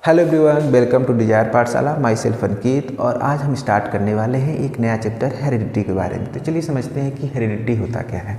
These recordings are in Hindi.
Hello everyone, welcome to Desire Pathshala. My self Ankit. और आज हम स्टार्ट करने वाले हैं एक नया चैप्टर हेरिडिटी के बारे में। तो चलिए समझते हैं कि हेरिडिटी होता क्या है।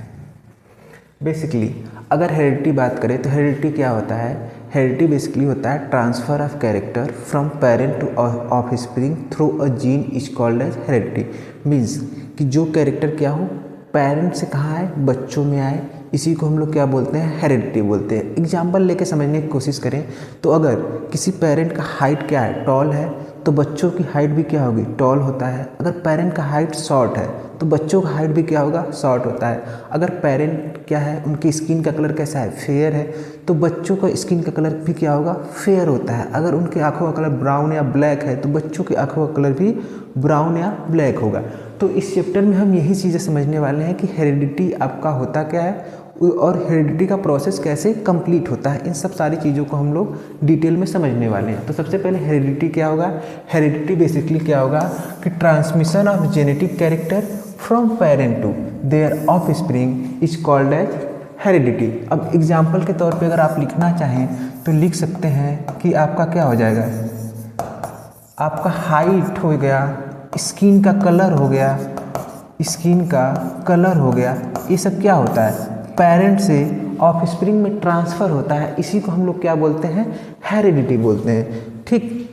बेसिकली अगर हेरिडिटी बात करें तो हेरिडिटी क्या होता है। हेरिडिटी बेसिकली होता है transfer of character from parent to offspring through a gene is called as heredity. Means कि जो कैरेक्टर क्या हो पेरेंट से कहाँ आए, बच्चों में आए, इसी को हम लोग क्या बोलते हैं, हेरिडिटी बोलते हैं। एग्जाम्पल लेके समझने की कोशिश करें तो अगर किसी पेरेंट का हाइट क्या है, टॉल है, तो बच्चों की हाइट भी क्या होगी, टॉल होता है। अगर पेरेंट का हाइट शॉर्ट है तो बच्चों का हाइट भी क्या होगा, शॉर्ट होता है। अगर पेरेंट क्या है, उनकी स्किन का कलर कैसा है, फेयर है, तो बच्चों का स्किन का कलर भी क्या होगा, फेयर होता है। अगर उनकी आँखों का कलर ब्राउन या ब्लैक है तो बच्चों की आँखों का कलर भी ब्राउन या ब्लैक होगा। तो इस चैप्टर में हम यही चीज़ें समझने वाले हैं कि हेरिडिटी आपका होता क्या है और हेरिडिटी का प्रोसेस कैसे कंप्लीट होता है। इन सब सारी चीज़ों को हम लोग डिटेल में समझने वाले हैं। तो सबसे पहले हेरिडिटी क्या होगा। हेरिडिटी बेसिकली क्या होगा कि transmission of genetic character from parent to their offspring is called as heredity. अब एग्जाम्पल के तौर पे अगर आप लिखना चाहें तो लिख सकते हैं कि आपका क्या हो जाएगा, आपका हाइट हो गया, स्किन का कलर हो गया, स्किन का कलर हो गया, ये सब क्या होता है, पेरेंट से ऑफस्प्रिंग में ट्रांसफ़र होता है। इसी को हम लोग क्या बोलते हैं, हेरिडिटी बोलते हैं। ठीक।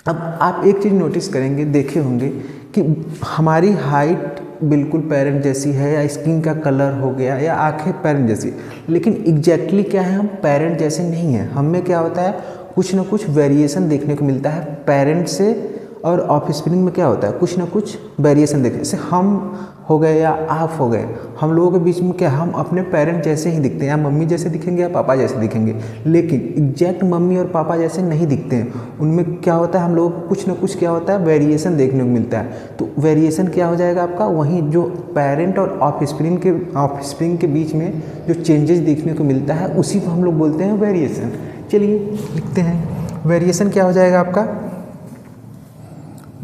अब आप एक चीज़ नोटिस करेंगे, देखे होंगे कि हमारी हाइट बिल्कुल पेरेंट जैसी है, या स्किन का कलर हो गया, या आंखें पेरेंट जैसी, लेकिन एग्जैक्टली क्या है, हम पेरेंट जैसे नहीं हैं। हम में क्या होता है, कुछ ना कुछ वेरिएशन देखने को मिलता है पेरेंट से, और ऑफस्प्रिंग में क्या होता है, कुछ ना कुछ वेरिएशन देखने। जैसे हम हो गए या आप हो गए, हम लोगों के बीच में क्या, हम अपने पेरेंट जैसे ही दिखते हैं, या मम्मी जैसे दिखेंगे या पापा जैसे दिखेंगे, लेकिन एग्जैक्ट मम्मी और पापा जैसे नहीं दिखते हैं। उनमें क्या होता है, हम लोगों को कुछ ना कुछ क्या होता है, वेरिएशन देखने को मिलता है। तो वेरिएशन क्या हो जाएगा आपका, वहीं जो पेरेंट और ऑफस्प्रिंग के बीच में जो चेंजेस देखने को मिलता है उसी को हम लोग बोलते हैं वेरिएशन। चलिए लिखते हैं, वेरिएशन क्या हो जाएगा आपका,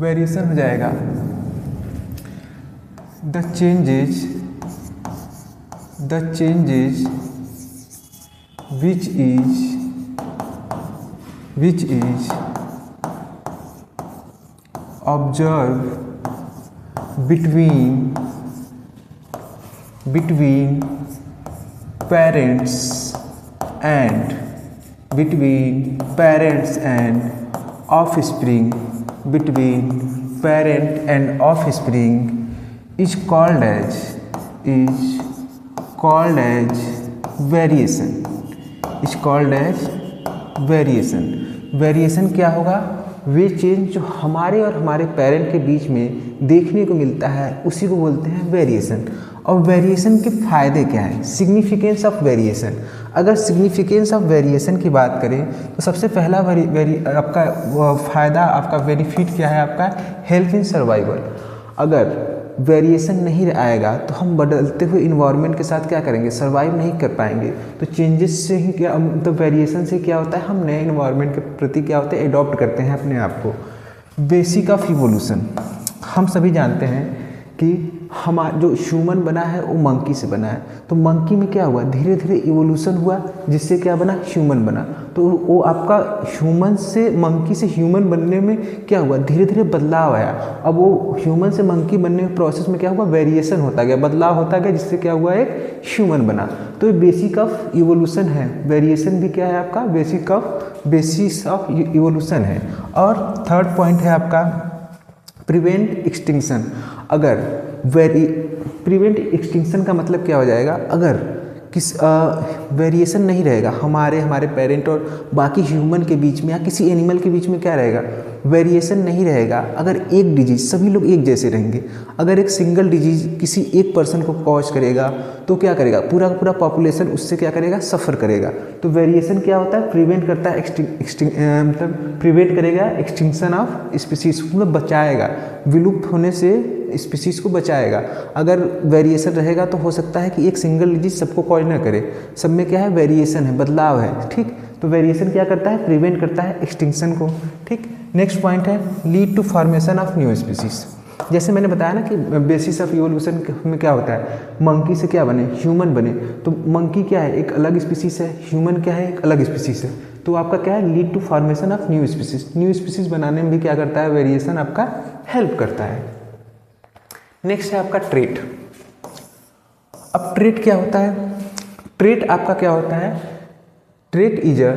वेरिएशन हो जाएगा the changes which is observed between parents and offspring, between parent and offspring is called as variation, is called as variation। Variation क्या होगा, वे चेंज जो हमारे और हमारे पेरेंट के बीच में देखने को मिलता है उसी को बोलते हैं वेरिएशन। और वेरिएशन के फ़ायदे क्या हैं, सिग्निफिकेंस ऑफ वेरिएशन। अगर सिग्निफिकेंस ऑफ वेरिएशन की बात करें तो सबसे पहला आपका फ़ायदा, आपका बेनिफिट क्या है, आपका हेल्प इन सर्वाइवल। अगर वेरिएशन नहीं आएगा तो हम बदलते हुए इन्वायरमेंट के साथ क्या करेंगे, सर्वाइव नहीं कर पाएंगे। तो चेंजेस से ही क्या, तो वेरिएशन से क्या होता है, हम नए इन्वायरमेंट के प्रति क्या होते हैं, एडॉप्ट करते हैं अपने आप को। बेसिक ऑफ इवोल्यूशन, हम सभी जानते हैं कि हमारा जो ह्यूमन बना है वो मंकी से बना है। तो मंकी में क्या हुआ, धीरे धीरे इवोल्यूशन हुआ, जिससे क्या बना, ह्यूमन बना। तो वो आपका ह्यूमन से, मंकी से ह्यूमन बनने में क्या हुआ, धीरे धीरे बदलाव आया। अब वो ह्यूमन से मंकी बनने के प्रोसेस में क्या हुआ, वेरिएशन होता गया, बदलाव होता गया, जिससे क्या हुआ, एक ह्यूमन बना। तो ये बेसिक ऑफ इवोल्यूशन है। वेरिएशन भी क्या है आपका, बेसिस ऑफ इवोल्यूशन है। और थर्ड पॉइंट है आपका प्रिवेंट एक्सटिंक्शन। अगर प्रिवेंट एक्सटिंक्शन का मतलब क्या हो जाएगा, अगर वेरिएशन नहीं रहेगा हमारे पेरेंट और बाकी ह्यूमन के बीच में, या किसी एनिमल के बीच में क्या रहेगा, वेरिएशन नहीं रहेगा। अगर एक डिजीज, सभी लोग एक जैसे रहेंगे, अगर एक सिंगल डिजीज किसी एक पर्सन को कॉज करेगा तो क्या करेगा, पूरा का पूरा पॉपुलेशन उससे क्या करेगा, सफ़र करेगा। तो वेरिएशन क्या होता है, प्रिवेंट करता है, मतलब प्रिवेंट करेगा एक्सटिंक्शन ऑफ स्पीसीज, मतलब बचाएगा, विलुप्त होने से स्पीसीज को बचाएगा। अगर वेरिएशन रहेगा तो हो सकता है कि एक सिंगल डिजीज सबको कॉज ना करे, सब में क्या है, वेरिएशन है, बदलाव है। ठीक। तो वेरिएशन क्या करता है, प्रिवेंट करता है एक्सटिंक्शन को। ठीक। नेक्स्ट पॉइंट है lead to formation of new species. जैसे मैंने बताया ना कि बेसिस ऑफ इवोल्यूशन में क्या होता है, मंकी से क्या बने, ह्यूमन बने। तो मंकी क्या है, एक अलग स्पीसीज है, ह्यूमन क्या है, एक अलग स्पीसीज है। तो आपका क्या है, lead to formation of new species. New species बनाने में भी क्या करता है, वेरिएशन आपका हेल्प करता है। नेक्स्ट है आपका ट्रेट। अब ट्रेट क्या होता है, ट्रेट आपका क्या होता है, trait is a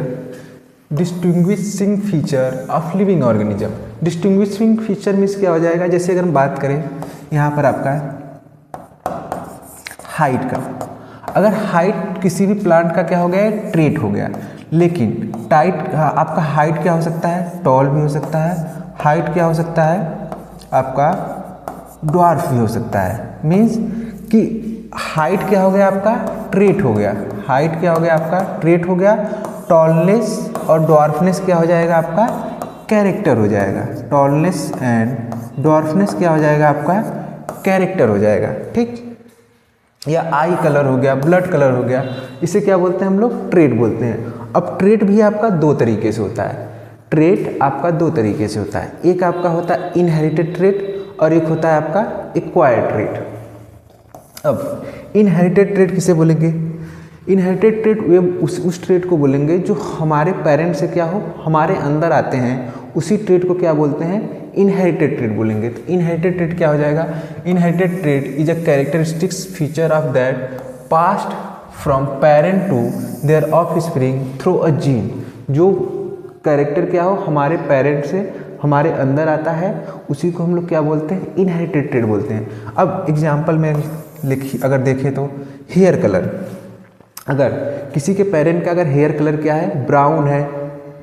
distinguishing feature of living organism. Distinguishing feature means क्या हो जाएगा, जैसे अगर हम बात करें यहाँ पर आपका हाइट का, अगर हाइट किसी भी प्लांट का क्या हो गया है, ट्रेट हो गया। लेकिन टाइट आपका हाइट क्या हो सकता है, टॉल भी हो सकता है, हाइट क्या हो सकता है आपका ड्वार्फ भी हो सकता है। मीन्स कि हाइट क्या हो गया आपका, ट्रेट हो गया, हाइट क्या हो गया आपका, ट्रेट हो गया, टॉलनेस और ड्वार्फनेस क्या हो जाएगा आपका, कैरेक्टर हो जाएगा। टॉलनेस एंड ड्वार्फनेस क्या हो जाएगा आपका, कैरेक्टर हो जाएगा, ठीक। या आई कलर हो गया, ब्लड कलर हो गया, इसे क्या बोलते हैं हम लोग, ट्रेट बोलते हैं। अब ट्रेट भी आपका दो तरीके से होता है, ट्रेट आपका दो तरीके से होता है, एक आपका होता है इनहेरिटेड ट्रेट और एक होता है आपका एक्वायर्ड ट्रेट। अब इनहेरिटेड ट्रेट किसे बोलेंगे, इनहेरिटेड ट्रेट वे उस ट्रेट को बोलेंगे जो हमारे पेरेंट्स से क्या हो, हमारे अंदर आते हैं, उसी ट्रेट को क्या बोलते हैं, इनहेरिटेड ट्रेट बोलेंगे। तो इनहेरिटेड ट्रेट क्या हो जाएगा, inherited trait is a characteristics feature of that passed from parent to their offspring through a gene. जो कैरेक्टर क्या हो हमारे पेरेंट से हमारे अंदर आता है, उसी को हम लोग क्या बोलते हैं, इनहेरिटेड ट्रेट बोलते हैं। अब एग्जाम्पल में अगर देखें तो हेयर कलर, अगर किसी के पेरेंट का अगर हेयर कलर क्या है, ब्राउन है,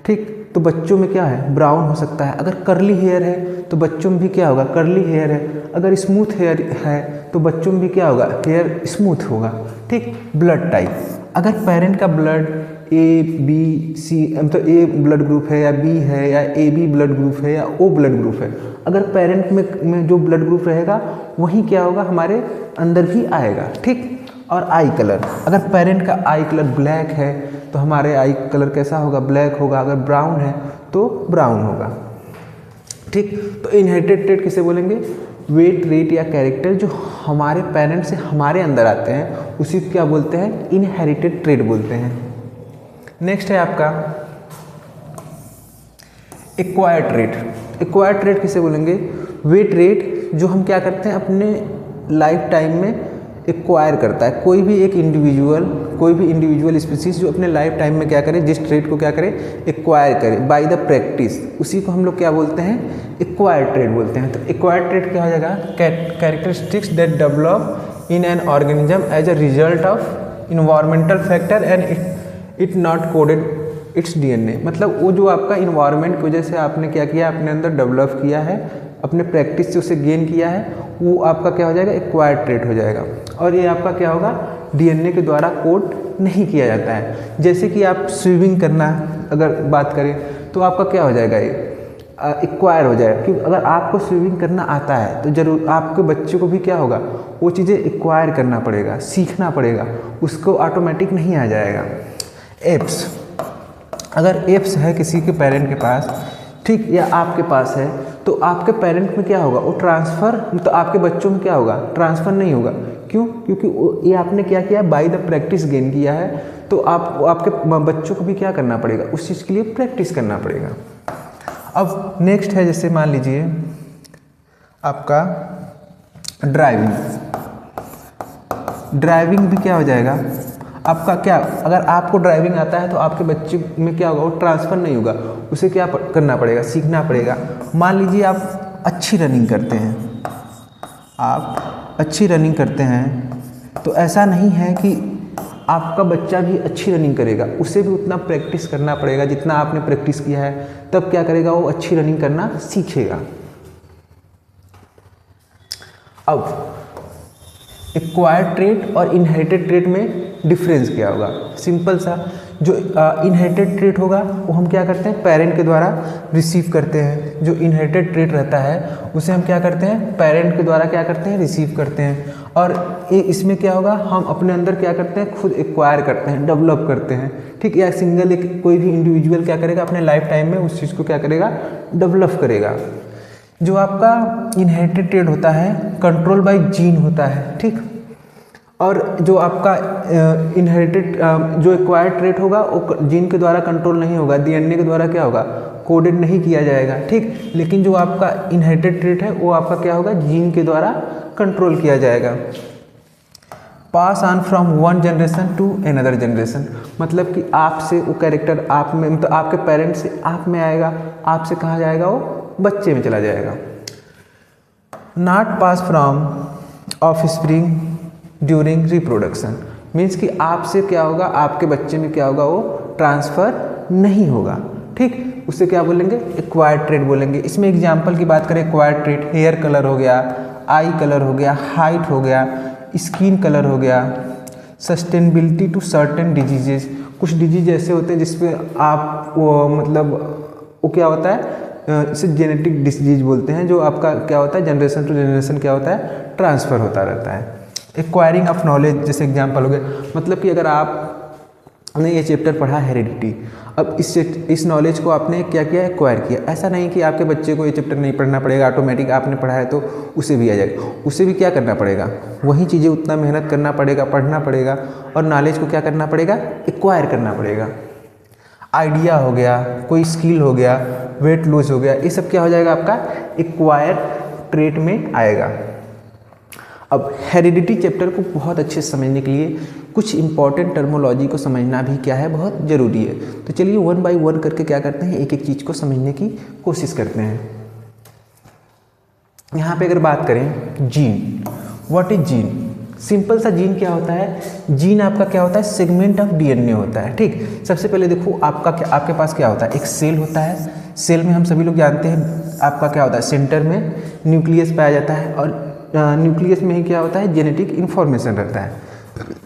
ठीक, तो बच्चों में क्या है, ब्राउन हो सकता है। अगर कर्ली हेयर है तो बच्चों में भी क्या होगा, कर्ली हेयर है। अगर स्मूथ हेयर है तो बच्चों में भी क्या होगा, हेयर स्मूथ होगा, ठीक। ब्लड टाइप, अगर पेरेंट का ब्लड ए बी सी, मतलब ए ब्लड ग्रुप है या बी है या ए बी ब्लड ग्रुप है या ओ ब्लड ग्रुप है, अगर पेरेंट में जो ब्लड ग्रुप रहेगा वही क्या होगा, हमारे अंदर भी आएगा, ठीक। और आई कलर, अगर पेरेंट का आई कलर ब्लैक है तो हमारे आई कलर कैसा होगा, ब्लैक होगा। अगर ब्राउन है तो ब्राउन होगा, ठीक। तो इनहेरिटेड ट्रेट किसे बोलेंगे, वे ट्रेट या कैरेक्टर जो हमारे पेरेंट से हमारे अंदर आते हैं, उसी को क्या बोलते हैं, इनहेरिटेड ट्रेट बोलते हैं। नेक्स्ट है आपका एक्वायर्ड ट्रेट। एक्वायर्ड ट्रेट किसे बोलेंगे, वे ट्रेट जो हम क्या करते हैं अपने लाइफ टाइम में एक्वायर करता है। कोई भी इंडिविजुअल स्पीसीज जो अपने लाइफ टाइम में क्या करे, जिस ट्रेट को क्या करे, एक्वायर करे बाय द प्रैक्टिस, उसी को हम लोग क्या बोलते हैं, एक्वायर्ड ट्रेट बोलते हैं। तो एक्वायर्ड ट्रेट क्या हो जाएगा, characteristics that develop in an organism as a result of environmental factor and it not coded its DNA. मतलब वो जो आपका इन्वायरमेंट की वजह से आपने क्या किया, अपने अंदर डेवलप किया है, अपने प्रैक्टिस से उसे गेन किया है, वो आपका क्या हो जाएगा, एक्वायर्ड ट्रेट हो जाएगा। और ये आपका क्या होगा, डीएनए के द्वारा कोड नहीं किया जाता है। जैसे कि आप स्विमिंग करना अगर बात करें तो आपका क्या हो जाएगा, ये एक्वायर हो जाएगा। क्योंकि अगर आपको स्विमिंग करना आता है तो जरूर आपके बच्चे को भी क्या होगा, वो चीज़ें एक्वायर करना पड़ेगा, सीखना पड़ेगा, उसको ऑटोमेटिक नहीं आ जाएगा। एप्स, अगर एप्स है किसी के पेरेंट के पास, ठीक, या आपके पास है, तो आपके पेरेंट में क्या होगा, वो ट्रांसफ़र, तो आपके बच्चों में क्या होगा, ट्रांसफ़र नहीं होगा। क्यों, क्योंकि ये आपने क्या किया, बाय द प्रैक्टिस गेन किया है। तो आपके बच्चों को भी क्या करना पड़ेगा, उस चीज़ के लिए प्रैक्टिस करना पड़ेगा। अब नेक्स्ट है, जैसे मान लीजिए आपका ड्राइविंग भी क्या हो जाएगा आपका, क्या, अगर आपको ड्राइविंग आता है तो आपके बच्चे में क्या होगा, वो ट्रांसफ़र नहीं होगा, उसे क्या करना पड़ेगा, सीखना पड़ेगा। मान लीजिए आप अच्छी रनिंग करते हैं, आप अच्छी रनिंग करते हैं, तो ऐसा नहीं है कि आपका बच्चा भी अच्छी रनिंग करेगा, उसे भी उतना प्रैक्टिस करना पड़ेगा जितना आपने प्रैक्टिस किया है, तब क्या करेगा, वो अच्छी रनिंग करना सीखेगा। अब एक्वायर्ड ट्रेट और इनहेरिटेड ट्रेट में डिफरेंस क्या होगा, सिंपल सा। जो इनहेरिटेड ट्रेट होगा वो हम क्या करते हैं, पेरेंट के द्वारा रिसीव करते हैं। जो इनहेरिटेड ट्रेट रहता है उसे हम क्या करते हैं, पेरेंट के द्वारा क्या करते हैं, रिसीव करते हैं। और इसमें क्या होगा, हम अपने अंदर क्या करते हैं, खुद एक्वायर करते हैं, डेवलप करते हैं, ठीक। या कोई भी इंडिविजुअल क्या करेगा, अपने लाइफ टाइम में उस चीज़ को क्या करेगा, डेवलप करेगा। जो आपका इनहेरिटेड ट्रेट होता है कंट्रोल बाय जीन होता है, ठीक। और जो आपका इनहेरिटेड जो एक्वायर्ड ट्रेट होगा वो जीन के द्वारा कंट्रोल नहीं होगा, डीएनए के द्वारा क्या होगा, कोडेड नहीं किया जाएगा, ठीक। लेकिन जो आपका इनहेरिटेड ट्रेट है वो आपका क्या होगा, जीन के द्वारा कंट्रोल किया जाएगा। Pass on from one generation to another generation, मतलब कि आपसे वो कैरेक्टर आप में, मतलब आपके पेरेंट्स से आप में आएगा, आपसे कहाँ जाएगा, वो बच्चे में चला जाएगा। Not pass from offspring during reproduction, means कि आपसे क्या होगा, आपके बच्चे में क्या होगा, वो ट्रांसफ़र नहीं होगा, ठीक। उससे क्या बोलेंगे, एक्वायर्ड ट्रेट बोलेंगे। इसमें एग्जाम्पल की बात करें, एक्वायर्ड ट्रेट हेयर कलर हो गया, आई कलर हो गया, हाइट हो गया, स्किन कलर हो गया, सस्टेनेबिलिटी टू सर्टेन डिजीजेज, कुछ डिजीज ऐसे होते हैं जिसमें आप वो मतलब वो क्या होता है, इसे जेनेटिक डिसीज बोलते हैं, जो आपका क्या होता है जनरेशन टू जनरेशन क्या होता है, ट्रांसफ़र होता रहता है। एक्वायरिंग ऑफ नॉलेज जैसे एग्जांपल हो गया, मतलब कि अगर आपने ये चैप्टर पढ़ा हेरिडिटी, अब इस नॉलेज को आपने क्या किया, एक्वायर किया। ऐसा नहीं कि आपके बच्चे को ये चैप्टर नहीं पढ़ना पड़ेगा, ऑटोमेटिक आपने पढ़ा है तो उसे भी आ जाएगा, उसे भी क्या करना पड़ेगा, वही चीज़ें उतना मेहनत करना पड़ेगा, पढ़ना पड़ेगा और नॉलेज को क्या करना पड़ेगा, एक्वायर करना पड़ेगा। आइडिया हो गया, कोई स्किल हो गया, वेट लॉस हो गया, ये सब क्या हो जाएगा, आपका एक्वायर ट्रेट में आएगा। अब हेरिडिटी चैप्टर को बहुत अच्छे से समझने के लिए कुछ इंपॉर्टेंट टर्मोलॉजी को समझना भी क्या है, बहुत ज़रूरी है। तो चलिए वन बाय वन करके क्या करते हैं, एक एक चीज़ को समझने की कोशिश करते हैं। यहाँ पे अगर बात करें gene, what is gene, simple सा जीन क्या होता है, जीन आपका क्या होता है, सेगमेंट ऑफ डीएनए होता है, ठीक। सबसे पहले देखो आपके पास क्या होता है, एक सेल होता है, सेल में हम सभी लोग जानते हैं आपका क्या होता है, सेंटर में न्यूक्लियस पाया जाता है और न्यूक्लियस में ही क्या होता है, जेनेटिक इन्फॉर्मेशन रहता है।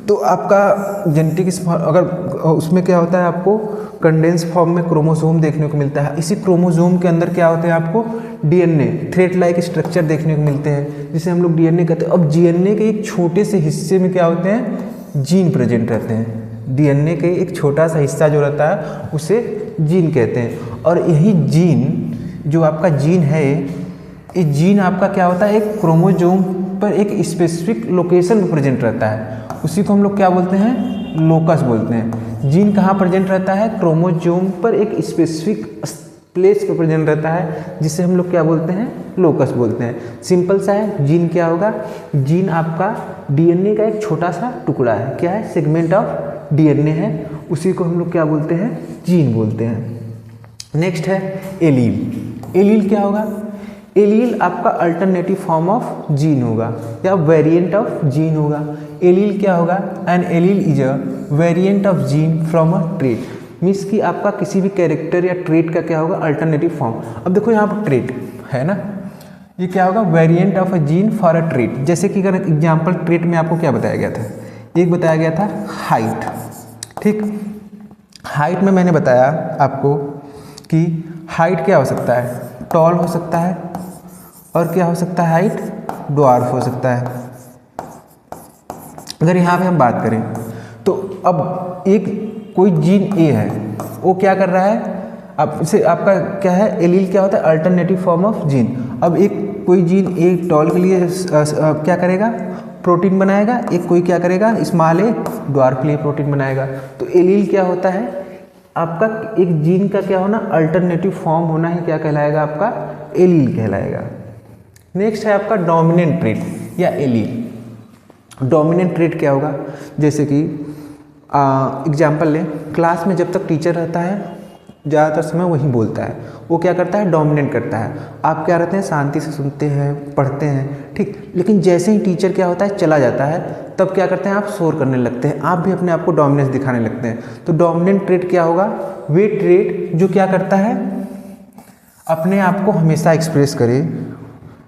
तो आपका जेनेटिक अगर उसमें क्या होता है, आपको कंडेंस फॉर्म में क्रोमोसोम देखने को मिलता है। इसी क्रोमोसोम के अंदर क्या होते हैं, आपको डीएनए थ्रेड लाइक स्ट्रक्चर देखने को मिलते हैं, जिसे हम लोग डीएनए कहते हैं। अब डीएनए के एक छोटे से हिस्से में क्या होते हैं, जीन प्रेजेंट रहते हैं। डीएनए के एक छोटा सा हिस्सा जो रहता है उसे जीन कहते हैं। और यही जीन जो आपका जीन है, ये जीन आपका क्या होता है, एक क्रोमोसोम पर एक स्पेसिफिक लोकेशन पर प्रेजेंट रहता है, उसी को हम लोग क्या बोलते हैं, लोकस बोलते हैं। जीन कहाँ प्रेजेंट रहता है, क्रोमोसोम पर एक स्पेसिफिक प्लेस पर प्रेजेंट रहता है, जिसे हम लोग क्या बोलते हैं, लोकस बोलते हैं। सिंपल सा है, जीन क्या होगा, जीन आपका डीएनए का एक छोटा सा टुकड़ा है, क्या है, सेगमेंट ऑफ डीएनए है, उसी को हम लोग क्या बोलते हैं, जीन बोलते हैं। नेक्स्ट है एलील। एलील क्या होगा, एलील आपका अल्टरनेटिव फॉर्म ऑफ जीन होगा या वेरिएंट ऑफ जीन होगा। एलील क्या होगा, an allele is a variant of gene from a trait, means कि आपका किसी भी कैरेक्टर या ट्रेट का क्या होगा, अल्टरनेटिव फॉर्म। अब देखो यहाँ पर ट्रेट है ना, ये क्या होगा, variant of a gene for a trait. जैसे कि अगर एग्जाम्पल ट्रेट में आपको क्या बताया गया था, एक बताया गया था हाइट, ठीक। हाइट में मैंने बताया आपको कि हाइट क्या हो सकता है, टॉल हो सकता है, और क्या हो सकता है, हाइट ड्वार्फ हो सकता है। अगर यहाँ पे हम बात करें तो अब एक कोई जीन ए है, वो क्या कर रहा है, अब इसे आपका क्या है, एलील क्या होता है, अल्टरनेटिव फॉर्म ऑफ जीन। अब एक कोई जीन ए टॉल के लिए क्या करेगा, प्रोटीन बनाएगा, एक कोई क्या करेगा, स्मॉल ए ड्वार्फ के लिए प्रोटीन बनाएगा। तो एलील क्या होता है, आपका एक जीन का क्या होना, अल्टरनेटिव फॉर्म होना ही क्या कहलाएगा, आपका एलील कहलाएगा। नेक्स्ट है आपका डोमिनेंट ट्रेट या एलील। डोमिनेंट ट्रेट क्या होगा, जैसे कि एग्जाम्पल लें, क्लास में जब तक टीचर रहता है ज़्यादातर समय वही बोलता है, वो क्या करता है, डोमिनेट करता है। आप क्या रहते हैं, शांति से सुनते हैं, पढ़ते हैं, ठीक। लेकिन जैसे ही टीचर क्या होता है, चला जाता है, तब क्या करते हैं, आप शोर करने लगते हैं, आप भी अपने आप को डोमिनेंस दिखाने लगते हैं। तो डोमिनेंट ट्रेट क्या होगा, वे ट्रेट जो क्या करता है, अपने आप को हमेशा एक्सप्रेस करे,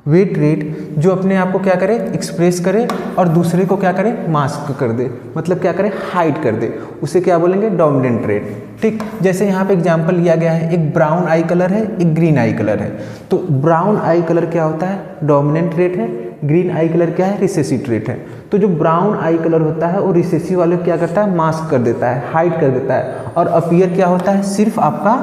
वे ट्रेट जो अपने आप को क्या करे, एक्सप्रेस करे और दूसरे को क्या करे, मास्क कर दे, मतलब क्या करे, हाइड कर दे, उसे क्या बोलेंगे, डोमिनेंट ट्रेट, ठीक। जैसे यहाँ पे एग्जांपल लिया गया है, एक ब्राउन आई कलर है, एक ग्रीन आई कलर है। तो ब्राउन आई कलर क्या होता है, डोमिनेंट ट्रेट है, ग्रीन आई कलर क्या है, रिसेसिव ट्रेट है। तो जो ब्राउन आई कलर होता है वो रिसेसिव वाले क्या करता है, मास्क कर देता है, हाइड कर देता है, और अपीयर क्या होता है, सिर्फ आपका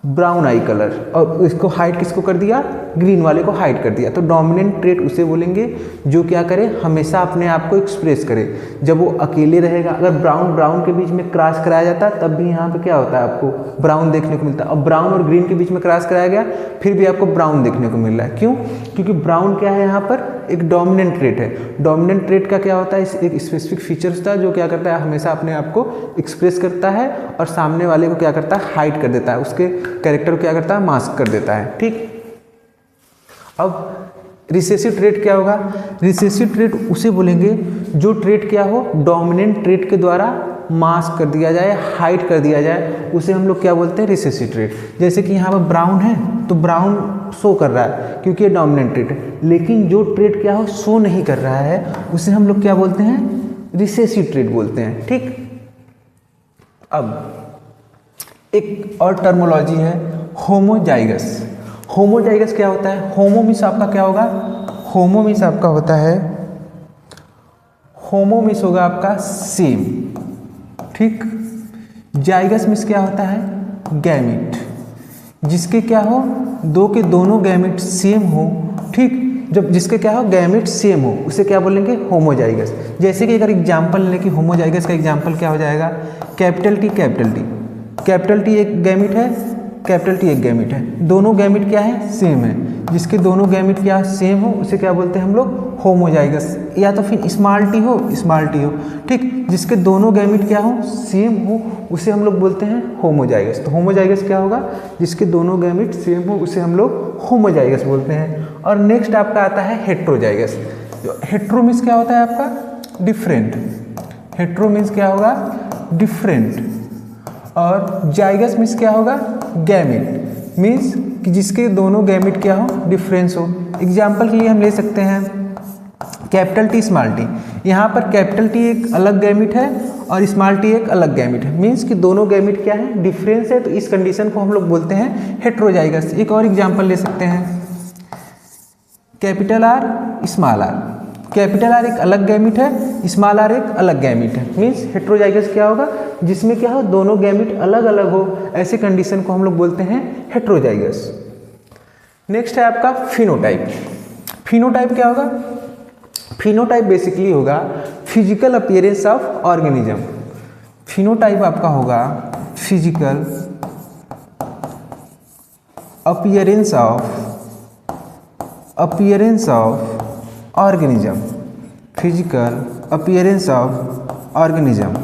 ब्राउन आई कलर, और इसको हाइड किसको कर दिया, ग्रीन वाले को हाइड कर दिया। तो डोमिनेंट ट्रेट उसे बोलेंगे जो क्या करे, हमेशा अपने आप को एक्सप्रेस करे जब वो अकेले रहेगा। अगर ब्राउन के बीच में क्रॉस कराया जाता है तब भी यहाँ पे क्या होता है, आपको ब्राउन देखने को मिलता है। और ब्राउन और ग्रीन के बीच में क्रॉस कराया गया फिर भी आपको ब्राउन देखने को मिल रहा है। क्यों? क्योंकि ब्राउन क्या है, यहाँ पर एक डोमिनेंट ट्रेट है। डोमिनेंट ट्रेट का क्या होता है, एक स्पेसिफिक फीचर होता है जो क्या करता है, हमेशा अपने आप को एक्सप्रेस करता है और सामने वाले को क्या करता है, हाइड कर देता है, उसके कैरेक्टर को क्या करता है, मास्क कर देता है। ठीक। अब रिसेसिव ट्रेट क्या होगा, रिसेसिव ट्रेट उसे बोलेंगे जो ट्रेट क्या हो, डोमिनेंट ट्रेट के द्वारा मास्क कर दिया जाए, हाइड कर दिया जाए, उसे हम लोग क्या बोलते हैं, रिसेसिव ट्रेट। जैसे कि यहाँ पर ब्राउन है तो ब्राउन शो कर रहा है क्योंकि ये डोमिनेंट ट्रेट है, लेकिन जो ट्रेट क्या हो, शो नहीं कर रहा है, उसे हम लोग क्या बोलते हैं, रिसेसिव ट्रेट बोलते हैं। ठीक। अब एक और टर्मोलॉजी है होमोजाइगस। होमोजाइगस क्या होता है, होमो मीन्स आपका क्या होगा, होमो मीन्स आपका होता है, होमो मीन्स होगा आपका सेम। ठीक। जाइगस मीन्स क्या होता है, गैमिट, जिसके क्या हो, दो के दोनों गैमिट सेम हो। ठीक। जब जिसके क्या हो, गैमिट सेम हो, उसे क्या बोलेंगे, होमोजाइगस। जैसे कि अगर एग्जाम्पल लें कि होमोजाइगस का एग्जाम्पल क्या हो जाएगा, capital T capital T, capital T एक गैमिट है, कैपिटल टी एक गैमिट है, दोनों गैमिट क्या है, सेम है। जिसके दोनों गैमिट क्या सेम हो उसे क्या बोलते हैं हम लोग, होमोजाइगस। या तो फिर स्मॉल टी हो, स्मॉल टी हो। ठीक। जिसके दोनों गैमिट क्या हो, सेम हो, उसे हम लोग बोलते हैं होमोजाइगस। तो होमोजाइगस क्या होगा, जिसके दोनों गैमिट सेम हो उसे हम लोग होमोजाइगस बोलते हैं। और नेक्स्ट आपका आता है हेट्रोजाइगस। हेट्रो मीन्स क्या होता है आपका, डिफरेंट। हेट्रो मीन्स क्या होगा, डिफरेंट। और जाइगस मीन्स क्या होगा, गैमिट, मीन्स कि जिसके दोनों गैमिट क्या हो, डिफरेंस हो। एग्जाम्पल के लिए हम ले सकते हैं कैपिटल टी स्मॉल टी। यहाँ पर कैपिटल टी एक अलग गैमिट है और स्मॉल टी एक अलग गैमिट है, मीन्स कि दोनों गैमिट क्या है, डिफरेंस है। तो इस कंडीशन को हम लोग बोलते हैं हेट्रोजाइगस। एक और एग्जाम्पल ले सकते हैं capital R small R. Capital R एक अलग गैमिट है, स्मॉल आर एक अलग गैमिट है, मीन्स हेट्रोजाइगस क्या होगा, जिसमें क्या हो, दोनों गैमिट अलग अलग हो, ऐसे कंडीशन को हम लोग बोलते हैं हेट्रोजाइगस। नेक्स्ट है आपका फिनोटाइप। फिनोटाइप क्या होगा, फिनोटाइप बेसिकली होगा physical appearance of organism. Phenotype आपका होगा physical appearance of organism. Physical appearance of organism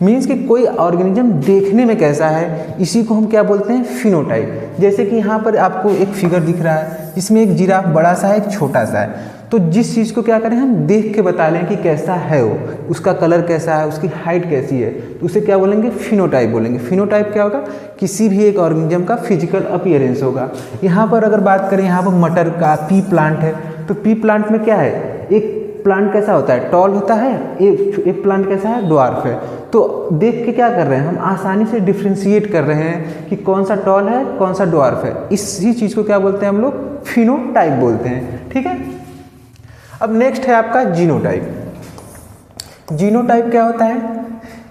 means कि कोई ऑर्गेनिज्म देखने में कैसा है, इसी को हम क्या बोलते हैं, फिनोटाइप। जैसे कि यहाँ पर आपको एक फिगर दिख रहा है, इसमें एक जिराफ बड़ा सा है, एक छोटा सा है। तो जिस चीज़ को क्या करें, हम देख के बता लें कि कैसा है वो, उसका कलर कैसा है, उसकी हाइट कैसी है, तो उसे क्या बोलेंगे, फिनोटाइप बोलेंगे। फिनोटाइप क्या होगा, किसी भी एक ऑर्गेनिज्म का फिजिकल अपीयरेंस होगा। यहाँ पर अगर बात करें, यहाँ पर मटर का पी प्लांट है, तो पी प्लांट में क्या है, एक प्लांट कैसा होता है, टॉल होता है, एक प्लांट कैसा है, ड्वार्फ है। तो देख के क्या कर रहे हैं हम, आसानी से डिफ्रेंशिएट कर रहे हैं कि कौन सा टॉल है, कौन सा ड्वार्फ है। इसी चीज़ को क्या बोलते हैं हम लोग, फिनोटाइप बोलते हैं। ठीक है। अब नेक्स्ट है आपका जीनोटाइप। जीनोटाइप क्या होता है,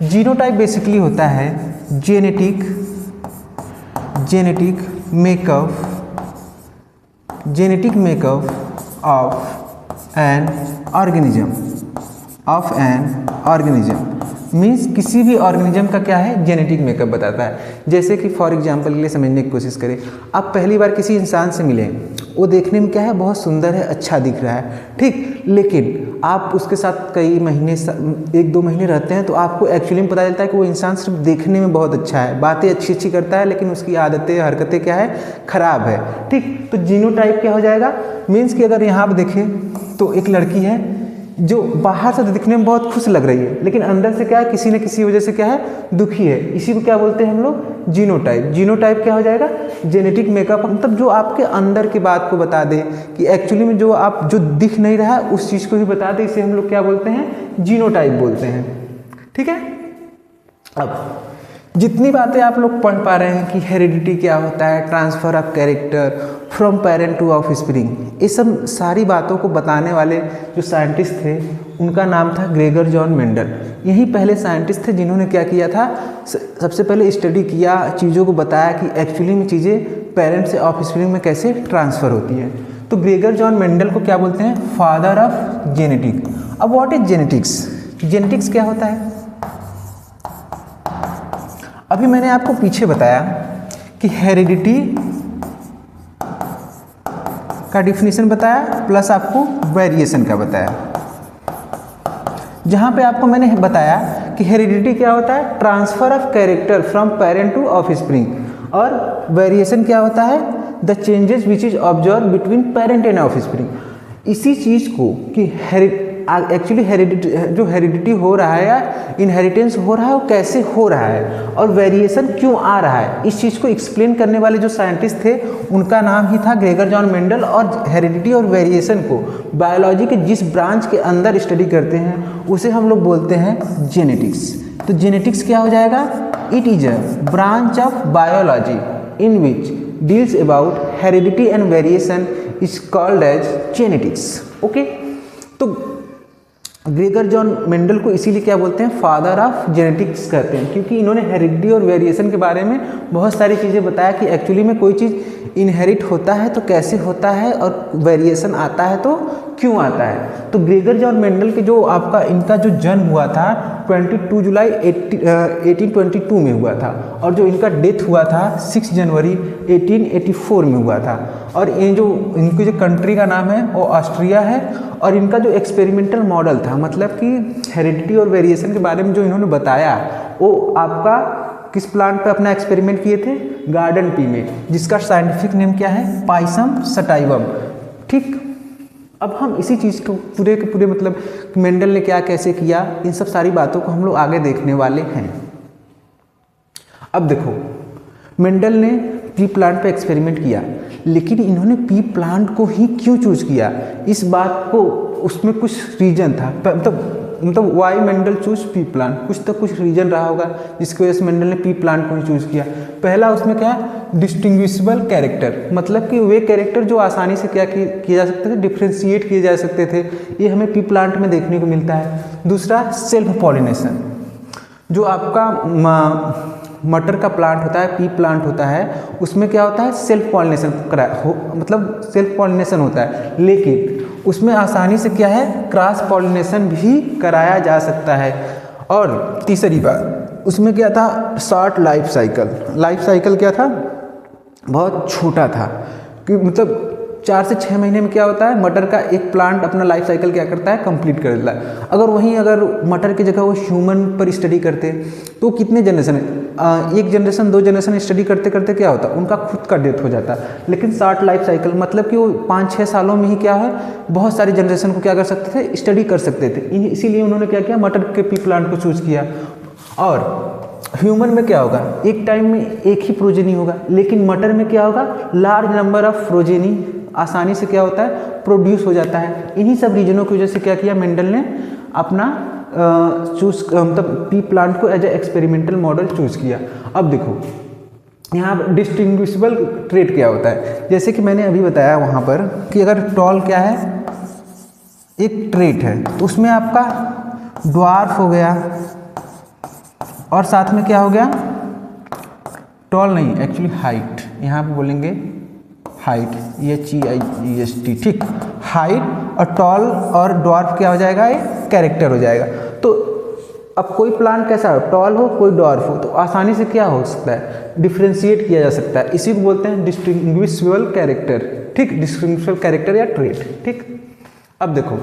जीनोटाइप बेसिकली होता है genetic makeup of an organism. Means किसी भी ऑर्गेनिज्म का क्या है, जेनेटिक मेकअप बताता है। जैसे कि फॉर एग्जांपल के लिए समझने की कोशिश करें, आप पहली बार किसी इंसान से मिले, वो देखने में क्या है, बहुत सुंदर है, अच्छा दिख रहा है, ठीक, लेकिन आप उसके साथ कई महीने, 1-2 महीने रहते हैं तो आपको एक्चुअली में पता चलता है कि वो इंसान सिर्फ देखने में बहुत अच्छा है, बातें अच्छी अच्छी करता है, लेकिन उसकी आदतें हरकतें क्या है, खराब है। ठीक। तो जीनोटाइप क्या हो जाएगा, मीन्स कि अगर यहाँ पर देखें तो एक लड़की है जो बाहर से दिखने में बहुत खुश लग रही है, लेकिन अंदर से क्या है, किसी न किसी वजह से क्या है, दुखी है। इसी को क्या बोलते हैं हम लोग, जीनोटाइप। जीनोटाइप क्या हो जाएगा, जेनेटिक मेकअप, मतलब जो आपके अंदर की बात को बता दे कि एक्चुअली में जो दिख नहीं रहा है उस चीज़ को ही बता दे, इसे हम लोग क्या बोलते हैं, जीनोटाइप बोलते हैं। ठीक है। अब जितनी बातें आप लोग पढ़ पा रहे हैं कि हेरिडिटी क्या होता है, transfer of character from parent to offspring, ये सब सारी बातों को बताने वाले जो साइंटिस्ट थे उनका नाम था ग्रेगर जॉन मेंडल। यही पहले साइंटिस्ट थे जिन्होंने क्या किया था, सबसे पहले स्टडी किया, चीज़ों को बताया कि एक्चुअली में चीज़ें पेरेंट से ऑफस्प्रिंग में कैसे ट्रांसफ़र होती हैं। तो ग्रेगर जॉन मेंडल को क्या बोलते हैं, फादर ऑफ जेनेटिक। अब व्हाट इज जेनेटिक्स, जेनेटिक्स क्या होता है? अभी मैंने आपको पीछे बताया कि हेरिडिटी का डिफिनीशन बताया प्लस आपको वेरिएशन का बताया। जहाँ पे आपको मैंने बताया कि हेरिडिटी क्या होता है, transfer of character from parent to offspring, और वेरिएशन क्या होता है, the changes which is observe between parent and offspring. इसी चीज़ को कि एक्चुअली हेरिडिटी जो हेरिडिटी हो रहा है या इनहेरिटेंस हो रहा है वो कैसे हो रहा है और वेरिएशन क्यों आ रहा है, इस चीज़ को एक्सप्लेन करने वाले जो साइंटिस्ट थे उनका नाम ही था ग्रेगर जॉन मेंडल। और हेरिडिटी और वेरिएशन को बायोलॉजी के जिस ब्रांच के अंदर स्टडी करते हैं उसे हम लोग बोलते हैं जेनेटिक्स। तो जेनेटिक्स क्या हो जाएगा, it is a branch of biology in which deals about heredity and variation is called as genetics. Okay, तो ग्रेगर जॉन मेंडल को इसीलिए क्या बोलते हैं, फादर ऑफ जेनेटिक्स कहते हैं, क्योंकि इन्होंने हेरिडिटी और वेरिएशन के बारे में बहुत सारी चीज़ें बताया कि एक्चुअली में कोई चीज़ इनहेरिट होता है तो कैसे होता है और वेरिएशन आता है तो क्यों आता है। तो ग्रेगर जॉन मेंडल के जो आपका इनका जो जन्म हुआ था 22 जुलाई 1822 में हुआ था, और जो इनका डेथ हुआ था 6 जनवरी 1884 में हुआ था। और ये जो इनकी जो कंट्री का नाम है वो ऑस्ट्रिया है। और इनका जो एक्सपेरिमेंटल मॉडल था, मतलब कि हेरिडिटी और वेरिएशन के बारे में जो इन्होंने बताया वो आपका किस प्लांट पे अपना एक्सपेरिमेंट किए थे, गार्डन पी में, जिसका साइंटिफिक नेम क्या है, पाइसम सटाइवम। ठीक, अब हम इसी चीज़ को पूरे के पूरे मतलब मेंडल ने क्या कैसे किया, इन सब सारी बातों को हम लोग आगे देखने वाले हैं। अब देखो, मेंडल ने पी प्लांट पे एक्सपेरिमेंट किया, लेकिन इन्होंने पी प्लांट को ही क्यों चूज किया, इस बात को उसमें कुछ रीजन था, मतलब why Mendel choose pea plant, कुछ तो कुछ रीजन रहा होगा जिसकी वजह से मेंडल ने पी प्लांट को ही चूज किया। पहला उसमें क्या, डिस्टिंग्विशेबल कैरेक्टर, मतलब कि वे कैरेक्टर जो आसानी से क्या किए जा सकते थे, डिफ्रेंशिएट किए जा सकते थे, ये हमें पी प्लांट में देखने को मिलता है। दूसरा सेल्फ पॉलिनेशन, जो आपका मटर का प्लांट होता है, पी प्लांट होता है, उसमें क्या होता है, सेल्फ पॉलिनेशन मतलब सेल्फ पॉलिनेशन होता है, लेकिन उसमें आसानी से क्या है, क्रॉस पॉलिनेशन भी कराया जा सकता है। और तीसरी बात उसमें क्या था, short life cycle. Life cycle क्या था, बहुत छोटा था, कि मतलब 4 से 6 महीने में क्या होता है, मटर का एक प्लांट अपना लाइफ साइकिल क्या करता है, कंप्लीट कर देता है। अगर मटर की जगह वो ह्यूमन पर स्टडी करते तो कितने जनरेशन, एक जनरेशन 2 जनरेशन स्टडी करते करते क्या होता, उनका खुद का डेथ हो जाता। लेकिन शॉर्ट लाइफ साइकिल मतलब कि वो 5-6 सालों में ही क्या है, बहुत सारी जनरेशन को क्या कर सकते थे, स्टडी कर सकते थे। इसीलिए उन्होंने क्या किया, मटर के पी प्लांट को चूज किया। और ह्यूमन में क्या होगा, एक टाइम में एक ही प्रोजेनी होगा, लेकिन मटर में क्या होगा, लार्ज नंबर ऑफ प्रोजेनी आसानी से क्या होता है, प्रोड्यूस हो जाता है। इन्हीं सब रीजनों की वजह से क्या किया, मेंडल ने अपना मतलब पी प्लांट को as a experimental model choose किया। अब देखो यहाँ डिस्टिंग्विशेबल ट्रेट क्या होता है, जैसे कि मैंने अभी बताया वहाँ पर कि अगर टॉल क्या है, एक ट्रेट है, तो उसमें आपका ड्वार्फ हो गया और साथ में क्या हो गया, टॉल नहीं, एक्चुअली हाइट, यहाँ पे बोलेंगे हाइट, HEIGHT, ठीक, हाइट और टॉल और ड्वार्फ क्या हो जाएगा, एक कैरेक्टर हो जाएगा। तो अब कोई प्लांट कैसा हो, टॉल हो कोई ड्वार्फ हो, तो आसानी से क्या हो सकता है, डिफ्रेंशिएट किया जा सकता है। इसी को बोलते हैं डिस्टिंग्विशेबल कैरेक्टर, ठीक, डिस्टिंग्विशेबल कैरेक्टर या ट्रेट, ठीक। अब देखो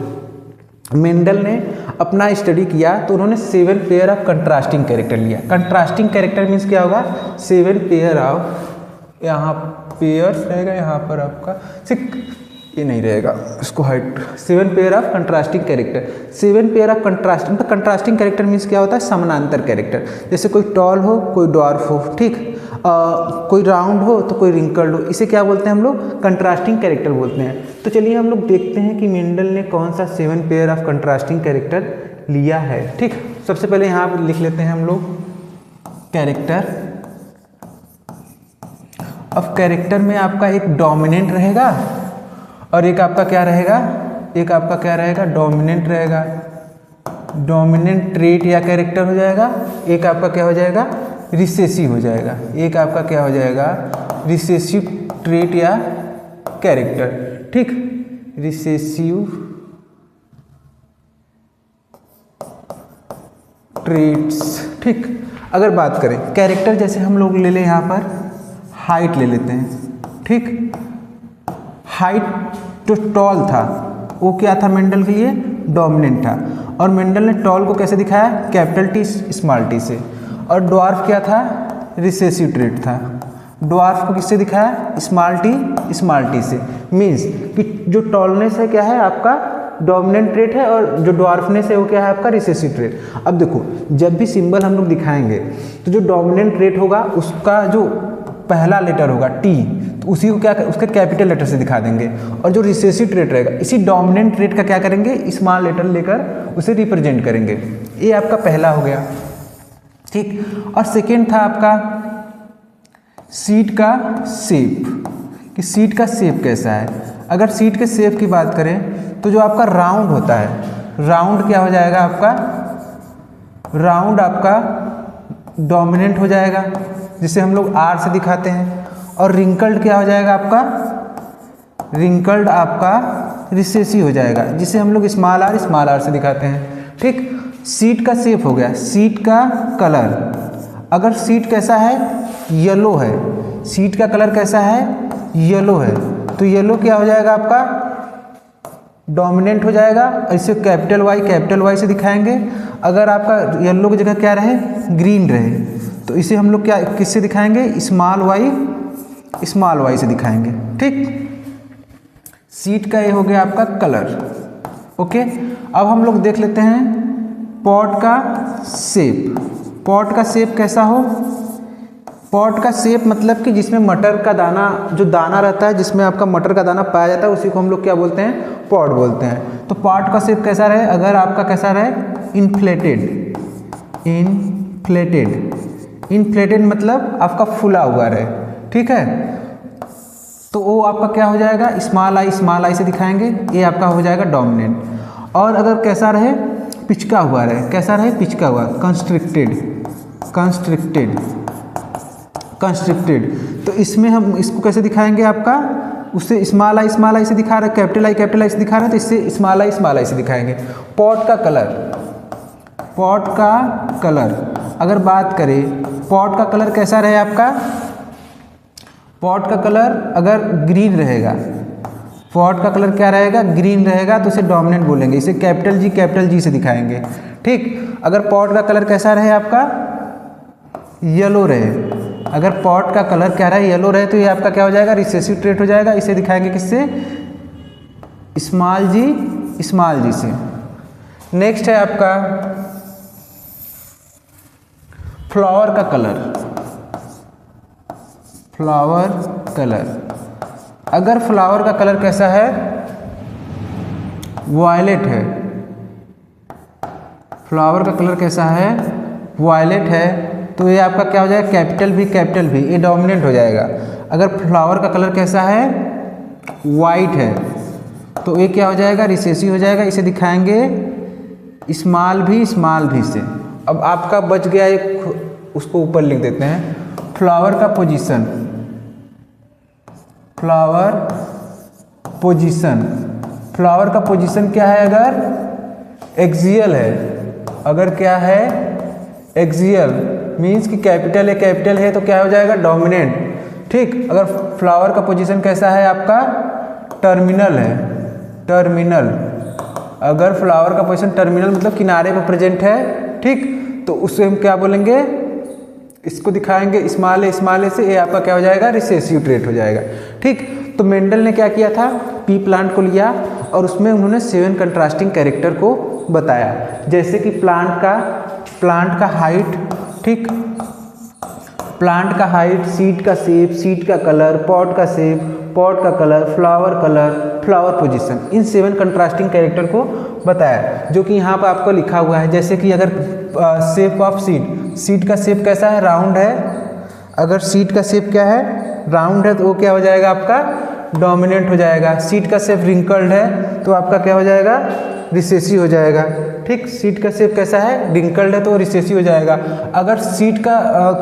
मेंडल ने अपना स्टडी किया तो उन्होंने 7 पेयर ऑफ कंट्रास्टिंग कैरेक्टर लिया। कंट्रास्टिंग कैरेक्टर मीन्स क्या होगा, 7 पेयर ऑफ, यहाँ पेयर्स रहेगा, यहाँ पर आपका ये नहीं रहेगा, इसको height, 7 pair of contrasting character. 7 pair of contrasting, तो कंट्रास्टिंग कैरेक्टर मीन्स क्या होता है, समानांतर कैरेक्टर, जैसे कोई टॉल हो कोई ड्वार्फ हो, ठीक, कोई राउंड हो तो कोई रिंकल्ड हो, इसे क्या बोलते हैं हम लोग, कंट्रास्टिंग कैरेक्टर बोलते हैं। तो चलिए हम लोग देखते हैं कि मेंडल ने कौन सा 7 पेयर ऑफ कंट्रास्टिंग कैरेक्टर लिया है, ठीक। सबसे पहले यहाँ पर लिख लेते हैं हम लोग कैरेक्टर। अब कैरेक्टर में आपका एक डोमिनेंट रहेगा और एक आपका क्या रहेगा, एक आपका क्या रहेगा, डोमिनेंट रहेगा। डोमिनेंट ट्रेट या कैरेक्टर हो जाएगा, एक आपका क्या हो जाएगा, रिसेसिव हो जाएगा। एक आपका क्या हो जाएगा, रिसेसिव ट्रेट या कैरेक्टर। ठीक, रिसेसिव ट्रेट्स। ठीक, अगर बात करें कैरेक्टर, जैसे हम लोग ले लें यहाँ पर हाइट ले लेते हैं। ठीक, हाइट जो टॉल था वो क्या था मेंडल के लिए, डोमिनेंट था। और मेंडल ने टॉल को कैसे दिखाया, कैपिटल टी स्मॉल टी से। और ड्वार्फ क्या था, रिसेसिव ट्रेट था। ड्वार्फ को किससे दिखाया, स्मॉल टी से। मीन्स कि जो टॉलनेस है क्या है आपका डोमिनेंट ट्रेट है और जो ड्वार्फनेस है वो क्या है आपका रिसेसिव ट्रेट। अब देखो जब भी सिंबल हम लोग दिखाएंगे तो जो डोमिनेंट ट्रेट होगा उसका जो पहला लेटर होगा टी, तो उसी को क्या उसके कैपिटल लेटर से दिखा देंगे। और जो रिसेसिव ट्रेट रहेगा इसी डोमिनेंट ट्रेट का क्या करेंगे, स्मॉल लेटर लेकर उसे रिप्रेजेंट करेंगे। ये आपका पहला हो गया। ठीक, और सेकेंड था आपका सीट का शेप, कि सीट का शेप कैसा है। अगर सीट के शेप की बात करें तो जो आपका राउंड होता है, राउंड क्या हो जाएगा आपका, राउंड आपका डोमिनेंट हो जाएगा जिसे हम लोग आर से दिखाते हैं। और रिंकल्ड क्या हो जाएगा आपका, रिंकल्ड आपका रिसेसिव हो जाएगा जिसे हम लोग स्मॉल आर से दिखाते हैं। ठीक, सीट का शेप हो गया। सीट का कलर, अगर सीट कैसा है, येलो है, सीट का कलर कैसा है, येलो है, तो येलो क्या हो जाएगा आपका डोमिनेंट हो जाएगा। इसे कैपिटल वाई से दिखाएंगे। अगर आपका येलो की जगह क्या रहे, ग्रीन रहे, तो इसे हम लोग क्या किससे दिखाएंगे, स्मॉल वाई से दिखाएंगे। ठीक, सीट का ये हो गया आपका कलर। ओके, अब हम लोग देख लेते हैं पॉट का शेप। पॉट का शेप कैसा हो, पॉट का शेप मतलब कि जिसमें मटर का दाना, जो दाना रहता है जिसमें आपका मटर का दाना पाया जाता है उसी को हम लोग क्या बोलते हैं, पॉट बोलते हैं। तो पॉट का शेप कैसा रहे, अगर आपका कैसा रहे, इन्फ्लेटेड मतलब आपका फुला हुआ रहे। ठीक है, तो वो आपका क्या हो जाएगा, स्मॉल आई से दिखाएंगे, ये आपका हो जाएगा डोमिनेंट। और अगर कैसा रहे, पिचका हुआ रहे, कैसा रहे, पिचका हुआ, कंस्ट्रिक्टेड, तो इसमें हम इसको कैसे दिखाएंगे आपका, उससे स्मॉल आई से दिखा रहे, कैपिटल आई से दिखा रहे हैं तो इससे स्मॉल आई से दिखाएंगे। पॉट का कलर अगर बात करें, पॉट का कलर कैसा रहे आपका, पॉट का कलर अगर ग्रीन रहेगा, पॉट का कलर क्या रहेगा, ग्रीन रहेगा, तो इसे डोमिनेंट बोलेंगे, इसे कैपिटल जी से दिखाएंगे। ठीक, अगर पॉट का कलर कैसा रहे आपका, येलो रहे, अगर पॉट का कलर क्या रहा है, येलो रहे, तो ये आपका क्या हो जाएगा, रिसेसिव ट्रेट हो जाएगा। इसे दिखाएंगे किससे, स्मॉल जी से। नेक्स्ट है आपका फ्लावर कलर। अगर फ्लावर का कलर कैसा है, वायलेट है, फ्लावर का कलर कैसा है, वायलेट है, तो ये आपका क्या हो जाएगा, कैपिटल भी, ये डोमिनेंट हो जाएगा। अगर फ्लावर का कलर कैसा है, वाइट है, तो ये क्या हो जाएगा, रिसेसिव हो जाएगा। इसे दिखाएंगे स्मॉल भी से। अब आपका बच गया एक, उसको ऊपर लिख देते हैं, फ्लावर का पोजीशन, फ्लावर का पोजीशन क्या है, अगर एक्सियल है, अगर क्या है एक्सियल, मीन्स कि कैपिटल है तो क्या हो जाएगा, डोमिनेंट। ठीक, अगर फ्लावर का पोजीशन कैसा है आपका, टर्मिनल है, अगर फ्लावर का पोजीशन टर्मिनल मतलब किनारे पर प्रेजेंट है, ठीक, तो उससे हम क्या बोलेंगे, इसको दिखाएंगे स्मॉल से, ये आपका क्या हो जाएगा, रिसेसिव ट्रेट हो जाएगा। ठीक, तो मेंडल ने क्या किया था, पी प्लांट को लिया और उसमें उन्होंने 7 कंट्रास्टिंग कैरेक्टर को बताया, जैसे कि प्लांट का हाइट, ठीक, प्लांट का हाइट, सीड का शेप, सीड का कलर, पॉट का शेप, पॉट का कलर, फ्लावर पोजीशन, इन 7 कंट्रास्टिंग कैरेक्टर को बताया, जो कि यहाँ पर आपको लिखा हुआ है। जैसे कि अगर शेप ऑफ सीड, सीट का शेप कैसा है, राउंड है। अगर सीट का शेप क्या है, राउंड है, तो वो क्या हो जाएगा आपका डोमिनेंट हो जाएगा। सीट का शेप रिंकल्ड है तो आपका क्या हो जाएगा, रिसेसिव हो जाएगा। ठीक, सीट का शेप कैसा है, रिंकल्ड है तो रिसेसिव हो जाएगा। अगर सीट का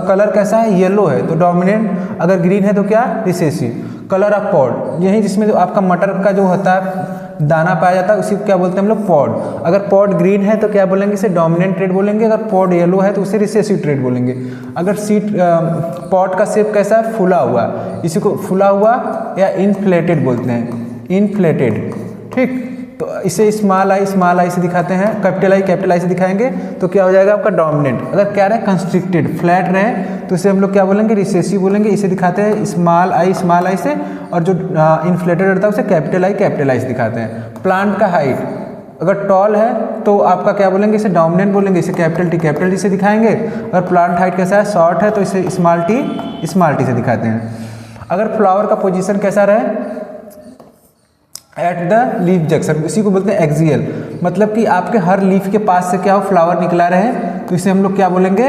कलर कैसा है, येलो है तो डोमिनेंट, अगर ग्रीन है तो क्या, रिसेसिव। कलर ऑफ पॉड, यही जिसमें जो आपका मटर का जो होता है दाना पाया जाता है उसी को क्या बोलते हैं हम लोग, पॉड। अगर पॉड ग्रीन है तो क्या बोलेंगे, इसे डोमिनेंट ट्रेट बोलेंगे। अगर पॉड येलो है तो उसे रिसेसिव ट्रेट बोलेंगे। अगर सीट पॉड का शेप कैसा है, फुला हुआ, इसी को फुला हुआ या इन्फ्लेटेड बोलते हैं, इन्फ्लेटेड। ठीक, तो इसे स्मॉल आई से दिखाते हैं, कैपिटल आई से दिखाएंगे तो क्या हो जाएगा आपका डोमिनेंट। अगर क्या रहे, कंस्ट्रिक्टेड फ्लैट रहे तो इसे हम लोग क्या बोलेंगे, रिसेसिव बोलेंगे। इसे दिखाते हैं स्मॉल आई से, और जो इन्फ्लेटेड रहता है उसे कैपिटल आई से दिखाते हैं। प्लांट का हाइट अगर टॉल है तो आपका क्या बोलेंगे, इसे डोमिनेंट बोलेंगे, इसे कैपिटल टी से दिखाएंगे। अगर प्लांट हाइट कैसा है, शॉर्ट है तो इसे स्मॉल टी से दिखाते हैं। अगर फ्लावर का पोजीशन कैसा रहे, एट द लीफ जंक्शन, इसी को बोलते हैं एक्सियल, मतलब कि आपके हर लीफ के पास से क्या हो, फ्लावर निकला रहे तो इसे हम लोग क्या बोलेंगे,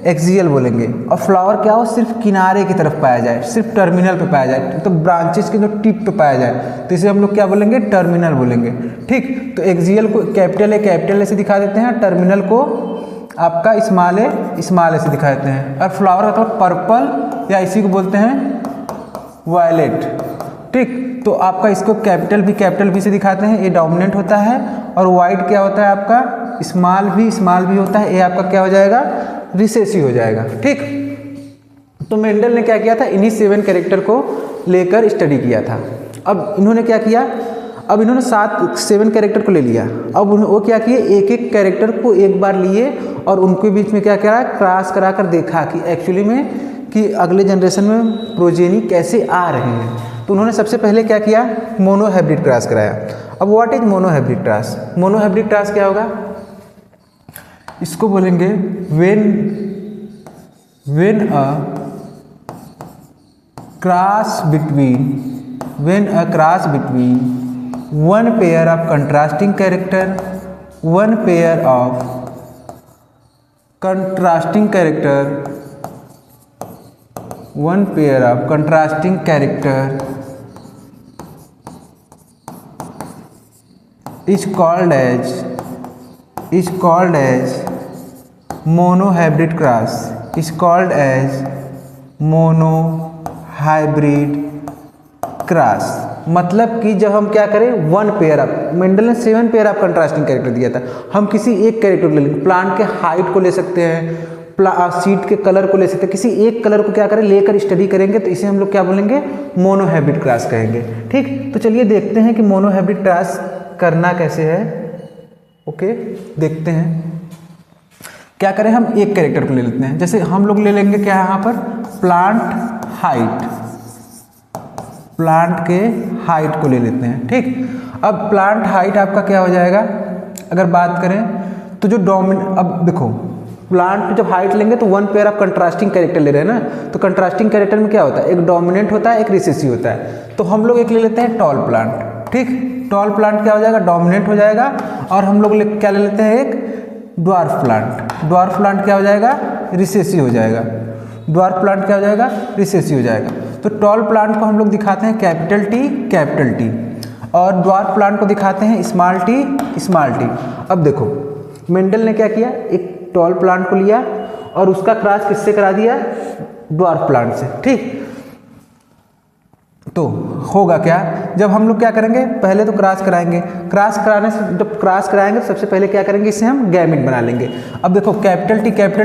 एक्सियल बोलेंगे। और फ्लावर क्या हो, सिर्फ किनारे की तरफ पाया जाए, सिर्फ टर्मिनल पे पाया जाए, तो ब्रांचेस के जो टिप पे पाया जाए तो इसे हम लोग क्या बोलेंगे, टर्मिनल बोलेंगे। ठीक, तो एक्सियल को कैपिटल ए से दिखा देते हैं, टर्मिनल को आपका स्मॉल ए से दिखा देते हैं। और फ्लावर का मतलब पर्पल या इसी को बोलते हैं वायलेट। ठीक, तो आपका इसको कैपिटल बी से दिखाते हैं, ये डोमिनेंट होता है। और वाइट क्या होता है आपका, स्मॉल भी होता है, ये आपका क्या हो जाएगा, रिसेसिव हो जाएगा। ठीक, तो मेंडल ने क्या किया था, इन्हीं 7 कैरेक्टर को लेकर स्टडी किया था। अब इन्होंने क्या किया, अब इन्होंने 7 कैरेक्टर को ले लिया। अब वो क्या किए, एक एक कैरेक्टर को एक बार लिए और उनके बीच में क्या करा, क्रॉस करा कर देखा कि एक्चुअली में कि अगले जनरेशन में प्रोजेनी कैसे आ रहे हैं। तो उन्होंने सबसे पहले क्या किया, मोनोहाइब्रिड क्रॉस कराया। अब what is monohybrid cross, monohybrid cross क्या होगा, इसको बोलेंगे when a cross between one pair of contrasting character is called as monohybrid cross, is called as monohybrid cross. मतलब कि जब हम क्या करें, 1 पेयर ऑफ, मेंडल ने 7 पेयर ऑफ कंट्रास्टिंग कैरेक्टर दिया था, हम किसी एक कैरेक्टर को ले लेंगे, प्लांट के हाइट को ले सकते हैं, सीट के कलर को ले सकते हैं, किसी एक कलर को क्या करें लेकर स्टडी करेंगे तो इसे हम लोग क्या बोलेंगे, मोनोहाइब्रिड क्रॉस कहेंगे। ठीक, तो चलिए देखते हैं कि मोनोहाइब्रिड क्रॉस करना कैसे है। ओके, देखते हैं क्या करें, हम एक कैरेक्टर को ले लेते हैं, जैसे हम लोग ले लेंगे क्या यहाँ पर, प्लांट के हाइट को ले लेते हैं। ठीक, अब प्लांट हाइट आपका क्या हो जाएगा, अगर बात करें तो जो अब देखो प्लांट जब हाइट लेंगे तो 1 पेयर ऑफ कंट्रास्टिंग कैरेक्टर ले रहे हैं ना, तो कंट्रास्टिंग कैरेक्टर में क्या होता है, एक डोमिनेंट होता है, एक रिसेसिव होता है। तो हम लोग एक ले लेते हैं टॉल प्लांट। ठीक, टॉल प्लांट क्या हो जाएगा, डोमिनेंट हो जाएगा। और हम लोग क्या ले लेते हैं, एक ड्वार्फ प्लांट क्या हो जाएगा, रिसेसिव हो जाएगा। ड्वार्फ प्लांट क्या हो जाएगा, रिसेसिव हो जाएगा। तो टॉल प्लांट को हम लोग दिखाते हैं कैपिटल टी और ड्वार्फ प्लांट को दिखाते हैं स्मॉल टी। अब देखो मेंडल ने क्या किया, एक टॉल प्लांट को लिया और उसका क्रॉस किससे करा दिया, ड्वार्फ प्लांट से। ठीक, तो होगा क्या, जब हम लोग क्या करेंगे, पहले तो क्रॉस कराएंगे, क्रॉस कराने से जब क्रॉस कराएंगे तो सबसे पहले क्या करेंगे, इससे हम गैमिट बना लेंगे। अब देखो कैपिटल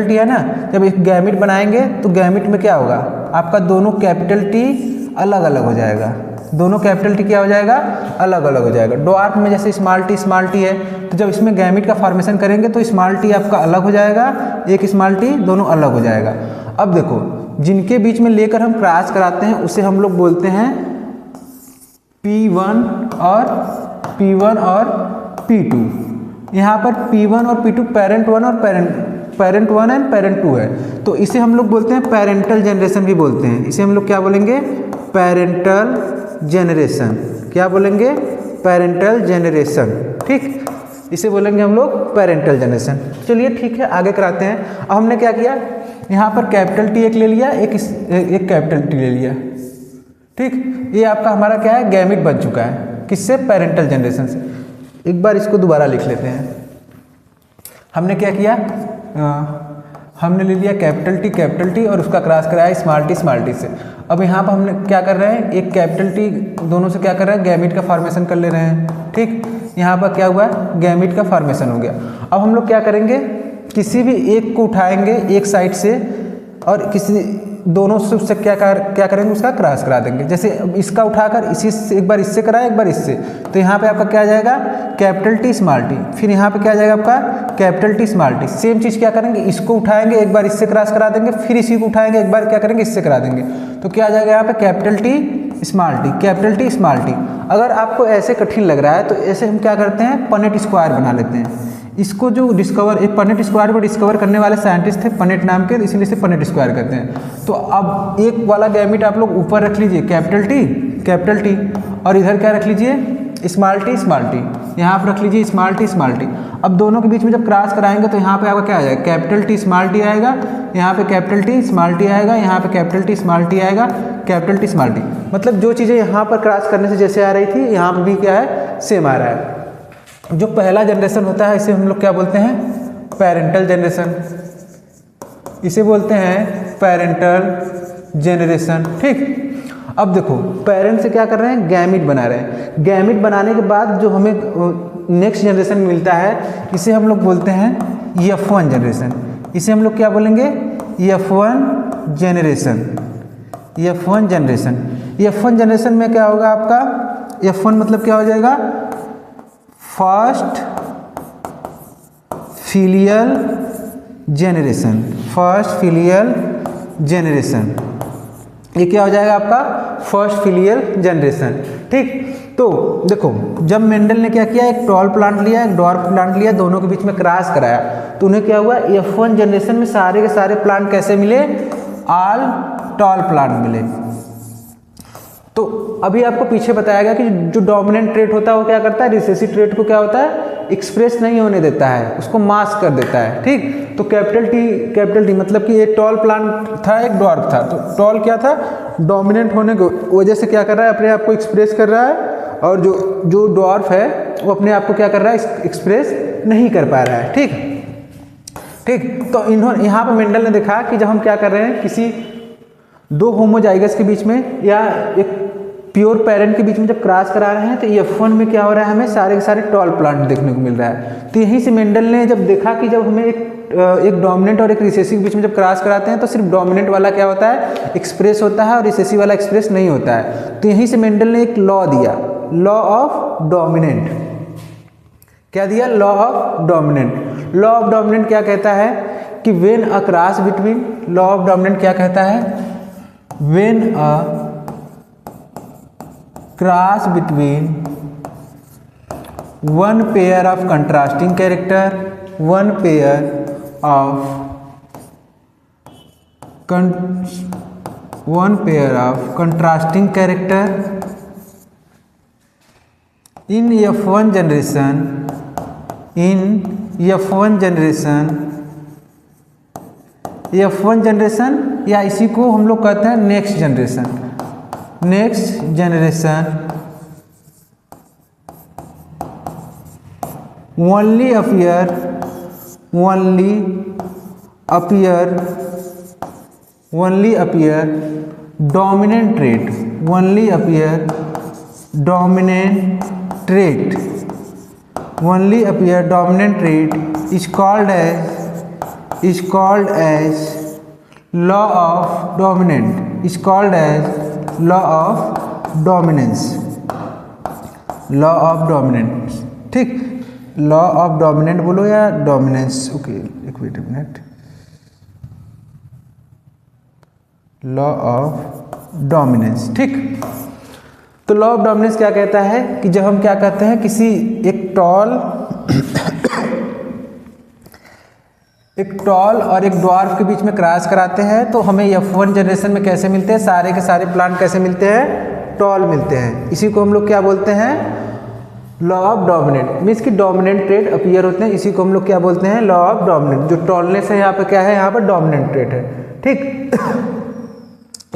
टी है ना, जब एक गैमिट बनाएंगे तो गैमिट में क्या होगा, आपका दोनों कैपिटल टी अलग अलग हो जाएगा, दोनों कैपिटल टी क्या हो जाएगा, अलग अलग हो जाएगा। ड्वार्फ में जैसे स्मॉल टी है, तो जब इसमें गैमिट का फॉर्मेशन करेंगे तो स्मॉल टी आपका अलग हो जाएगा, एक स्मॉल टी, दोनों अलग हो जाएगा। अब देखो जिनके बीच में लेकर हम क्रॉस कराते हैं उसे हम लोग बोलते हैं P1 और P2। यहाँ पर P1 और P2 पेरेंट 1 और पेरेंट 1 एंड पेरेंट 2 है, तो इसे हम लोग बोलते हैं पेरेंटल जनरेशन भी बोलते हैं। इसे हम लोग क्या बोलेंगे, पेरेंटल जनरेशन। क्या बोलेंगे, पेरेंटल जनरेशन। ठीक, इसे बोलेंगे हम लोग पेरेंटल जनरेशन। चलिए ठीक है, आगे कराते हैं। अब हमने क्या किया, यहाँ पर कैपिटल टी एक ले लिया, एक कैपिटल टी ले लिया। ठीक, ये आपका हमारा क्या है, गैमिट बन चुका है। किससे, पेरेंटल जनरेशन से। एक बार इसको दोबारा लिख लेते हैं। हमने क्या किया, हमने ले लिया कैपिटल टी और उसका क्रॉस कराया स्मॉल टी से। अब यहाँ पर हमने क्या कर रहे हैं, एक कैपिटल टी दोनों से क्या कर रहे हैं, गैमिट का फॉर्मेशन कर ले रहे हैं। ठीक, यहाँ पर क्या हुआ, गैमिट का फॉर्मेशन हो गया। अब हम लोग क्या करेंगे, किसी भी एक को उठाएंगे एक साइड से और किसी दोनों से क्या करेंगे, उसका क्रॉस करा देंगे। जैसे इसका उठाकर इसी से एक बार इससे कराया, एक बार इससे, तो यहाँ पे आपका क्या आ जाएगा, कैपिटल टी स्मॉल टी। फिर यहाँ पे क्या आ जाएगा आपका, capital T small T. Same चीज़ क्या करेंगे, इसको उठाएंगे एक बार इससे क्रॉस करा देंगे, फिर इसी को उठाएंगे एक बार क्या करेंगे, इससे करा देंगे। तो क्या आ जाएगा यहाँ पे, capital T small T, capital T small T. अगर आपको ऐसे कठिन लग रहा है तो ऐसे हम क्या करते हैं, पनेट स्क्वायर बना लेते हैं। इसको जो एक पनेट स्क्वायर को डिस्कवर करने वाले साइंटिस्ट थे पनेट नाम के, इसीलिए इसे पनेट स्क्वायर कहते हैं। तो अब एक वाला गैमिट आप लोग ऊपर रख लीजिए कैपिटल टी और इधर क्या रख लीजिए, स्मॉल टी, यहाँ पर रख लीजिए स्मॉल टी। अब दोनों के बीच में जब क्रॉस कराएंगे तो यहाँ पे आपका क्या आ जाएगा, कैपिटल टी स्मॉल टी आएगा, यहाँ पे कैपिटल टी स्मॉल टी आएगा, यहाँ पे कैपिटल टी स्मॉल टी आएगा, कैपिटल टी स्मॉल टी। मतलब जो चीज़ें यहाँ पर क्रॉस करने से जैसे आ रही थी, यहाँ पर भी क्या है, सेम आ रहा है। जो पहला जनरेशन होता है इसे हम लोग क्या बोलते हैं, पेरेंटल जनरेशन। इसे बोलते हैं पेरेंटल जनरेशन। ठीक, अब देखो पेरेंट से क्या कर रहे हैं, गैमिट बना रहे हैं। गैमिट बनाने के बाद जो हमें नेक्स्ट जनरेशन मिलता है, इसे हम लोग बोलते हैं F1 जनरेशन। इसे हम लोग क्या बोलेंगे, F1 जनरेशन में क्या होगा आपका, F1 मतलब क्या हो जाएगा, फर्स्ट फिलियल जनरेशन। ये क्या हो जाएगा आपका, फर्स्ट फिलियल जनरेशन। ठीक, तो देखो जब मेंडल ने क्या किया, एक टॉल प्लांट लिया, एक डॉर्फ प्लांट लिया, दोनों के बीच में क्रॉस कराया, तो उन्हें क्या हुआ, F1 जनरेशन में सारे के सारे प्लांट कैसे मिले, ऑल टॉल प्लांट मिले। तो अभी आपको पीछे बताया गया कि जो डोमिनेंट ट्रेट होता है वो क्या करता है, रिसेसिव ट्रेट को क्या होता है, एक्सप्रेस नहीं होने देता है, उसको मास्क कर देता है। ठीक, तो कैपिटल टी मतलब कि एक टॉल प्लांट था, एक डॉर्फ था। तो टॉल क्या था, डोमिनेंट होने की वजह से क्या कर रहा है, अपने आप को एक्सप्रेस कर रहा है, और जो डॉर्फ है वो अपने आप को क्या कर रहा है, एक्सप्रेस नहीं कर पा रहा है। ठीक, तो इन्होंने यहाँ पर मेंडल ने देखा कि जब हम क्या कर रहे हैं, किसी दो होमोजाइगस के बीच में या एक प्योर पेरेंट के बीच में जब क्रॉस करा रहे हैं, तो F1 में क्या हो रहा है, हमें सारे के सारे टॉल प्लांट देखने को मिल रहा है। तो यहीं से मेंडल ने जब देखा कि जब हमें एक डोमिनेंट और एक रिसेसिव के बीच में जब क्रॉस कराते हैं तो सिर्फ डोमिनेंट वाला क्या होता है, एक्सप्रेस होता है, और रिसेसिव वाला एक्सप्रेस नहीं होता है। तो यहीं से मेंडल ने एक लॉ दिया, लॉ ऑफ डोमिनेंट। क्या दिया, law of dominant. Law of dominant क्या कहता है कि when a cross between, law of dominant क्या कहता है, when a cross between one pair of contrasting character, one pair of contrasting character in F1 generation या इसी को हम लोग कहते हैं next generation only appear dominant trait is called as law of dominance। ठीक, लॉ ऑफ डोमिनेंट बोलो या डोमिनेंस, ओके एक मिनट, लॉ ऑफ डोमिनेंस। ठीक, तो लॉ ऑफ डोमिनेंस क्या कहता है कि जब हम क्या कहते हैं, किसी एक टॉल और एक ड्वार्फ के बीच में क्रॉस कराते हैं, तो हमें F1 जनरेशन में कैसे मिलते हैं, सारे के सारे प्लांट कैसे मिलते हैं, टॉल मिलते हैं। इसी को हम लोग क्या बोलते हैं, लॉ ऑफ डोमिनेंट मीन्स कि डोमिनेंट ट्रेट अपीयर होते हैं, इसी को हम लोग क्या बोलते हैं, लॉ ऑफ डोमिनेंट। जो टॉलनेस है यहाँ पे क्या है, यहाँ पर डोमिनेंट ट्रेट है, ठीक।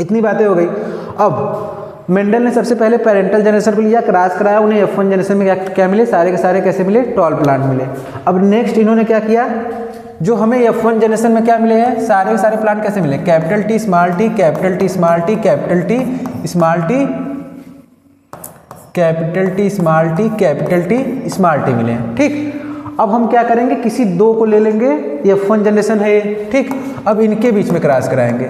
इतनी बातें हो गई। अब मेंडल ने सबसे पहले पेरेंटल जनरेशन को लिया, क्रॉस कराया, उन्हें F1 जनरेशन में क्या मिले, सारे के सारे कैसे मिले, टॉल प्लांट मिले। अब नेक्स्ट इन्होंने क्या किया, जो हमें F1 जनरेशन में क्या मिले हैं, सारे के सारे प्लांट कैसे मिले, capital T small T, capital T small T, capital T small T, capital T small T, capital T small T मिले हैं, ठीक। अब हम क्या करेंगे, किसी दो को ले लेंगे, F1 जनरेशन है ये, ठीक। अब इनके बीच में क्रॉस कराएंगे।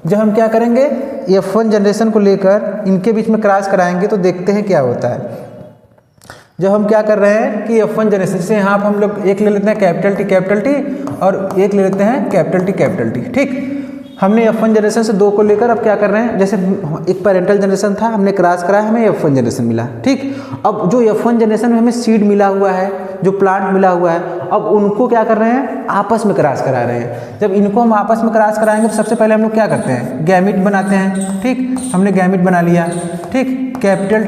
जब हम क्या करेंगे, F1 जनरेशन को लेकर इनके बीच में क्रॉस कराएंगे तो देखते हैं क्या होता है। जब हम क्या कर रहे हैं कि F1 जनरेशन से यहाँ पर हम लोग एक ले लेते हैं कैपिटल टी और एक ले लेते हैं कैपिटल टी, ठीक। हमने F1 जनरेशन से दो को लेकर अब क्या कर रहे हैं, जैसे एक पेरेंटल जनरेशन था, हमने क्रॉस कराया, हमें F1 जनरेशन मिला, ठीक। अब जो F1 जनरेशन में हमें सीड मिला हुआ है, जो प्लांट मिला हुआ है, अब उनको क्या कर रहे हैं, आपस में क्रॉस करा रहे हैं। जब इनको हम आपस में क्रॉस कराएंगे तो सबसे पहले हम लोग क्या करते हैं, गैमिट बनाते हैं, ठीक। हमने गैमिट बना लिया, ठीक, कैपिटल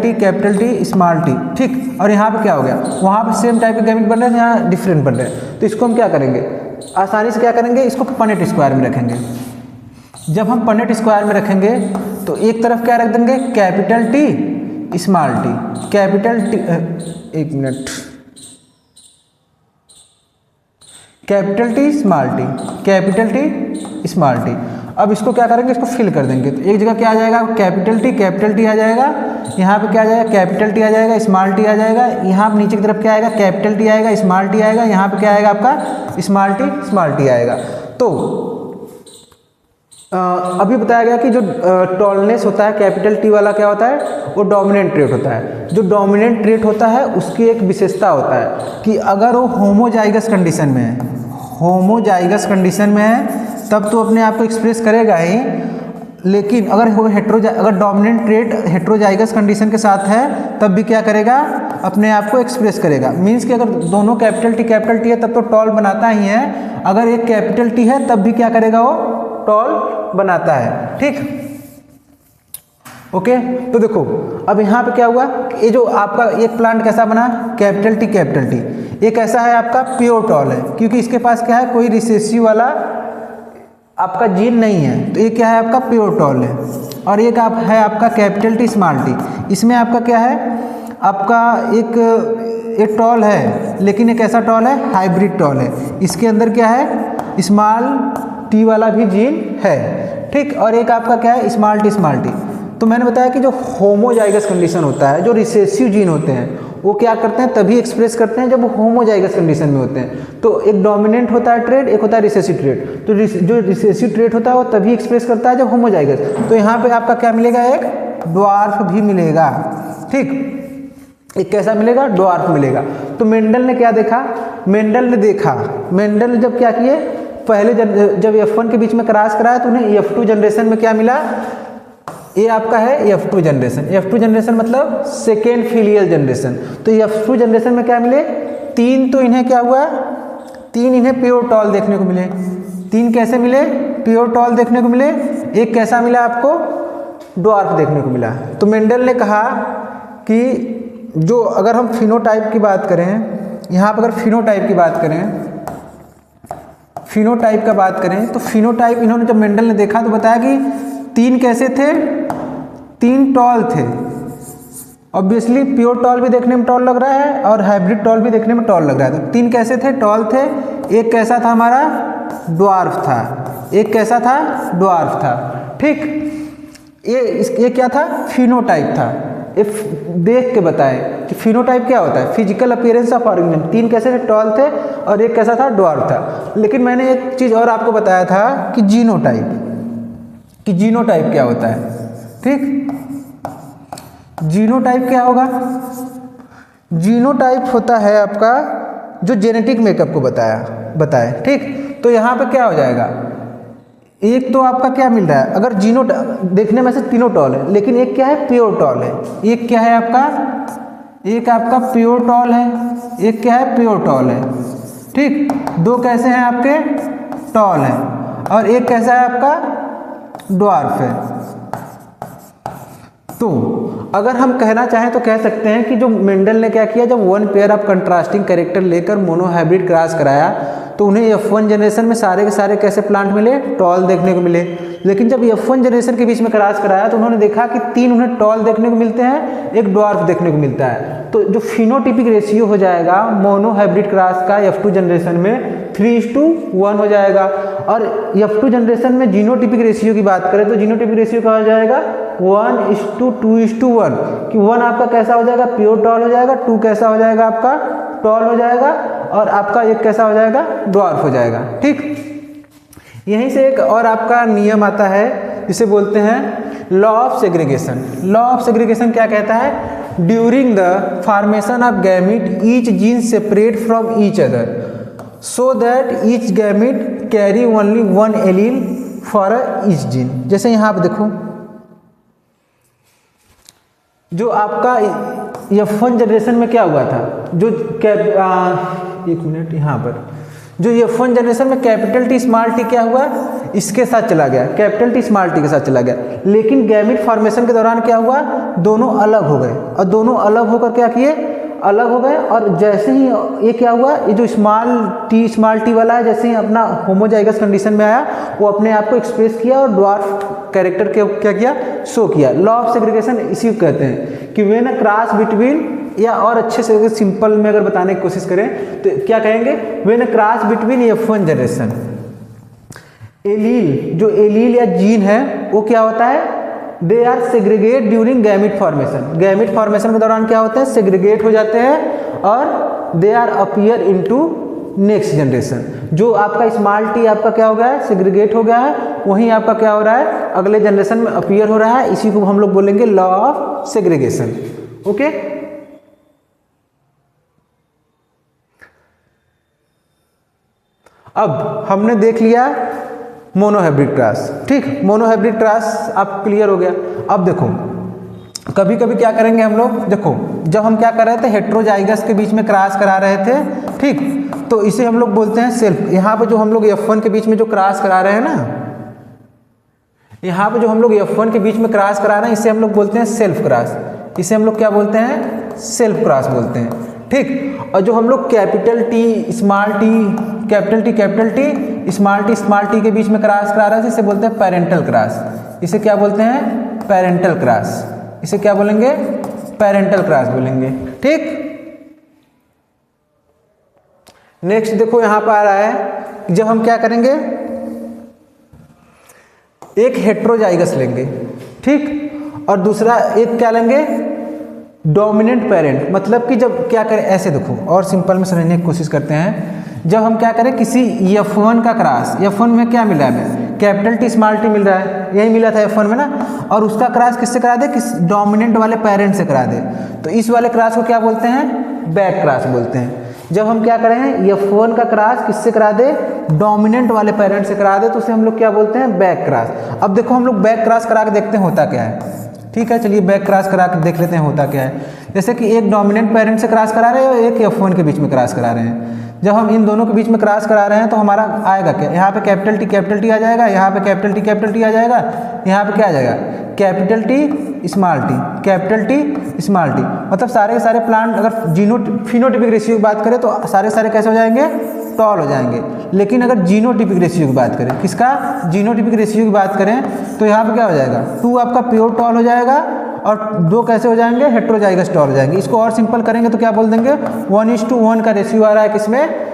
टी स्मॉल टी, ठीक। और यहाँ पे क्या हो गया, वहाँ पे सेम टाइप के गैमिट बन रहे हैं, यहाँ डिफरेंट बन रहे हैं। तो इसको हम क्या करेंगे, आसानी से क्या करेंगे, इसको पनेट स्क्वायर में रखेंगे। जब हम पनेट स्क्वायर में रखेंगे तो एक तरफ क्या रख देंगे, capital T small T, capital T, एक minute, capital T small T, capital T small T. अब इसको क्या करेंगे, इसको फिल कर देंगे। तो एक जगह क्या आ जाएगा, कैपिटल टी आ जाएगा, यहाँ पे क्या आ जाएगा, कैपिटल टी आ जाएगा, स्मॉल टी आ जाएगा, यहाँ पे नीचे की तरफ क्या आएगा, कैपिटल टी आएगा, स्मॉल टी आएगा, यहाँ पे क्या आएगा आपका स्मॉल टी आएगा। तो अभी बताया गया कि जो टॉलनेस होता है कैपिटल टी वाला क्या होता है, वो डोमिनेंट ट्रेट होता है। जो डोमिनेंट ट्रेट होता है उसकी एक विशेषता होता है कि अगर वो होमोजाइगस कंडीशन में है, होमोजाइगस कंडीशन में है तब तो अपने आप को एक्सप्रेस करेगा ही, लेकिन अगर वो अगर डोमिनेंट ट्रेट हेट्रोजाइगस कंडीशन के साथ है तब भी क्या करेगा, अपने आप को एक्सप्रेस करेगा। मीन्स कि अगर दोनों कैपिटल टी है तब तो टॉल बनाता ही है, अगर एक कैपिटल टी है तब भी क्या करेगा, वो टॉल बनाता है, ठीक। ओके, तो देखो अब यहाँ पे क्या हुआ, ये जो आपका एक प्लांट कैसा बना, कैपिटल टी, ये कैसा है आपका, प्योर टॉल है, क्योंकि इसके पास क्या है, कोई रिसेसिव वाला आपका जीन नहीं है, तो ये क्या है आपका प्योर टॉल है। और एक है आपका कैपिटल टी स्मॉल टी, इसमें आपका क्या है, आपका एक टॉल है, लेकिन एक ऐसा टॉल है, हाइब्रिड टॉल है, इसके अंदर क्या है, स्मॉल टी वाला भी जीन है, ठीक। और एक आपका क्या है, स्मॉल टी। तो मैंने बताया कि जो होमोजाइगस कंडीशन होता है, जो रिसेसिव जीन होते हैं वो क्या करते हैं, तभी एक्सप्रेस करते हैं जब वो होमोजाइगस कंडीशन में होते हैं। तो एक डोमिनेंट होता है ट्रेट, एक होता है रिसेसिव ट्रेट। तो जो रिसेसिव ट्रेट होता है वो तभी एक्सप्रेस करता है जब होमोजाइगस। तो यहाँ पे आपका क्या मिलेगा, एक ड्वार्फ भी मिलेगा, ठीक। एक कैसा मिलेगा, ड्वार्फ मिलेगा। तो मेंडल ने क्या देखा, मेंडल ने जब क्या किए, पहले जब F1 के बीच में क्रॉस कराया तो उन्हें F2 जनरेशन में क्या मिला, ये आपका है F2 जनरेशन मतलब सेकेंड फिलियल जनरेशन। तो F2 जनरेशन में क्या मिले, तीन, तो इन्हें क्या हुआ, तीन इन्हें प्योर टॉल देखने को मिले। तीन कैसे मिले, प्योर टॉल देखने को मिले। एक कैसा मिला आपको, ड्वार्फ देखने को मिला। तो मेंडल ने कहा कि जो अगर हम फिनोटाइप की बात करें, यहाँ पर अगर फिनोटाइप का बात करें तो फिनोटाइप इन्होंने जब मेंडल ने देखा तो बताया कि तीन कैसे थे, तीन टॉल थे। ऑब्वियसली प्योर टॉल भी देखने में टॉल लग रहा है और हाइब्रिड टॉल भी देखने में टॉल लग रहा है। तो तीन कैसे थे, टॉल थे। एक कैसा था हमारा, ड्वार्फ था। एक कैसा था, ड्वार्फ था, ठीक। ये क्या था, फिनोटाइप था। देख के बताएं कि फिनोटाइप क्या होता है, फिजिकल अपीयरेंस ऑफ ऑर्गेनिज्म। तीन कैसे थे, टॉल थे, और एक कैसा था, ड्वार्फ था। लेकिन मैंने एक चीज़ और आपको बताया था कि जीनोटाइप क्या होता है, ठीक। जीनोटाइप क्या होगा, जीनोटाइप होता है आपका जो जेनेटिक मेकअप को बताए, ठीक। तो यहाँ पे क्या हो जाएगा, एक तो आपका क्या मिल रहा है, अगर जीनो देखने में से तीनों टॉल है, लेकिन एक क्या है, प्योर टॉल है। एक क्या है आपका, एक आपका प्योर टॉल है, एक क्या है, प्योर टॉल है, ठीक। दो कैसे हैं आपके, टॉल है, और एक कैसा है आपका, ड्वार्फ है। तो अगर हम कहना चाहें तो कह सकते हैं कि जो मेंडल ने क्या किया, जब one pair of contrasting character लेकर मोनोहाइब्रिड क्रॉस कराया तो उन्हें F1 जनरेशन में सारे के सारे कैसे प्लांट मिले, टॉल देखने को मिले। लेकिन जब F1 जनरेशन के बीच में क्रॉस कराया तो उन्होंने देखा कि 3 उन्हें टॉल देखने को मिलते हैं, एक ड्वार्फ देखने को मिलता है। तो जो फिनोटिपिक रेशियो हो जाएगा मोनोहाइब्रिड क्रॉस का F2 जनरेशन में 3:1 हो जाएगा। और F2 जनरेशन में जीनोटिपिक रेशियो की बात करें तो जीनोटिपिक रेशियो क्या हो जाएगा, 1:2:1, कि 1 आपका कैसा हो जाएगा, प्योर टॉल हो जाएगा, 2 कैसा हो जाएगा आपका टॉल हो जाएगा, और आपका एक कैसा हो जाएगा, ड्वार्फ हो जाएगा। ठीक, यहीं से एक और आपका नियम आता है जिसे बोलते हैं law of segregation. Law of segregation क्या कहता है, during the formation of gamete each gene separate from each other so that each gamete carry only one allele for each gene. जैसे यहाँ पे देखो, जो आपका F1 जनरेशन में क्या हुआ था, जो एक मिनट यहाँ पर, जो F1 जनरेशन में कैपिटल टी स्मॉल टी क्या हुआ, इसके साथ चला गया, कैपिटल टी स्मॉल टी के साथ चला गया। लेकिन गैमीट फॉर्मेशन के दौरान क्या हुआ, दोनों अलग हो गए, और दोनों अलग होकर क्या किए, अलग हो गए। और जैसे ही ये क्या हुआ, ये जो स्मॉल टी वाला है, जैसे ही अपना होमोजाइगस कंडीशन में आया वो अपने आप को एक्सप्रेस किया और ड्वार्फ कैरेक्टर के क्या किया, शो किया। लॉ ऑफ सेग्रीगेशन इसी को कहते हैं कि व्हेन अ क्रॉस बिटवीन, या और अच्छे से सिंपल में अगर बताने की कोशिश करें तो क्या कहेंगे, when a cross between F1 generation allele, जो एलील या जीन है वो क्या होता है, they are segregate during gamete formation. Gamete formation के दौरान क्या होते हैं, सेग्रीगेट हो जाते हैं और they are appear into next generation. जो आपका स्मॉल टी आपका क्या हो गया है, सेग्रीगेट हो गया है, वहीं आपका क्या हो रहा है, अगले जनरेशन में अपीयर हो रहा है। इसी को हम लोग बोलेंगे लॉ ऑफ सेग्रीगेशन। ओके, अब हमने देख लिया मोनोहाइब्रिड क्रॉस। ठीक, मोनोहाइब्रिड क्रॉस आप क्लियर हो गया। अब देखो कभी कभी क्या करेंगे हम लोग, देखो जब हम क्या कर रहे थे, हेट्रोजाइगस के बीच में क्रॉस करा रहे थे, ठीक, तो इसे हम लोग बोलते हैं सेल्फ। यहाँ पे जो हम लोग F1 के बीच में जो क्रॉस करा रहे हैं ना, यहाँ पे जो हम लोग F1 के बीच में क्रॉस करा रहे हैं, इसे हम लोग बोलते हैं सेल्फ क्रॉस। इसे हम लोग क्या बोलते हैं, सेल्फ क्रॉस बोलते हैं। ठीक, और जो हम लोग capital T small T, capital T small T के बीच में क्रॉस करा रहे थे, इसे बोलते हैं पेरेंटल क्रॉस। इसे क्या बोलते हैं, पेरेंटल क्रॉस। इसे क्या बोलेंगे, पेरेंटल क्रॉस बोलेंगे। ठीक, नेक्स्ट देखो यहाँ पर आ रहा है, जब हम क्या करेंगे, एक हेट्रोजाइगस लेंगे, ठीक, और दूसरा एक क्या लेंगे, डोमिनेंट पेरेंट। मतलब कि जब क्या करें, ऐसे देखो और सिंपल में समझने की कोशिश करते हैं। जब हम क्या करें, किसी F1 का क्रॉस, F1 में क्या मिला है हमें, कैपिटल टी स्मॉल टी मिल रहा है, यही मिला था F1 में ना, और उसका क्रॉस किससे करा दे, किस डोमिनेंट वाले पेरेंट से करा दे, तो इस वाले क्रॉस को क्या बोलते हैं, बैक क्रॉस बोलते हैं। जब हम क्या करें, F1 का क्रॉस किससे करा दे, डोमिनेंट वाले पेरेंट से करा दे, तो उसे हम लोग क्या बोलते हैं, बैक क्रॉस। अब देखो हम लोग बैक क्रॉस करा के देखते हैं होता क्या है। ठीक है, चलिए बैक क्रॉस करा के देख लेते हैं होता क्या है। जैसे कि एक डोमिनेंट पेरेंट से क्रॉस करा रहे हैं और एक F1 के बीच में क्रॉस करा रहे हैं। जब हम इन दोनों के बीच में क्रॉस करा रहे हैं तो हमारा आएगा क्या, यहाँ पे कैपिटल टी आ जाएगा, यहाँ पे कैपिटल टी आ जाएगा, यहाँ पे क्या आ जाएगा, capital T small T, capital T small T. मतलब सारे के सारे प्लांट अगर फिनोटिपिक रेशियो की बात करें तो सारे सारे कैसे हो जाएंगे, टॉल हो जाएंगे। लेकिन अगर जीनोटिपिक रेशियो की बात करें, किसका, जीनोटिपिक रेशियो की बात करें, तो यहाँ पे क्या हो जाएगा, 2 आपका प्योर टॉल हो जाएगा और 2 कैसे हो जाएंगे, हेट्रोजाइगस टॉल हो जाएंगे। इसको और सिंपल करेंगे तो क्या बोल देंगे, 1:1 का रेशियो आ रहा है किसमें,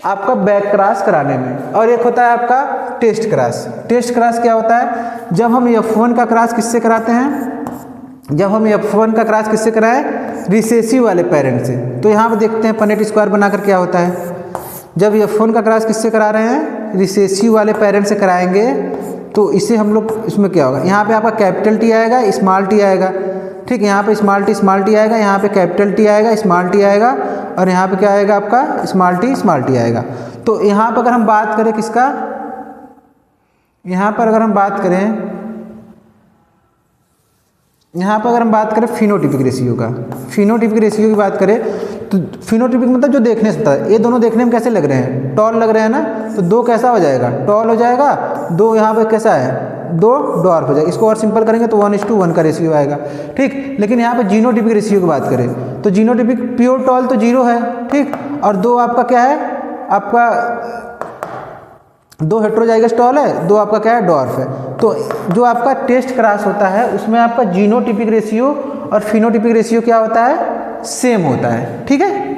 आपका बैक क्रॉस कराने में। और एक होता है आपका टेस्ट क्रॉस। टेस्ट क्रॉस क्या होता है, जब हम F1 का क्रॉस किससे कराते हैं, जब हम F1 का क्रॉस किससे कराएं, रिसेसिव वाले पेरेंट से। तो यहाँ पे देखते हैं पनेट स्क्वायर बनाकर क्या होता है, जब F1 का क्रॉस किससे करा रहे हैं, रिसेसिव वाले पेरेंट से कराएंगे, तो इसे हम लोग, इसमें क्या होगा, यहाँ पे आपका कैपिटल टी आएगा, स्मॉल टी आएगा। ठीक, यहाँ पे स्मॉल टी आएगा, यहाँ पे कैपिटल टी आएगा, स्मॉल टी आएगा, और यहाँ पे क्या आएगा आपका स्मॉल टी आएगा। तो यहाँ पर अगर हम बात करें किसका, यहाँ पर अगर हम बात करें, यहाँ पर अगर हम बात करें फिनोटिपिक रेशियो का, फिनोटिपिक रेशियो की बात करें तो फिनोटिपिक मतलब जो देखने से होता है, ये दोनों देखने में कैसे लग रहे हैं, टॉल लग रहे हैं ना, तो 2 कैसा हो जाएगा, टॉल हो जाएगा, 2 यहाँ पे कैसा है, दो डॉर्फ हो जाएगा। इसको और सिंपल करेंगे तो 1:1 का रेशियो आएगा, ठीक। लेकिन यहाँ पे जीनोटिपिक रेशियो की बात करें तो जीनोटिपिक प्योर टॉल तो 0 है, ठीक। और 2 आपका क्या है, आपका 2 हेट्रोजाइगस टॉल है, 2 आपका क्या है, डॉर्फ है। तो जो आपका टेस्ट क्रॉस होता है उसमें आपका जीनोटिपिक रेशियो और फिनोटिपिक रेशियो क्या होता है, सेम होता है, ठीक है।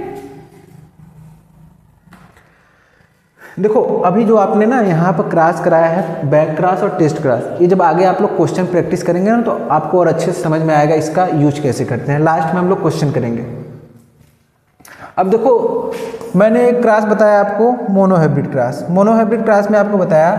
देखो अभी जो आपने ना यहाँ पर क्रॉस कराया है, बैक क्रॉस और टेस्ट क्रॉस, ये जब आगे आप लोग क्वेश्चन प्रैक्टिस करेंगे ना तो आपको और अच्छे से समझ में आएगा इसका यूज कैसे करते हैं। लास्ट में हम लोग क्वेश्चन करेंगे। अब देखो मैंने एक क्रॉस बताया आपको, मोनोहाइब्रिड क्रॉस। मोनोहाइब्रिड क्रॉस में आपको बताया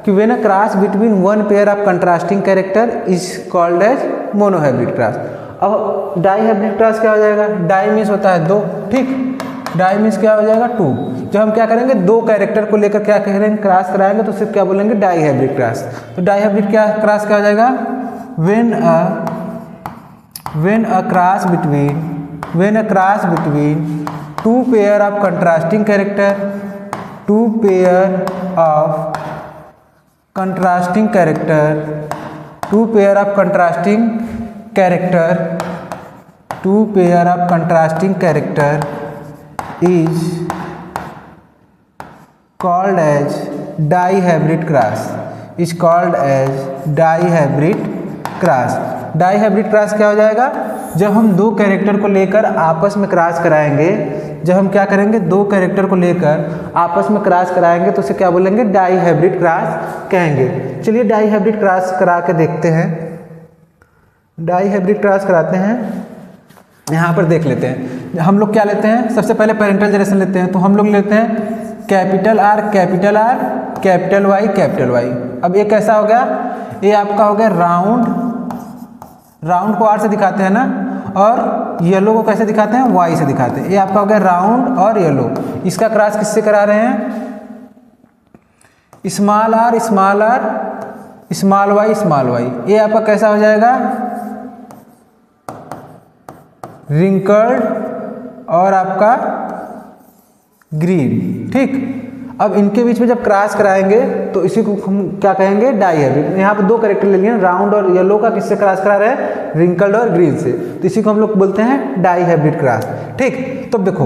कि when a cross between one pair of contrasting character is called as monohybrid cross. अब डाईहाइब्रिड क्रॉस क्या हो जाएगा, डाई मीन्स होता है 2, ठीक। डाई मीन्स क्या हो जाएगा 2। जब हम क्या करेंगे 2 कैरेक्टर को लेकर क्या करेंगे, क्रॉस कराएंगे तो सिर्फ क्या बोलेंगे, डाईहाइब्रिड क्रॉस। तो डाईहाइब्रिड क्या क्रॉस क्या हो जाएगा, when a cross between 2 pair of contrasting character, 2 pair of contrasting character, 2 pair of contrasting character, 2 pair of contrasting character is called as dihybrid cross, is called as dihybrid cross। Dihybrid cross क्या हो जाएगा, जब हम 2 कैरेक्टर को लेकर आपस में क्रॉस कराएंगे, जब हम क्या करेंगे 2 कैरेक्टर को लेकर आपस में क्रॉस कराएंगे तो उसे क्या बोलेंगे, डाईहाइब्रिड क्रॉस कहेंगे। चलिए डाईहाइब्रिड क्रॉस करा के देखते हैं। डाईहाइब्रिड क्रॉस कराते हैं, यहाँ पर देख लेते हैं। हम लोग क्या लेते हैं, सबसे पहले पेरेंटल जनरेशन लेते हैं। तो हम लोग लेते हैं capital R capital R capital Y capital Y. अब ये कैसा हो गया, ये आपका हो गया राउंड, राउंड को आर से दिखाते हैं ना, और येलो को कैसे दिखाते हैं, वाई से दिखाते हैं। ये आपका हो गया राउंड और येलो। इसका क्रॉस किससे करा रहे हैं, small R small R small Y. ये आपका कैसा हो जाएगा, रिंकल्ड और आपका ग्रीन, ठीक। अब इनके बीच में जब क्रॉस कराएंगे तो इसी को हम क्या कहेंगे, डाईहाइब्रिड। यहाँ पे 2 कैरेक्टर ले लिए, राउंड और येलो का किससे क्रॉस करा रहे हैं, रिंकल्ड और ग्रीन से, तो इसी को हम लोग बोलते हैं डाईहाइब्रिड क्रॉस, ठीक। तो देखो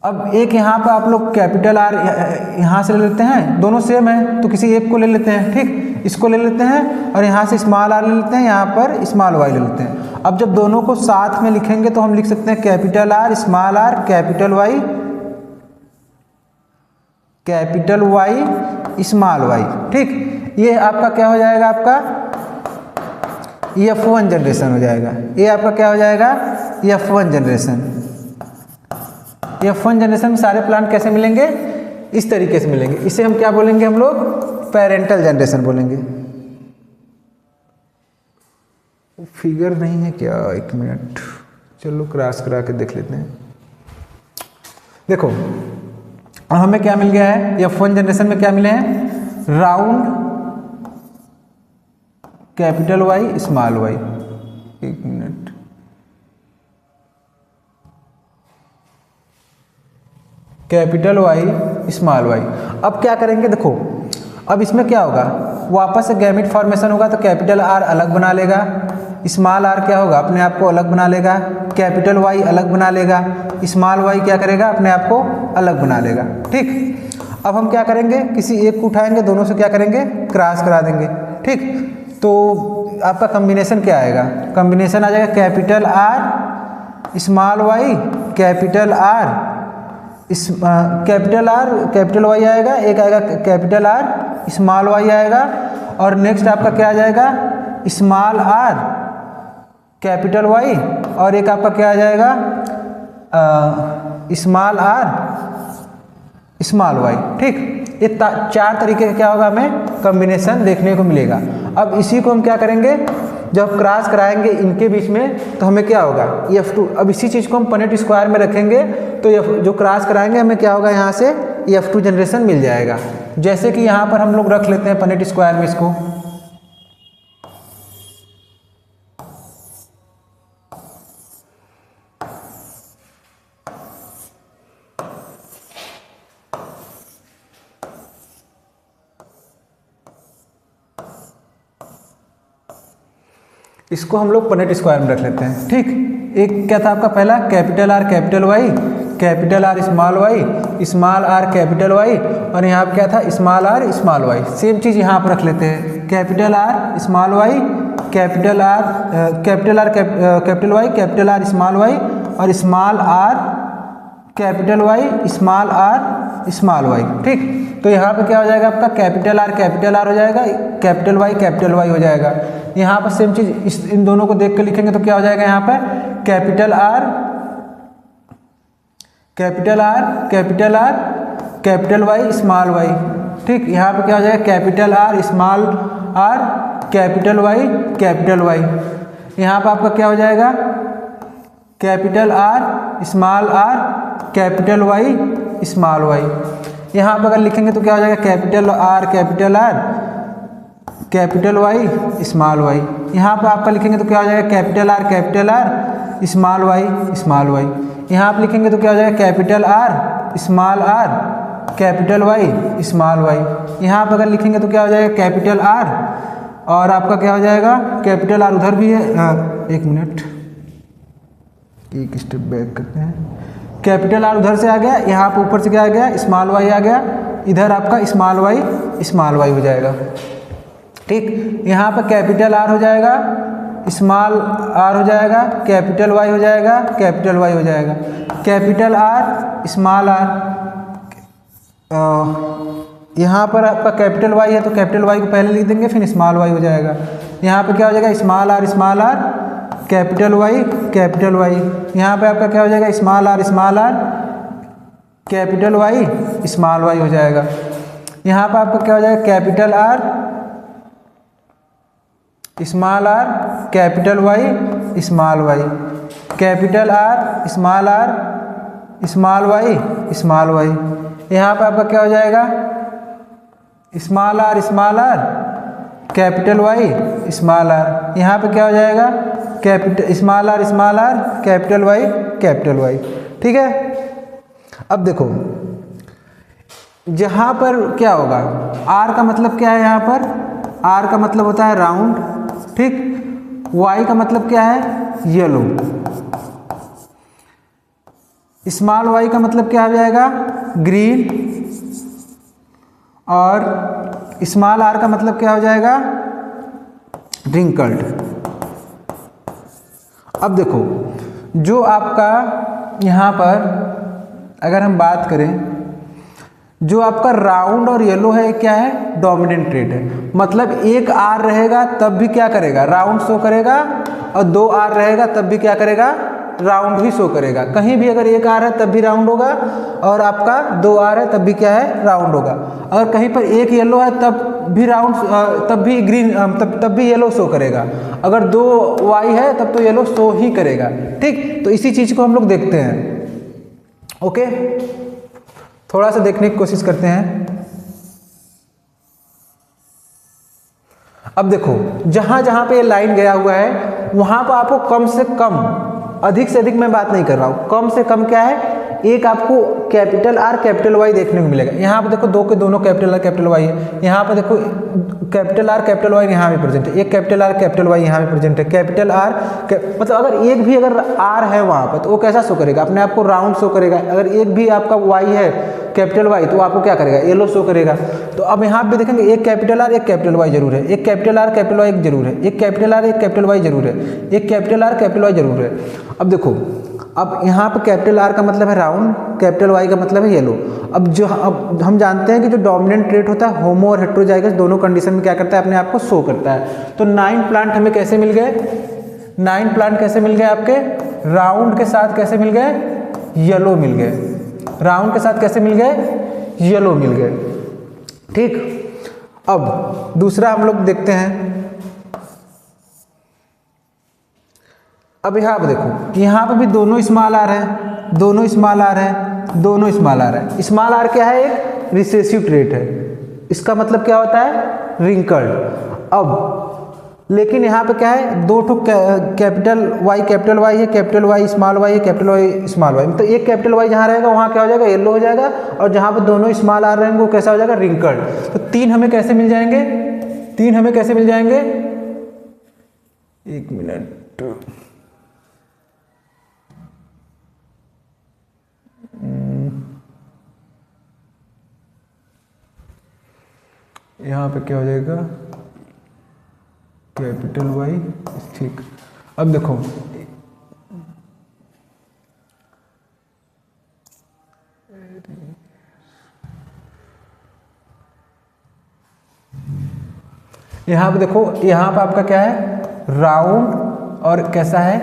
अब एक यहाँ पर आप लोग कैपिटल आर यहाँ से ले लेते हैं, दोनों सेम है तो किसी एक को ले लेते हैं, ठीक। इसको ले लेते हैं और यहाँ से स्मॉल आर ले लेते हैं, यहाँ पर स्मॉल वाई ले लेते हैं। अब जब दोनों को साथ में लिखेंगे तो हम लिख सकते हैं capital R small R capital Y small Y, ठीक। ये आपका क्या हो जाएगा, आपका F1 जनरेशन हो जाएगा। ये आपका क्या हो जाएगा, F1 जनरेशन। F1 जनरेशन में सारे प्लांट कैसे मिलेंगे, इस तरीके से मिलेंगे। इसे हम क्या बोलेंगे, हम लोग पेरेंटल जनरेशन बोलेंगे। फिगर नहीं है क्या, 1 मिनट, चलो क्रॉस करा के देख लेते हैं। देखो अब हमें क्या मिल गया है, F1 जनरेशन में क्या मिले हैं, round capital Y small Y. 1 minute, capital Y small Y. अब क्या करेंगे, देखो अब इसमें क्या होगा, वापस से गैमेट फॉर्मेशन होगा तो कैपिटल आर अलग बना लेगा, स्मॉल आर क्या होगा, अपने आप को अलग बना लेगा, कैपिटल वाई अलग बना लेगा, स्मॉल वाई क्या करेगा, अपने आप को अलग बना लेगा, ठीक। अब हम क्या करेंगे, किसी एक को उठाएंगे, दोनों से क्या करेंगे, क्रॉस करा देंगे, ठीक। तो आपका कॉम्बिनेशन क्या आएगा, कॉम्बिनेशन आ जाएगा capital R small Y capital R capital Y आएगा, एक आएगा कैपिटल आर स्मॉल वाई आएगा, और नेक्स्ट आपका क्या आ जाएगा, स्मॉल आर कैपिटल वाई, और एक आपका क्या आ जाएगा, स्मॉल आर स्मॉल वाई, ठीक। ये 4 तरीके का क्या होगा, हमें कॉम्बिनेशन देखने को मिलेगा। अब इसी को हम क्या करेंगे, जब क्रॉस कराएंगे इनके बीच में तो हमें क्या होगा, F2। अब इसी चीज़ को हम पनेट स्क्वायर में रखेंगे तो जो क्रॉस कराएंगे हमें क्या होगा, यहाँ से F2 जनरेशन मिल जाएगा। जैसे कि यहाँ पर हम लोग रख लेते हैं पनेट स्क्वायर में इसको, इसको हम लोग पनेट स्क्वायर में रख लेते हैं। ठीक, एक क्या था आपका पहला, capital R capital Y, capital R small Y, small R capital Y, और यहाँ पर क्या था small R small Y. Same चीज़ यहाँ पर रख लेते हैं, capital R small Y, capital R capital Y, capital R small Y, और small R capital Y, small R small Y. ठीक, तो यहाँ पे क्या हो जाएगा आपका कैपिटल आर हो जाएगा, कैपिटल वाई हो जाएगा। यहाँ पर सेम चीज इन दोनों को देख के लिखेंगे तो क्या हो जाएगा, यहाँ पर capital R capital Y small Y. ठीक, यहाँ पे क्या हो जाएगा capital R small R capital Y. यहाँ पर आपका क्या हो जाएगा capital R small R capital Y small Y. यहाँ पर अगर लिखेंगे तो क्या हो जाएगा capital R capital Y small Y. यहाँ पर आपका लिखेंगे तो क्या हो जाएगा कैपिटल आर स्मॉल वाई। यहाँ पर लिखेंगे तो क्या हो जाएगा capital R small R capital Y small Y. यहाँ पर अगर लिखेंगे तो क्या हो जाएगा कैपिटल आर, और आपका क्या हो जाएगा कैपिटल आर उधर भी है, एक मिनट एक स्टेप बैक करते हैं। कैपिटल आर उधर से आ गया, यहाँ पर ऊपर से क्या आ गया स्मॉल वाई आ गया, इधर आपका स्मॉल वाई हो जाएगा। ठीक, यहाँ पर कैपिटल आर हो जाएगा, स्मॉल आर हो जाएगा, कैपिटल वाई हो जाएगा, कैपिटल आर स्मॉल आर। यहाँ पर आपका कैपिटल वाई है तो कैपिटल वाई को पहले लिख देंगे, फिर स्मॉल वाई हो जाएगा। यहाँ पे क्या हो जाएगा स्मॉल आर कैपिटल वाई। यहाँ पे आपका क्या हो जाएगा small R capital Y small Y हो जाएगा। यहाँ पर आपका क्या हो जाएगा capital R small R capital Y small Y, capital R small Y. यहाँ पर आपका क्या हो जाएगा small R capital Y small R. यहाँ पे क्या हो जाएगा स्मॉल आर कैपिटल वाई। ठीक है, अब देखो जहाँ पर क्या होगा आर का मतलब क्या है, यहाँ पर आर का मतलब होता है राउंड। ठीक, वाई का मतलब क्या है येलो, स्मॉल वाई का मतलब क्या हो जाएगा ग्रीन, और स्मॉल आर का मतलब क्या हो जाएगा रिंकल्ड। अब देखो जो आपका यहाँ पर अगर हम बात करें, जो आपका राउंड और येलो है क्या है डोमिनेंट ट्रेट है, मतलब एक आर रहेगा तब भी क्या करेगा राउंड शो करेगा, और दो आर रहेगा तब भी क्या करेगा राउंड ही शो करेगा। कहीं भी अगर एक आर है तब भी राउंड होगा, और आपका दो आर है तब भी क्या है राउंड होगा। अगर कहीं पर एक येलो है तब भी राउंड, तब भी ग्रीन, तब भी येलो शो करेगा। अगर दो वाई है तब तो येलो शो ही करेगा। ठीक, तो इसी चीज़ को हम लोग देखते हैं। ओके, थोड़ा सा देखने की कोशिश करते हैं। अब देखो जहां जहां पे ये लाइन गया हुआ है वहां पर आपको कम से कम, अधिक से अधिक मैं बात नहीं कर रहा हूं, कम से कम क्या है एक आपको कैपिटल आर कैपिटल वाई देखने को मिलेगा। यहाँ पे देखो दो के दोनों कैपिटल आर कैपिटल वाई है, यहाँ पे देखो कैपिटल आर कैपिटल वाई यहाँ भी प्रेजेंट है, एक कैपिटल आर कैपिटल वाई यहाँ भी प्रेजेंट है, कैपिटल आर मतलब अगर एक भी अगर आर है वहाँ पर तो वो कैसा शो करेगा अपने आप को राउंड शो करेगा। अगर एक भी आपका वाई है कैपिटल वाई तो आपको क्या करेगा येलो शो करेगा। तो अब यहाँ पे देखेंगे एक कैपिटल आर एक कैपिटल वाई जरूर है, एक कैपिटल आर कैपिटल वाई जरूर है, एक कैपिटल आर एक कैपिटल वाई जरूर है, एक कैपिटल आर कैपिटल वाई जरूर है। अब देखो अब यहाँ पर कैपिटल आर का मतलब है राउंड, कैपिटल वाई का मतलब है येलो। अब हम जानते हैं कि जो डोमिनेंट ट्रेट होता है होमो और हेट्रोजाइगस दोनों कंडीशन में क्या करता है अपने आप को शो करता है। तो 9 प्लांट हमें कैसे मिल गए, 9 प्लांट कैसे मिल गए आपके राउंड के साथ, कैसे मिल गए येलो मिल गए, राउंड के साथ कैसे मिल गए येलो मिल गए। ठीक, अब दूसरा हम लोग देखते हैं। अब यहाँ पे देखो यहाँ पे भी दोनों स्मॉल आर है, दोनों स्मॉल आर है, दोनों स्मॉल आर है। स्मॉल आर क्या है एक रिसेसिव ट्रेट है, इसका मतलब क्या होता है रिंकल्ड। अब लेकिन यहाँ पे क्या है दो ठो कैपिटल वाई है, कैपिटल वाई स्मॉल वाई है, कैपिटल वाई स्मॉल वाई। मतलब एक कैपिटल वाई जहाँ रहेगा वहाँ क्या हो जाएगा येलो हो जाएगा, और जहाँ पे दोनों स्मॉल आर रहेंगे वो कैसा हो जाएगा रिंकल्ड। तो 3 हमें कैसे मिल जाएंगे, 3 हमें कैसे मिल जाएंगे एक मिनट, यहाँ पे क्या हो जाएगा, कैपिटल वाई। ठीक, अब देखो यहाँ पे देखो, यहाँ पे आपका क्या है, राउंड, और कैसा है,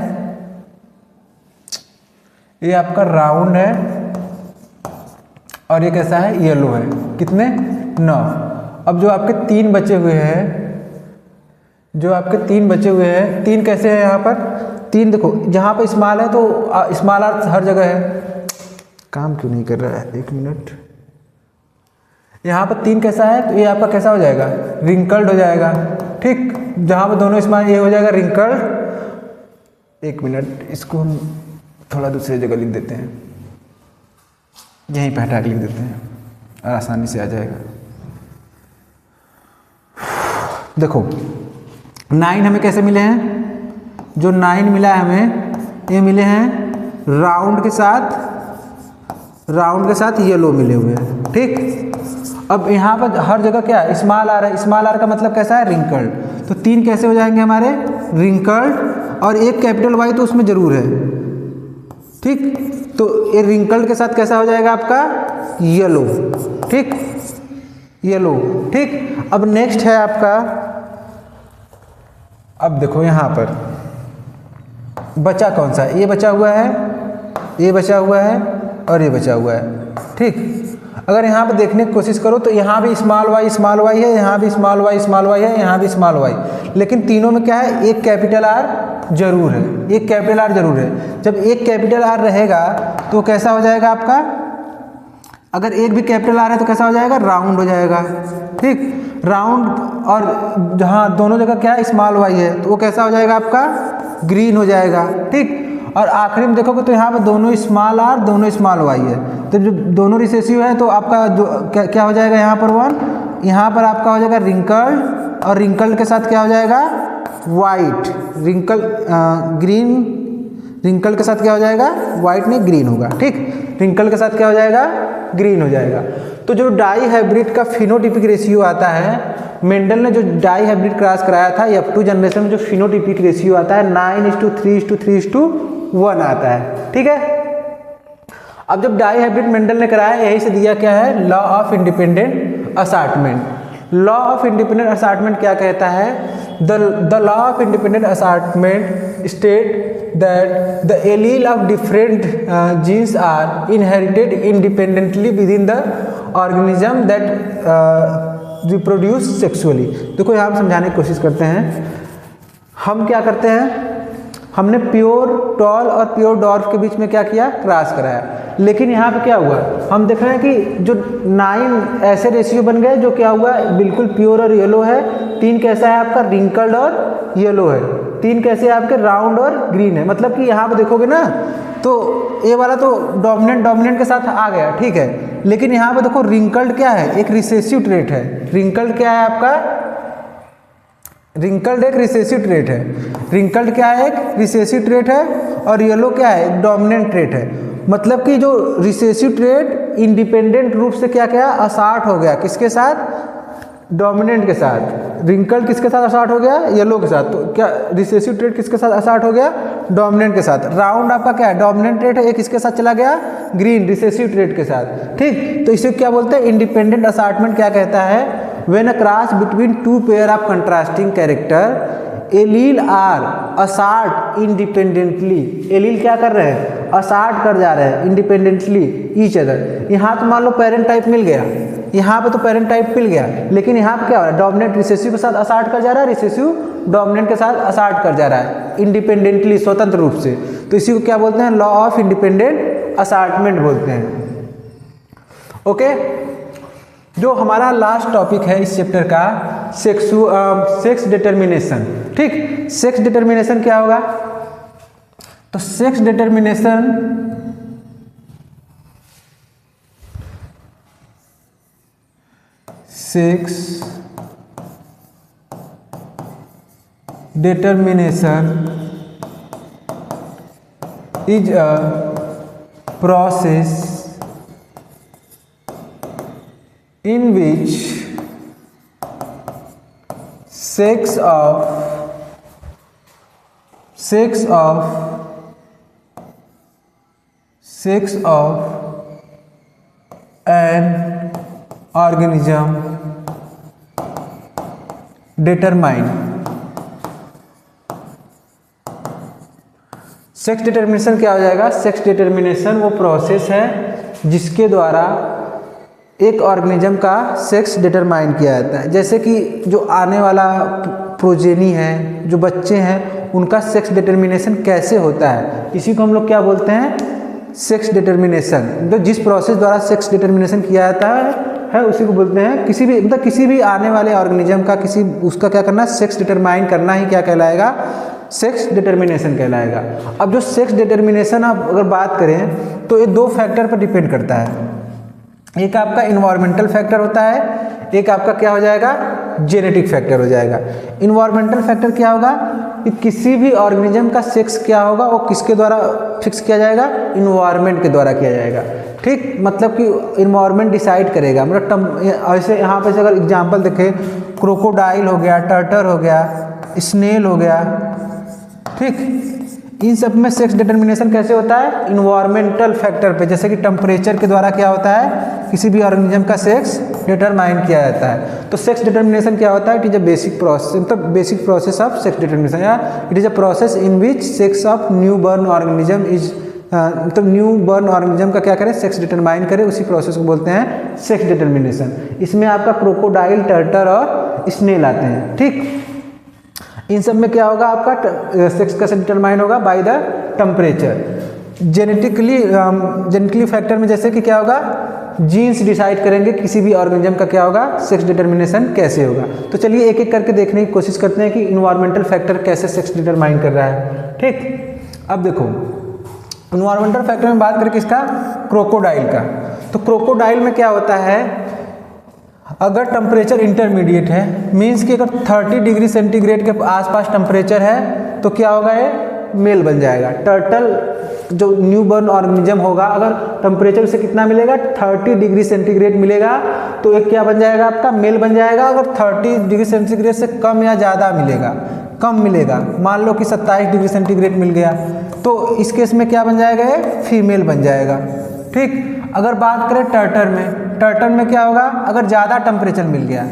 ये आपका राउंड है, और ये कैसा है, येलो है। कितने, 9। अब जो आपके 3 बचे हुए हैं, जो आपके 3 बचे हुए हैं, 3 कैसे हैं यहाँ पर, 3 देखो जहाँ पर स्मॉल है तो स्मॉल आर हर जगह है, काम क्यों नहीं कर रहा है, एक मिनट। यहाँ पर 3 कैसा है, तो ये आपका कैसा हो जाएगा, रिंकल्ड हो जाएगा। ठीक, जहाँ पर दोनों स्मॉल, ये हो जाएगा रिंकल्ड। एक मिनट, इसको हम थोड़ा दूसरी जगह लिख देते हैं, यहीं पे हटा के लिख देते हैं और आसानी से आ जाएगा। देखो 9 हमें कैसे मिले हैं, जो 9 मिला है हमें, ये मिले हैं राउंड के साथ येलो मिले हुए हैं। ठीक, अब यहाँ पर हर जगह क्या है, स्मॉल आर है, स्मॉल आर का मतलब कैसा है, रिंकल्ड। तो 3 कैसे हो जाएंगे हमारे, रिंकल्ड, और एक कैपिटल वाई तो उसमें जरूर है। ठीक, तो ये रिंकल्ड के साथ कैसा हो जाएगा आपका, येलो। ठीक, येलो। ठीक, अब नेक्स्ट है आपका, अब देखो यहाँ पर बचा कौन सा, ये बचा हुआ है, ये बचा हुआ है, और ये बचा हुआ है। ठीक, अगर यहाँ पे देखने की कोशिश करो तो यहाँ भी स्मॉल वाई है, यहाँ भी स्मॉल वाई है, यहाँ भी स्मॉल वाई, लेकिन तीनों में क्या है, एक कैपिटल आर जरूर है, एक कैपिटल आर जरूर है। जब एक कैपिटल आर रहेगा तो कैसा हो जाएगा आपका, अगर एक भी कैपिटल आर है तो कैसा हो जाएगा, राउंड हो जाएगा। ठीक, राउंड, और जहाँ दोनों जगह क्या है, स्मॉल वाई है, तो वो कैसा हो जाएगा आपका, ग्रीन हो जाएगा। ठीक, और आखिरी में देखोगे तो यहाँ पर दोनों स्मॉल आर, दोनों स्मॉल वाई है, तो जो दोनों रिसेसिव है तो आपका जो क्या हो जाएगा, यहाँ पर 1, यहाँ पर आपका हो जाएगा रिंकल्ड, और रिंकल्ड के साथ क्या हो जाएगा, वाइट, ग्रीन, रिंकल्ड के साथ क्या हो जाएगा, वाइट नहीं ग्रीन होगा। ठीक, रिंकल्ड के साथ क्या हो जाएगा, ग्रीन हो जाएगा। तो जो डाई हाइब्रिड का फिनोटिपिक रेशियो आता है, मेंडल ने जो डाई हाइब्रिड क्रॉस कराया था, F2 जनरेशन में जो फिनोटिपिक रेशियो आता है 9:3:3:1 आता है। ठीक है, अब जब डाई हाइब्रिड मेंडल ने कराया, यही से दिया क्या है, law of independent assortment. Law of independent assortment क्या कहता है, the law of independent assortment state that the allele of different genes are inherited independently within the organism that reproduce sexually. देखो यहाँ हम समझाने की कोशिश करते हैं, हम क्या करते हैं, हमने प्योर टॉल और प्योर डॉर्फ के बीच में क्या किया, क्रॉस कराया, लेकिन यहाँ पे क्या हुआ, हम देख रहे हैं कि जो 9 ऐसे रेशियो बन गए जो क्या हुआ, बिल्कुल प्योर और येलो है, 3 कैसा है आपका, रिंकल्ड और येलो है, 3 कैसे है आपके, राउंड और ग्रीन है। मतलब कि यहाँ पे देखोगे ना तो ये वाला तो डोमिनेंट के साथ आ गया, ठीक है, लेकिन यहाँ पे देखो रिंकल्ड क्या है, एक रिसेसिव ट्रेट है। रिंकल्ड क्या है आपका, रिंकल्ड एक रिसेसिव ट्रेट है। रिंकल्ड क्या है, एक रिसेसिव ट्रेट है, और येलो क्या है, एक डोमिनेंट ट्रेट है। मतलब कि जो रिसेसिव ट्रेट इंडिपेंडेंट रूप से क्या क्या असार्ट हो गया, किसके साथ, डोमिनेंट के साथ। रिंकल्ड किसके साथ असार्ट हो गया, येलो के साथ। तो क्या रिसेसिव ट्रेट किसके साथ असार्ट हो गया, डोमिनेंट के साथ। राउंड आपका क्या है, डोमिनेंट ट्रेट है, ये किसके साथ चला गया, ग्रीन, रिसेसिव ट्रेट के साथ। ठीक, तो इसे क्या बोलते हैं, इंडिपेंडेंट असार्टमेंट क्या कहता है, when a cross between 2 pair of contrasting character allele are assort independently. Allele क्या कर रहे हैं, असार्ट कर जा रहे हैं इंडिपेंडेंटली ईच अदर। यहाँ तो मान लो पेरेंट टाइप मिल गया, यहाँ पे तो पेरेंट टाइप मिल गया, लेकिन यहाँ पे क्या हो रहा है, डोमिनेंट रिसेसिव के साथ असार्ट कर जा रहा है, रिसेसिव डोमिनेंट के साथ असार्ट कर जा रहा है इंडिपेंडेंटली, स्वतंत्र रूप से। तो इसी को क्या बोलते हैं, लॉ ऑफ इंडिपेंडेंट असार्टमेंट बोलते हैं। ओके, जो हमारा लास्ट टॉपिक है इस चैप्टर का, सेक्स डिटर्मिनेशन। ठीक, सेक्स डिटर्मिनेशन क्या होगा, तो sex determination determination is a process in which sex of an organism determine। Sex determination क्या हो जाएगा? सेक्स डिटर्मिनेशन वो प्रोसेस है जिसके द्वारा एक ऑर्गेनिज्म का सेक्स डिटरमाइन किया जाता है। जैसे कि जो आने वाला प्रोजेनी है, जो बच्चे हैं, उनका सेक्स डिटर्मिनेशन कैसे होता है, इसी को हम लोग क्या बोलते हैं? Sex determination. मतलब जिस प्रोसेस द्वारा सेक्स डिटर्मिनेशन किया जाता है उसी को बोलते हैं। किसी भी आने वाले ऑर्गेनिज्म का उसका क्या करना, सेक्स डिटरमाइन करना ही क्या कहलाएगा? सेक्स डिटर्मिनेशन कहलाएगा। अब जो सेक्स डिटर्मिनेशन आप अगर बात करें तो ये दो फैक्टर पर डिपेंड करता है। एक आपका इन्वायरमेंटल फैक्टर होता है, एक आपका क्या हो जाएगा? जेनेटिक फैक्टर हो जाएगा। इन्वायरमेंटल फैक्टर क्या होगा कि किसी भी ऑर्गेनिज्म का सेक्स क्या होगा वो किसके द्वारा फिक्स किया जाएगा? इन्वायरमेंट के द्वारा किया जाएगा। ठीक, मतलब कि इन्वायरमेंट डिसाइड करेगा। मतलब ऐसे यहाँ पे अगर एग्जांपल देखें, क्रोकोडाइल हो गया, टर्टर हो गया, स्नेल हो गया, ठीक, इन सब में सेक्स डिटर्मिनेशन कैसे होता है? इन्वायरमेंटल फैक्टर पे। जैसे कि टेम्परेचर के द्वारा क्या होता है? किसी भी ऑर्गेनिज्म का सेक्स डिटरमाइन किया जाता है। तो सेक्स डिटर्मिनेशन क्या होता है? It is a basic process, मतलब basic process of sex determination, या it is a process in which sex of new born organism is, मतलब न्यू बर्न ऑर्गेनिज्म का क्या करें? सेक्स डिटरमाइन करें, उसी प्रोसेस को बोलते हैं सेक्स डिटर्मिनेशन। इसमें आपका क्रोकोडाइल, टर्टर और स्नेल आते हैं। ठीक, इन सब में क्या होगा? आपका सेक्स कैसे डिटरमाइन होगा? By the temperature. Genetically factor में जैसे कि क्या होगा? जीन्स डिसाइड करेंगे किसी भी ऑर्गेनिज्म का क्या होगा? सेक्स डिटरमिनेशन कैसे होगा। तो चलिए एक एक करके देखने की कोशिश करते हैं कि इन्वायरमेंटल फैक्टर कैसे सेक्स डिटरमाइन कर रहा है। ठीक, अब देखो इन्वायरमेंटल फैक्टर में बात करें किसका? क्रोकोडाइल का। तो क्रोकोडाइल में क्या होता है? अगर टेम्परेचर इंटरमीडिएट है, मीन्स कि अगर 30 डिग्री सेंटीग्रेड के आसपास टेम्परेचर है तो क्या होगा? ये मेल बन जाएगा। टर्टल जो न्यू बर्न ऑर्गेनिज्म होगा, अगर टेम्परेचर से कितना मिलेगा? 30 डिग्री सेंटीग्रेड मिलेगा तो एक क्या बन जाएगा? आपका मेल बन जाएगा। अगर 30 डिग्री सेंटीग्रेड से कम या ज़्यादा मिलेगा, कम मिलेगा, मान लो कि 27 डिग्री सेंटीग्रेड मिल गया, तो इस केस में क्या बन जाएगा? ये फीमेल बन जाएगा। ठीक, अगर बात करें टर्टल में क्या होगा? अगर ज़्यादा टेम्परेचर मिल गया,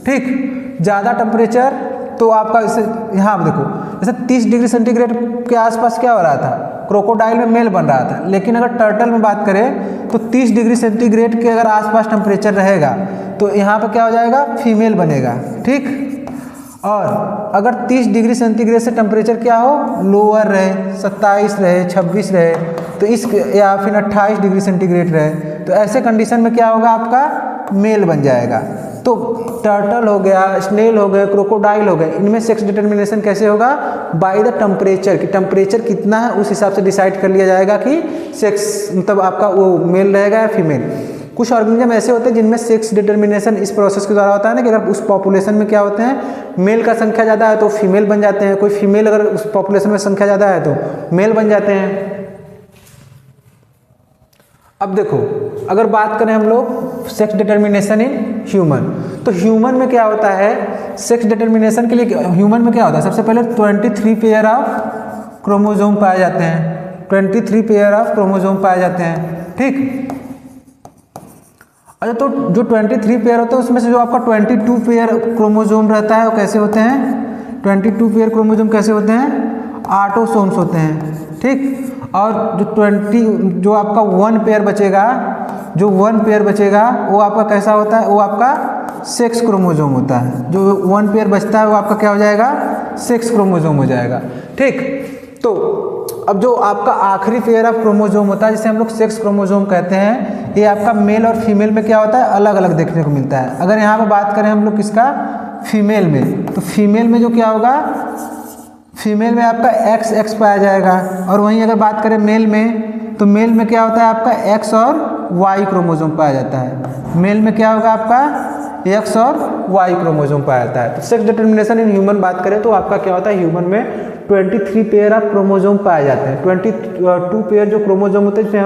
ठीक, ज़्यादा टेम्परेचर तो आपका इसे यहाँ आप देखो, जैसे 30 डिग्री सेंटीग्रेड के आसपास क्या हो रहा था? क्रोकोडाइल में मेल बन रहा था। लेकिन अगर टर्टल में बात करें तो 30 डिग्री सेंटीग्रेड के अगर आसपास टेम्परेचर रहेगा तो यहाँ पर क्या हो जाएगा? फीमेल बनेगा। ठीक, और अगर 30 डिग्री सेंटीग्रेड से टेम्परेचर क्या हो? लोअर रहे, 27 रहे, 26 रहे, तो इस या फिर 28 डिग्री सेंटीग्रेड रहे, तो ऐसे कंडीशन में क्या होगा? आपका मेल बन जाएगा। तो टर्टल हो गया, स्नेल हो गए, क्रोकोडाइल हो गए, इनमें सेक्स डिटर्मिनेशन कैसे होगा? बाय द टेम्परेचर, कि टेम्परेचर कितना है उस हिसाब से डिसाइड कर लिया जाएगा कि सेक्स मतलब आपका वो मेल रहेगा या फीमेल। कुछ ऑर्गेनिज्म ऐसे होते हैं जिनमें सेक्स डिटर्मिनेशन इस प्रोसेस के द्वारा होता है ना, कि अगर उस पॉपुलेशन में क्या होते हैं? मेल का संख्या ज़्यादा है तो फीमेल बन जाते हैं, कोई फीमेल अगर उस पॉपुलेशन में संख्या ज़्यादा है तो मेल बन जाते हैं। अब देखो अगर बात करें हम लोग सेक्स डिटर्मिनेशन इन ह्यूमन, तो ह्यूमन में क्या होता है? सेक्स डिटर्मिनेशन के लिए ह्यूमन में क्या होता है? सबसे पहले 23 पेयर ऑफ क्रोमोसोम पाए जाते हैं, 23 पेयर ऑफ क्रोमोसोम पाए जाते हैं। ठीक, अच्छा, तो जो 23 पेयर होते हैं उसमें से जो आपका 22 पेयर क्रोमोसोम रहता है वो कैसे होते हैं? 22 पेयर क्रोमोसोम कैसे होते हैं? ऑटोसोम्स होते हैं। ठीक, और जो आपका 1 पेयर बचेगा, जो 1 पेयर बचेगा वो आपका कैसा होता है? वो आपका सेक्स क्रोमोसोम होता है। जो 1 पेयर बचता है वो आपका क्या हो जाएगा? सेक्स क्रोमोसोम हो जाएगा। ठीक, तो अब जो आपका आखिरी पेयर ऑफ क्रोमोसोम होता है जिसे हम लोग सेक्स क्रोमोसोम कहते हैं, ये आपका मेल और फीमेल में क्या होता है? अलग अलग देखने को मिलता है। अगर यहाँ पर बात करें हम लोग किसका? फीमेल में, तो फीमेल में जो क्या होगा? फीमेल में आपका XX पाया जाएगा, और वहीं अगर बात करें मेल में तो मेल में क्या होता है? आपका X और Y क्रोमोसोम पाया जाता है। मेल में क्या होगा? आपका एक्स और वाई क्रोमोसोम पाया जाता है। तो सेक्स डिटर्मिनेशन इन ह्यूमन बात करें तो आपका क्या होता है, ह्यूमन में 23 पेयर ऑफ क्रोमोसोम पाए जाते हैं। 22 पेयर जो क्रोमोसोम होते हैं, जिसमें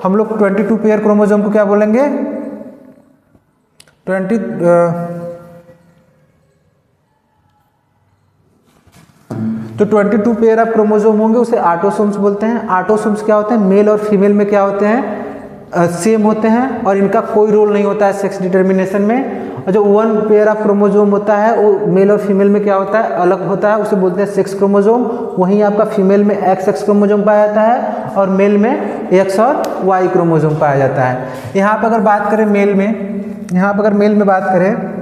हम लोग 22 पेयर क्रोमोसोम को क्या बोलेंगे, तो 22 पेयर ऑफ क्रोमोसोम होंगे उसे ऑटोसोम्स बोलते हैं। ऑटोसोम्स क्या होते हैं, मेल और फीमेल में क्या होते हैं, सेम होते हैं और इनका कोई रोल नहीं होता है सेक्स डिटर्मिनेशन में। और जो 1 पेयर ऑफ क्रोमोसोम होता है वो मेल और फीमेल में क्या होता है, अलग होता है, उसे बोलते हैं सेक्स क्रोमोसोम। वहीं आपका फीमेल में XX क्रोमोसोम पाया जाता है और मेल में X और Y क्रोमोसोम पाया जाता है। यहाँ पर अगर बात करें मेल में बात करें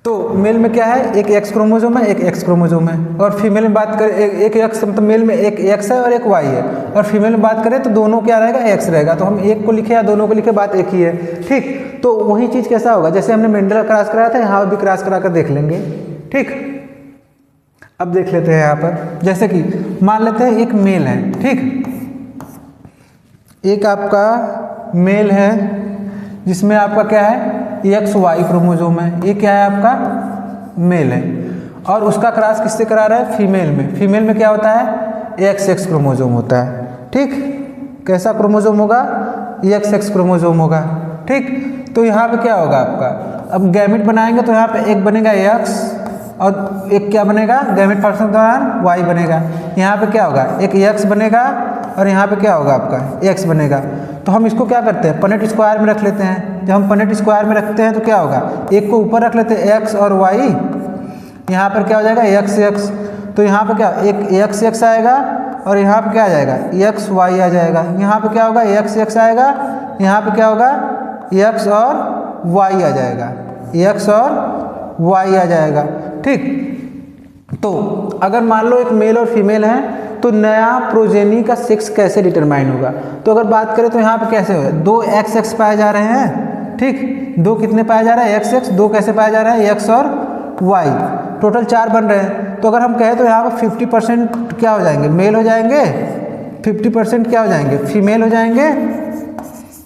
तो मेल में क्या है, एक X क्रोमोसोम है, एक X क्रोमोसोम है। और फीमेल में बात करें एक X, मतलब मेल में एक X है और एक Y है। और फीमेल में बात करें तो दोनों क्या रहेगा, X रहेगा। तो हम एक को लिखे या दोनों को लिखे, बात एक ही है, ठीक। तो वही चीज़ कैसा होगा, जैसे हमने मेंडल क्रॉस कराया था, यहाँ भी क्रॉस करा कर देख लेंगे, ठीक। अब देख लेते हैं यहाँ पर, जैसे कि मान लेते हैं एक मेल है, ठीक, एक आपका मेल है जिसमें आपका क्या है, XY क्रोमोसोम है, ये क्या है आपका मेल है। और उसका क्रॉस किससे करा रहा है, फीमेल में। फीमेल में क्या होता है, XX क्रोमोसोम होता है, ठीक। कैसा क्रोमोसोम होगा, XX क्रोमोसोम होगा, ठीक। तो यहाँ पे क्या होगा आपका, अब गैमेट बनाएंगे तो यहाँ पे एक बनेगा X और एक क्या बनेगा, गैमेट फंक्शन के दौरान Y बनेगा। यहाँ पे क्या होगा, एक X बनेगा और यहाँ पे क्या होगा आपका X बनेगा। तो हम इसको क्या करते हैं, पनेट स्क्वायर में रख लेते हैं। जब हम पनेट स्क्वायर में रखते हैं तो क्या होगा, एक को ऊपर रख लेते हैं X और Y, यहाँ पर क्या हो जाएगा XX। तो यहाँ पे क्या, एक XX आएगा और यहाँ पे क्या आ जाएगा, XY आ जाएगा। यहाँ पे क्या होगा, XX आएगा, यहाँ पे क्या होगा, X और Y आ जाएगा, X और Y आ जाएगा, ठीक। तो अगर मान लो एक मेल और फीमेल है तो नया प्रोजेनी का सेक्स कैसे डिटरमाइन होगा। तो अगर बात करें तो यहाँ पे कैसे होगा, 2 XX पाए जा रहे हैं, ठीक। 2 कितने पाया जा रहा है, XX। 2 कैसे पाया जा रहा है, X और Y, टोटल 4 बन रहे हैं। तो अगर हम कहें तो यहाँ पर 50% क्या हो जाएंगे, मेल हो जाएंगे, 50% क्या हो जाएंगे, फीमेल हो जाएंगे,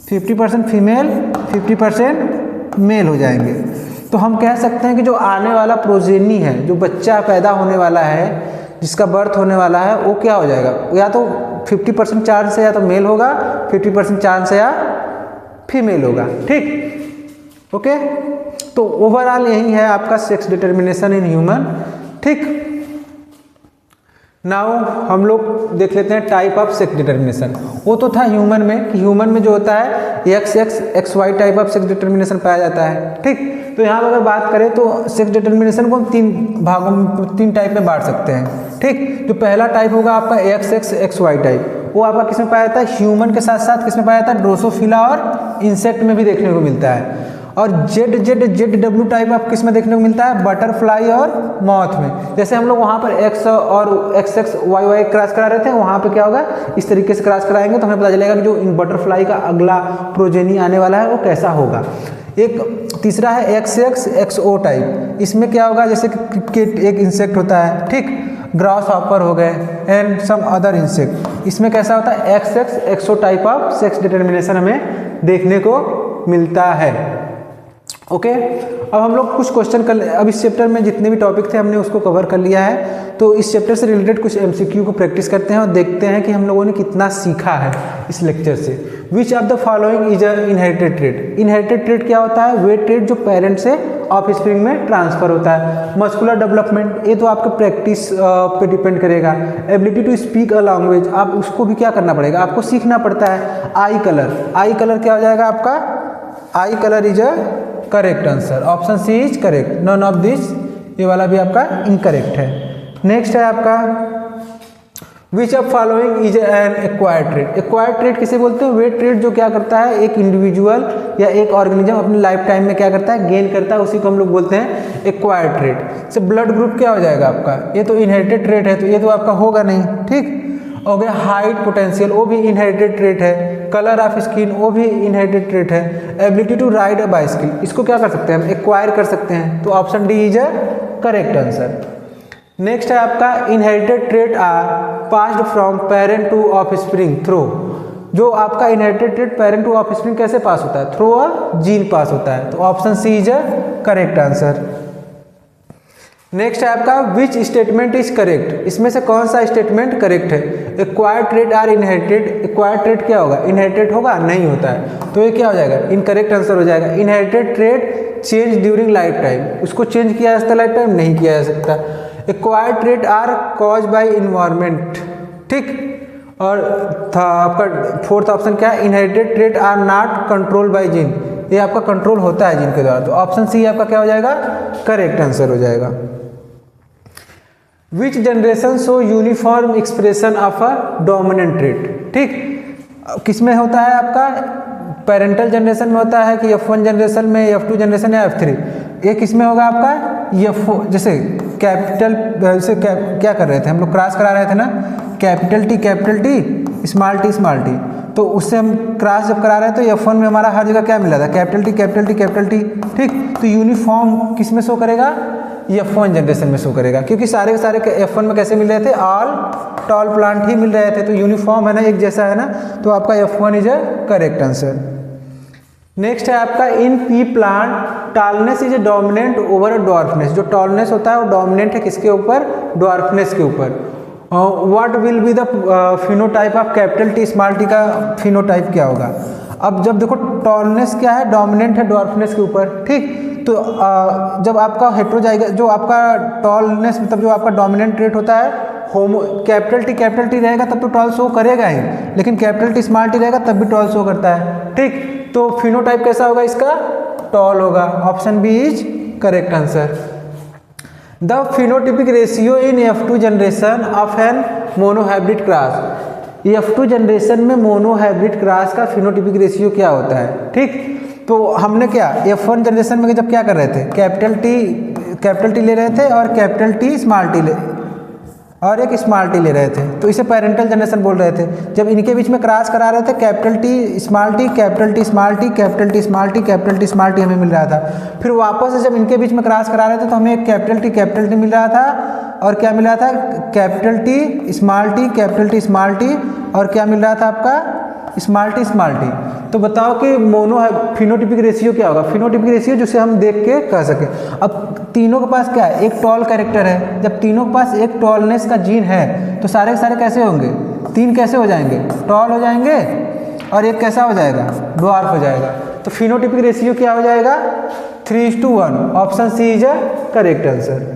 50% फीमेल, 50% मेल हो जाएंगे। तो हम कह सकते हैं कि जो आने वाला प्रोजेनी है, जो बच्चा पैदा होने वाला है, जिसका बर्थ होने वाला है, वो क्या हो जाएगा, या तो 50% चांस है या तो मेल होगा, 50% चांस है या फीमेल होगा, ठीक। ओके, तो ओवरऑल यही है आपका सेक्स डिटर्मिनेशन इन ह्यूमन, ठीक। नाउ हम लोग देख लेते हैं टाइप ऑफ सेक्स डिटर्मिनेशन। वो तो था ह्यूमन में, कि ह्यूमन में जो होता है XX XY type of sex determination पाया जाता है, ठीक। तो यहाँ पर अगर बात करें तो सेक्स डिटर्मिनेशन को हम 3 भागों में, 3 टाइप में बांट सकते हैं, ठीक। जो पहला टाइप होगा आपका XX XY टाइप, वो आपका किसमें पाया जाता है, ह्यूमन के साथ साथ किसमें पाया जाता है, ड्रोसोफिला और इंसेक्ट में भी देखने को मिलता है। और ZW टाइप आप किस में देखने को मिलता है, बटरफ्लाई और मॉथ में। जैसे हम लोग वहाँ पर X और XX YY क्रॉस करा रहे थे, वहाँ पे क्या होगा, इस तरीके से क्रॉस कराएंगे तो हमें पता चलेगा कि जो इन बटरफ्लाई का अगला प्रोजेनी आने वाला है वो कैसा होगा। एक तीसरा है XX XO टाइप, इसमें क्या होगा, जैसे कि एक इंसेक्ट होता है, ठीक, ग्रास हॉपर हो गए एंड सम अदर इंसेक्ट। इसमें कैसा होता है, XX XO type of sex determination हमें देखने को मिलता है। ओके, अब हम लोग कुछ क्वेश्चन कर, अब इस चैप्टर में जितने भी टॉपिक थे हमने उसको कवर कर लिया है। तो इस चैप्टर से रिलेटेड कुछ MCQ को प्रैक्टिस करते हैं और देखते हैं कि हम लोगों ने कितना सीखा है इस लेक्चर से। विच of the following is a inherited trait. Inherited trait क्या होता है, वे ट्रेट जो पेरेंट से ऑफस्प्रिंग में ट्रांसफर होता है। मस्कुलर डेवलपमेंट, ये तो आपके प्रैक्टिस पे डिपेंड करेगा। Ability to speak a language, आप उसको भी क्या करना पड़ेगा, आपको सीखना पड़ता है। आई कलर, आई कलर क्या हो जाएगा आपका, eye colour is a correct answer, option C is correct, none of this, ये वाला भी आपका इनकरेक्ट है। नेक्स्ट है आपका which of following is an acquired trait. Acquired trait किसे बोलते हैं, वे ट्रेट जो क्या करता है एक इंडिविजुअल या एक ऑर्गेनिज्म अपने लाइफ टाइम में क्या करता है, गेन करता है, उसी को हम लोग बोलते हैं एक्वायर्ड ट्रेट। से ब्लड ग्रुप क्या हो जाएगा आपका, ये तो इनहेरिटेड ट्रेट है, तो ये तो आपका होगा नहीं, ठीक। हो गया हाइट पोटेंशियल, वो भी इनहेरिटेड ट्रेट है। कलर ऑफ स्किन, वो भी इनहेरिटेड ट्रेट है। Ability to ride a bicycle, इसको क्या कर सकते हैं हम, एक्वायर कर सकते हैं, तो option D is a correct answer. Next है आपका inherited trait are passed from parent to offspring through जो आपका inherited trait parent to offspring कैसे पास होता है? थ्रू अ जीन पास होता है। तो option C is a correct answer. Next है आपका विच स्टेटमेंट इज करेक्ट, इसमें से कौन सा स्टेटमेंट करेक्ट है? Acquired trait are inherited, acquired trait क्या होगा? इनहेरिटेड होगा? नहीं होता है, तो ये क्या हो जाएगा? इनकरेक्ट आंसर हो जाएगा। Inherited trait change during life time, उसको चेंज किया जा सकता है लाइफ टाइम? नहीं किया जा सकता। Acquired trait are cause by environment, ठीक। और था आपका फोर्थ ऑप्शन क्या है? Inherited trait are not control by gene, ये आपका कंट्रोल होता है जीन के द्वारा। तो ऑप्शन सी आपका क्या हो जाएगा? करेक्ट आंसर हो जाएगा। विच generation show uniform expression of a dominant trait, ठीक। किस में होता है आपका? पेरेंटल जनरेशन में होता है कि F1 जनरेशन में, F2 जनरेशन या F3? ये किस में होगा आपका? F4, जैसे कैपिटल, जैसे क्या कर रहे थे हम लोग? क्रॉस करा रहे थे ना, कैपिटल टी स्मॉल टी, तो उससे हम क्रॉस जब करा रहे हैं तो F1 में हमारा हर जगह क्या मिला था? कैपिटल टी, ठीक। तो यूनिफॉर्म किस में शो करेगा? F1 जनरेशन में शो करेगा, क्योंकि सारे के सारे F1 में कैसे मिल रहे थे? ऑल टॉल प्लांट ही मिल रहे थे, तो यूनिफॉर्म है ना, एक जैसा है ना, तो आपका F1 is a correct answer. Next है आपका in pea plant tallness is a dominant over dwarfness, जो टॉलनेस होता है वो डोमिनेंट है किसके ऊपर? डॉर्फनेस के ऊपर। What will be the phenotype of capital T small T का फिनोटाइप क्या होगा? अब जब देखो टॉलनेस क्या है? डोमिनेंट है डॉर्फनेस के ऊपर, ठीक। तो जब आपका हेट्रोजाइगस, जो आपका टॉलनेस मतलब जो आपका डोमिनेंट ट्रेट होता है, होमो कैपिटल टी रहेगा तब तो टॉल शो करेगा ही, लेकिन कैपिटल टी स्मॉल टी रहेगा तब भी टॉल शो करता है, ठीक। तो फिनोटाइप कैसा होगा इसका? टॉल होगा। Option B is correct answer. The phenotypic ratio in F2 generation of an monohybrid cross, F2 generation में मोनोहाइब्रिड क्रॉस का फिनोटिपिक रेशियो क्या होता है, ठीक। तो हमने क्या F1 जनरेशन में जब क्या कर रहे थे? कैपिटल टी ले रहे थे और कैपिटल टी स्मॉल टी और एक स्मॉल टी ले रहे थे, तो इसे पेरेंटल जनरेशन बोल रहे थे। जब इनके बीच में क्रॉस करा रहे थे, capital T small T, capital T small T, capital T small T, capital T small T हमें मिल रहा था। फिर वापस से जब इनके बीच में क्रॉस करा रहे थे तो हमें एक कैपिटल टी मिल रहा था, और क्या मिल रहा था? Capital T small T, capital T small T, और क्या मिल रहा था आपका? Small T. तो बताओ कि मोनो फिनोटिपिक रेशियो क्या होगा? फिनोटिपिक रेशियो जिसे हम देख के कह सके। अब तीनों के पास क्या है? एक टॉल कैरेक्टर है। जब तीनों के पास एक टॉलनेस का जीन है तो सारे के सारे कैसे होंगे? तीन कैसे हो जाएंगे? टॉल हो जाएंगे, और एक कैसा हो जाएगा? ड्वार्फ हो जाएगा। तो फिनोटिपिक रेशियो क्या हो जाएगा? 3:1। Option C is a correct answer.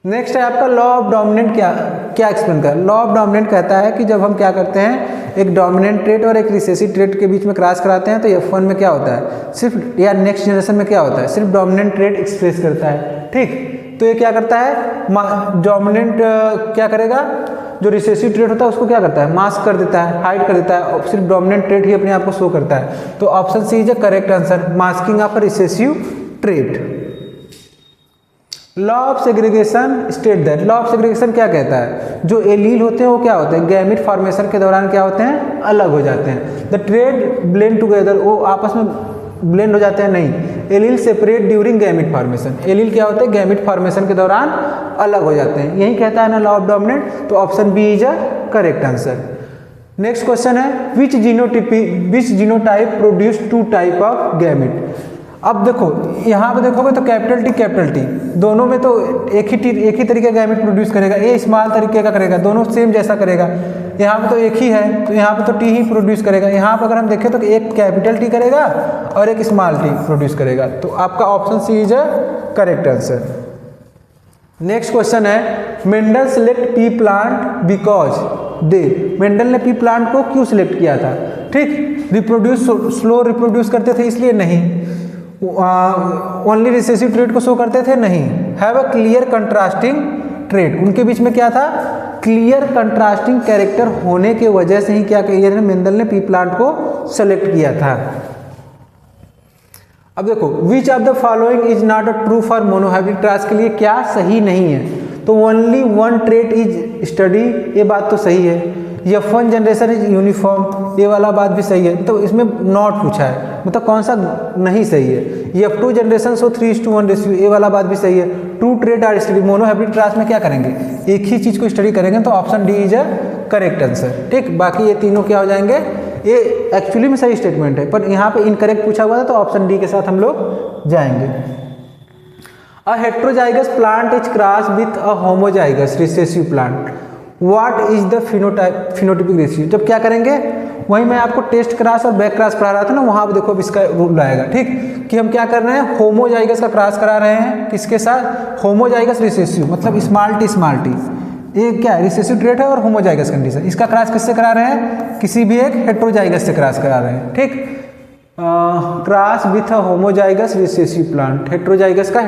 Next है आपका लॉ ऑफ डोमिनेंट क्या एक्सप्लेन कर? लॉ ऑफ डोमिनेंट कहता है कि जब हम क्या करते हैं, एक डोमिनेंट ट्रेट और एक रिसेसिव ट्रेट के बीच में क्रॉस कराते हैं तो F1 में क्या होता है? सिर्फ, या नेक्स्ट जनरेशन में क्या होता है? सिर्फ डोमिनेंट ट्रेट एक्सप्रेस करता है, ठीक। तो ये क्या करता है? डोमिनेंट क्या करेगा? जो रिसेसिव ट्रेट होता है उसको क्या करता है? मास्क कर देता है, हाइड कर देता है, और सिर्फ डोमिनेंट ट्रेट ही अपने आप को शो करता है। तो option C is a correct answer, masking of recessive trait. Law of segregation state that, law of segregation क्या कहता है? जो एलील होते हैं वो क्या होते हैं? गैमेट फॉर्मेशन के दौरान क्या होते हैं? अलग हो जाते हैं। द ट्रेड ब्लेंड टुगेदर, वो आपस में ब्लेंड हो जाते हैं? नहीं। Allele separate during gamete formation, allele क्या होते हैं? गैमेट फॉर्मेशन के दौरान अलग हो जाते हैं। यही कहता है ना लॉ ऑफ डोमिनेंट। तो option B is a correct answer. Next question है which genotype produce 2 type of gamete. अब देखो यहाँ पे देखोगे तो कैपिटल टी दोनों में तो एक ही तरीके का गैमेट प्रोड्यूस करेगा। ए स्मॉल तरीके का करेगा, दोनों सेम जैसा करेगा। यहाँ पे तो एक ही है तो यहाँ पे तो टी ही प्रोड्यूस करेगा। यहाँ पे अगर हम देखें तो एक कैपिटल टी करेगा और एक स्मॉल टी प्रोड्यूस करेगा। तो आपका option C is a correct answer. Next question है Mendel select pea plant because they, Mendel ने पी प्लांट को क्यों सिलेक्ट किया था? ठीक, रिप्रोड्यूस स्लो रिप्रोड्यूस करते थे इसलिए नहीं, ओनली रिसेसिव ट्रेट को शो करते थे नहीं, have a clear contrasting trait, उनके बीच में क्या था? क्लियर कंट्रास्टिंग कैरेक्टर होने के वजह से ही क्या किया मेंडल ने पी प्लांट को सेलेक्ट किया था। अब देखो विच of the following is not a true for monohybrid cross के लिए क्या सही नहीं है? तो only one trait is study, ये बात तो सही है। F1 जनरेशन इज यूनिफॉर्म, ये वाला बात भी सही है। तो इसमें नॉट पूछा है, मतलब कौन सा नहीं सही है? F2 जनरेशन सो 3:1 रेशियो, ये वाला बात भी सही है। 2 trait are study, monohybrid cross में क्या करेंगे? एक ही चीज को स्टडी करेंगे। तो option D is a correct answer. ठीक, बाकी ये तीनों क्या हो जाएंगे, ये एक्चुअली में सही स्टेटमेंट है, पर यहाँ पे इनकरेक्ट पूछा हुआ था तो ऑप्शन डी के साथ हम लोग जाएंगे। A heterozygous plant is cross with a homozygous recessive plant, what is the phenotypic ratio. जब क्या करेंगे, वहीं मैं आपको टेस्ट क्रॉस और बैक क्रॉस पढ़ा रहा था ना, वहाँ पर देखो अब इसका रूल आएगा। ठीक, कि हम क्या कर रहे हैं, होमोजाइगस का क्रॉस करा रहे हैं किसके साथ, होमोजाइगस रिसेसिव, मतलब स्मॉल टी, ये क्या है, रिसेसिव ट्रेट है और होमोजाइगस कंडीशन। इसका क्रॉस किससे करा रहे हैं, किसी भी एक हेट्रोजाइगस से क्रॉस करा रहे हैं। ठीक, cross with a homozygous recessive plant, heterozygous का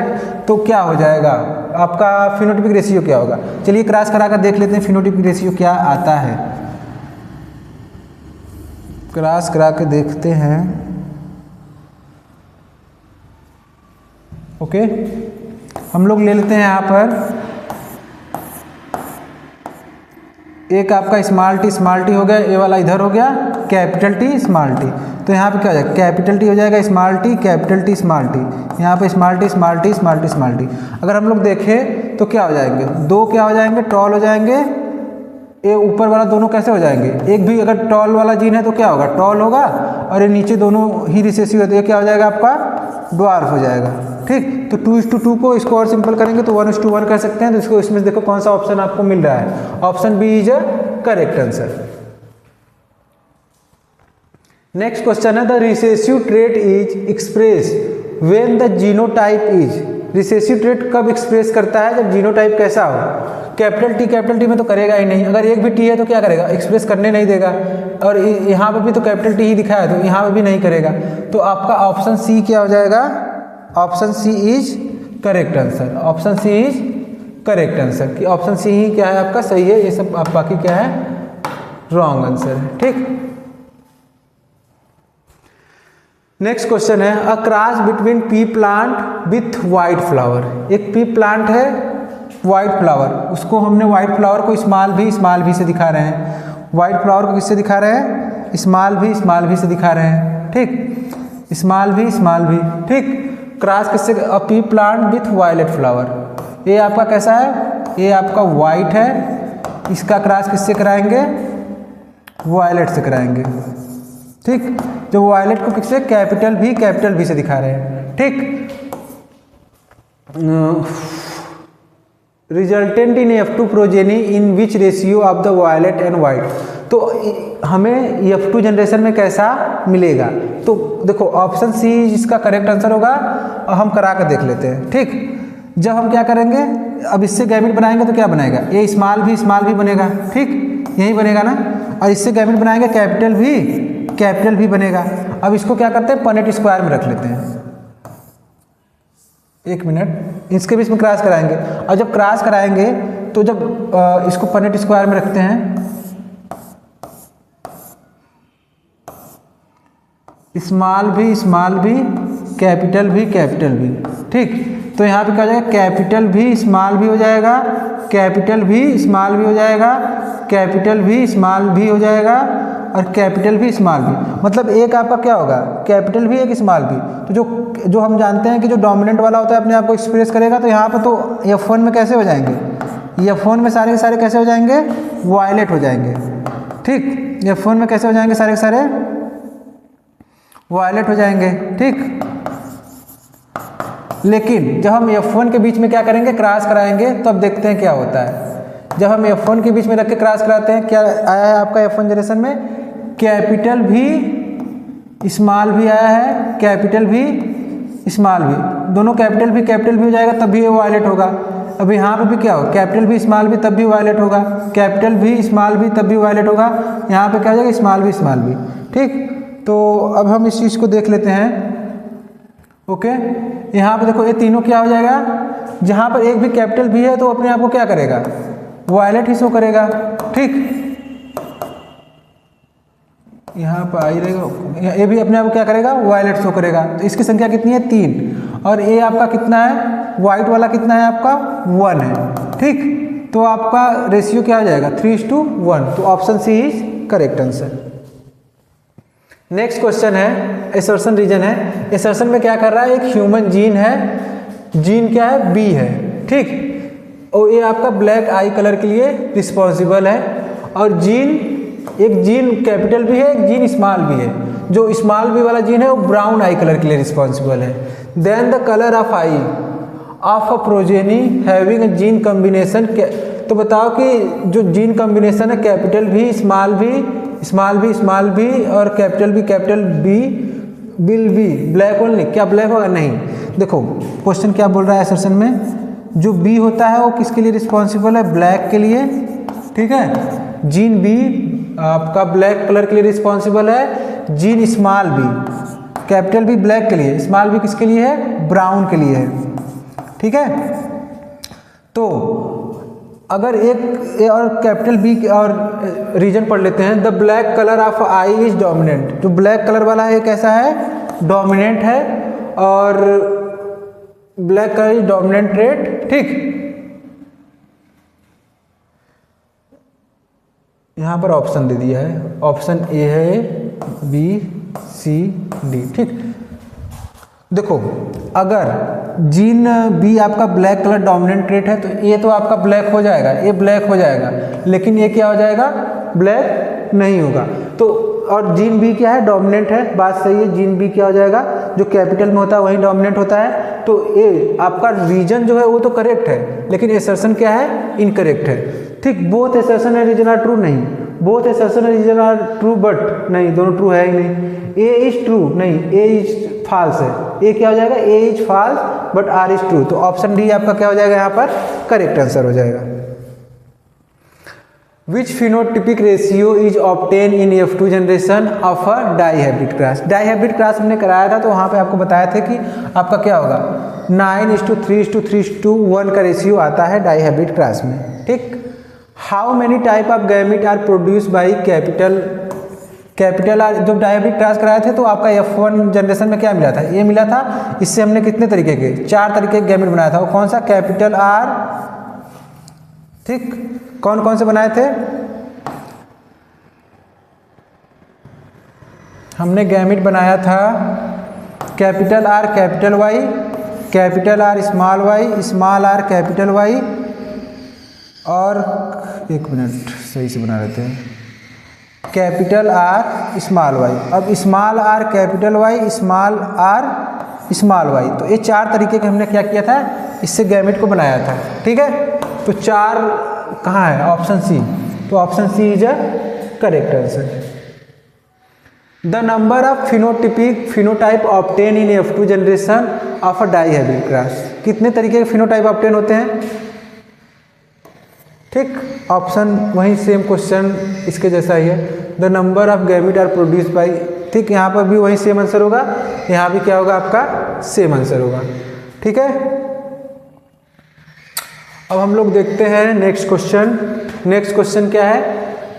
तो क्या हो जाएगा आपका फिनोटाइपिक रेशियो क्या होगा। चलिए क्रॉस करा कर देख लेते हैं फिनोटाइपिक रेशियो क्या आता है। क्रॉस करा के देखते हैं। ओके, हम लोग ले लेते हैं यहाँ पर एक आपका स्मॉल टी हो गया, ये वाला इधर हो गया कैपिटल टी स्मॉल टी, तो यहाँ पे क्या हो जाएगा, कैपिटल टी हो जाएगा small T, capital T small T, यहाँ पे small T small T small T small T. अगर हम लोग देखें तो क्या हो जाएंगे, दो क्या हो जाएंगे, टॉल हो जाएंगे, ये ऊपर वाला दोनों कैसे हो जाएंगे, एक भी अगर टॉल वाला जीन है तो क्या होगा, टॉल होगा, और ये नीचे दोनों ही रिसेसिव होते हैं, क्या हो जाएगा आपका ड्वार्फ हो जाएगा। ठीक, तो 2:2 को इसको और सिंपल करेंगे तो 1:1 कर सकते हैं। तो इसको इसमें देखो कौन सा ऑप्शन आपको मिल रहा है, option B is a correct answer. Next question है, the recessive trait is express when the genotype is, recessive trait कब एक्सप्रेस करता है, जब जीनोटाइप कैसा हो, कैपिटल टी में तो करेगा ही नहीं, अगर एक भी टी है तो क्या करेगा, एक्सप्रेस करने नहीं देगा, और यहाँ पर भी तो कैपिटल टी ही दिखाया है तो यहाँ पर भी नहीं करेगा। तो आपका ऑप्शन सी क्या हो जाएगा, option C is correct answer, option C is correct answer, कि ऑप्शन सी ही क्या है आपका सही है, ये सब आप बाकी क्या है रॉन्ग आंसर है। ठीक, नेक्स्ट क्वेश्चन है, अ cross between P plant with white flower, एक पी प्लांट है वाइट फ्लावर, उसको हमने वाइट फ्लावर को स्मॉल भी से दिखा रहे हैं, वाइट फ्लावर को किससे दिखा रहे हैं, स्मॉल भी से दिखा रहे हैं। ठीक, स्मॉल भी, ठीक, क्रॉस किससे, a pea plant with violet flower, ये आपका कैसा है, ये आपका वाइट है, इसका क्रॉस किससे कराएंगे, वायलेट से कराएंगे। ठीक, जो वायलेट को किससे, कैपिटल भी से दिखा रहे हैं। ठीक, resultant in F2 progeny in which ratio of the violet and white, तो हमें F2 जनरेशन में कैसा मिलेगा, तो देखो ऑप्शन सी इसका करेक्ट आंसर होगा, और हम करा कर देख लेते हैं। ठीक, जब हम क्या करेंगे, अब इससे गैमेट बनाएंगे तो क्या बनेगा, ये स्मॉल भी बनेगा। ठीक, यही बनेगा ना, और इससे गैमेट बनाएंगे कैपिटल भी बनेगा। अब इसको क्या करते हैं, पनेट स्क्वायर में रख लेते हैं, एक मिनट, इसके बीच में क्रॉस कराएंगे, और जब क्रॉस कराएंगे तो जब इसको पनेट स्क्वायर में रखते हैं, स्मॉल भी कैपिटल भी। ठीक, तो यहाँ पे क्या हो जाएगा, कैपिटल भी स्मॉल भी हो जाएगा, कैपिटल भी स्मॉल भी हो जाएगा, कैपिटल भी स्मॉल भी हो जाएगा, और कैपिटल भी स्मॉल भी, मतलब एक आपका क्या होगा, कैपिटल भी एक स्मॉल भी। तो जो हम जानते हैं कि जो डोमिनेंट वाला होता है अपने आप को एक्सप्रेस करेगा, तो यहाँ पर तो F1 में कैसे हो जाएंगे, F1 में सारे के सारे कैसे हो जाएंगे, वायलेट हो जाएंगे। ठीक, F1 में कैसे हो जाएंगे, सारे के सारे वायलेट हो जाएंगे। ठीक, लेकिन जब हम F1 के बीच में क्या करेंगे, क्रॉस कराएंगे, तो अब देखते हैं क्या होता है। जब हम F1 के बीच में रख के क्रॉस कराते हैं, क्या आया है आपका F1 जनरेशन में, कैपिटल भी स्मॉल भी आया है, कैपिटल भी स्मॉल भी, दोनों कैपिटल भी हो जाएगा, तब भी ये वायलेट होगा। अब यहाँ पे भी क्या होगा, कैपिटल भी स्मॉल भी तब भी वायलेट होगा, कैपिटल भी स्मॉल भी तब भी वायलेट होगा, यहाँ पे क्या हो जाएगा, स्मॉल भी। ठीक, तो अब हम इस चीज़ को देख लेते हैं। ओके, यहाँ पे देखो ये तीनों क्या हो जाएगा, जहाँ पर एक भी कैपिटल भी है तो अपने आप को क्या करेगा, वायलेट ही शो करेगा। ठीक, यहाँ पर आई रहेगा, ये भी अपने आप को क्या करेगा, वायलेट शो करेगा। तो इसकी संख्या कितनी है, 3, और ये आपका कितना है, वाइट वाला कितना है आपका, 1 है। ठीक, तो आपका रेशियो क्या हो जाएगा, 3:1, तो option C is correct answer. Next question है, एसर्शन रीजन है। एसर्शन में क्या कर रहा है, एक ह्यूमन जीन है, जीन क्या है, बी है। ठीक, और ये आपका ब्लैक आई कलर के लिए रिस्पॉन्सिबल है, और जीन, एक जीन कैपिटल भी है, एक जीन स्मॉल भी है। जो स्मॉल बी वाला जीन है वो ब्राउन आई कलर के लिए रिस्पॉन्सिबल है। Then the colour of eye of a progeny having a gene combination, तो बताओ कि जो जीन कॉम्बिनेशन है capital B small B small B small B और capital B will be black only, क्या ब्लैक होगा? नहीं। देखो क्वेश्चन क्या बोल रहा है असर्शन में, जो बी होता है वो किसके लिए रिस्पॉन्सिबल है? ब्लैक के लिए, ठीक है। जीन बी आपका ब्लैक कलर के लिए रिस्पॉन्सिबल है। Gene small B, capital B black के लिए, स्मॉल बी किसके लिए है? ब्राउन के लिए है, ठीक है। तो अगर एक और कैपिटल बी और रीजन पढ़ लेते हैं, the black colour of I is dominant, जो ब्लैक कलर वाला है कैसा है? डोमिनेंट है, और black colour is dominant trait, ठीक। यहाँ पर ऑप्शन दे दिया है, ऑप्शन ए है, बी सी डी, ठीक। देखो अगर जीन बी आपका ब्लैक कलर डोमिनेंट ट्रेट है तो ये तो आपका ब्लैक हो जाएगा, ये ब्लैक हो जाएगा, लेकिन ये क्या हो जाएगा? ब्लैक नहीं होगा। तो और जीन बी क्या है? डोमिनेंट है, बात सही है। जीन बी क्या हो जाएगा? जो कैपिटल में होता है वही डोमिनेंट होता है। तो ये आपका रीजन जो है वो तो करेक्ट है, लेकिन एसर्शन क्या है? इनकरेक्ट है, ठीक। Both assertion and reason are true, नहीं। Both assertion and reason are true but, नहीं, दोनों ट्रू है ही नहीं। ए इज ट्रू, नहीं, ए इज फॉल्स है। ए क्या हो जाएगा? A is false but R is true. तो ऑप्शन डी आपका क्या हो जाएगा? यहाँ पर करेक्ट आंसर हो जाएगा। Which phenotypic ratio is obtain in F2 generation of a dihybrid cross. Dihybrid cross हमने कराया था, तो वहाँ पे आपको बताया था कि आपका क्या होगा? 9:3:3:1 का रेशियो आता है डाईहाइब्रिड क्रॉस में, ठीक। How many type of gamete are produce by capital R. जब डाईहाइब्रिड क्रॉस कराए थे तो आपका F1 जनरेशन में क्या मिला था? ये मिला था। इससे हमने कितने तरीके के? 4 तरीके के गैमेट बनाया था। वो कौन सा? कैपिटल आर, ठीक। कौन कौन से बनाए थे? हमने गैमेट बनाया था capital R capital Y, capital R small R capital Y, और एक मिनट सही से बना लेते हैं, कैपिटल आर स्मॉल वाई। अब small R capital Y, small R small Y, तो ये 4 तरीके के हमने क्या किया था? इससे गैमेट को बनाया था, ठीक है। तो 4 कहाँ है? Option C. तो option C is a correct answer. The number of phenotype obtain in F2 generation of a dihybrid cross. कितने तरीके के फिनोटाइप ऑब्टेन होते हैं? ठीक, ऑप्शन वही सेम क्वेश्चन इसके जैसा ही है। The number of gamete are produce by, ठीक। यहाँ पर भी वही सेम आंसर होगा, यहाँ भी क्या होगा? आपका सेम आंसर होगा, ठीक है। अब हम लोग देखते हैं नेक्स्ट क्वेश्चन। नेक्स्ट क्वेश्चन क्या है?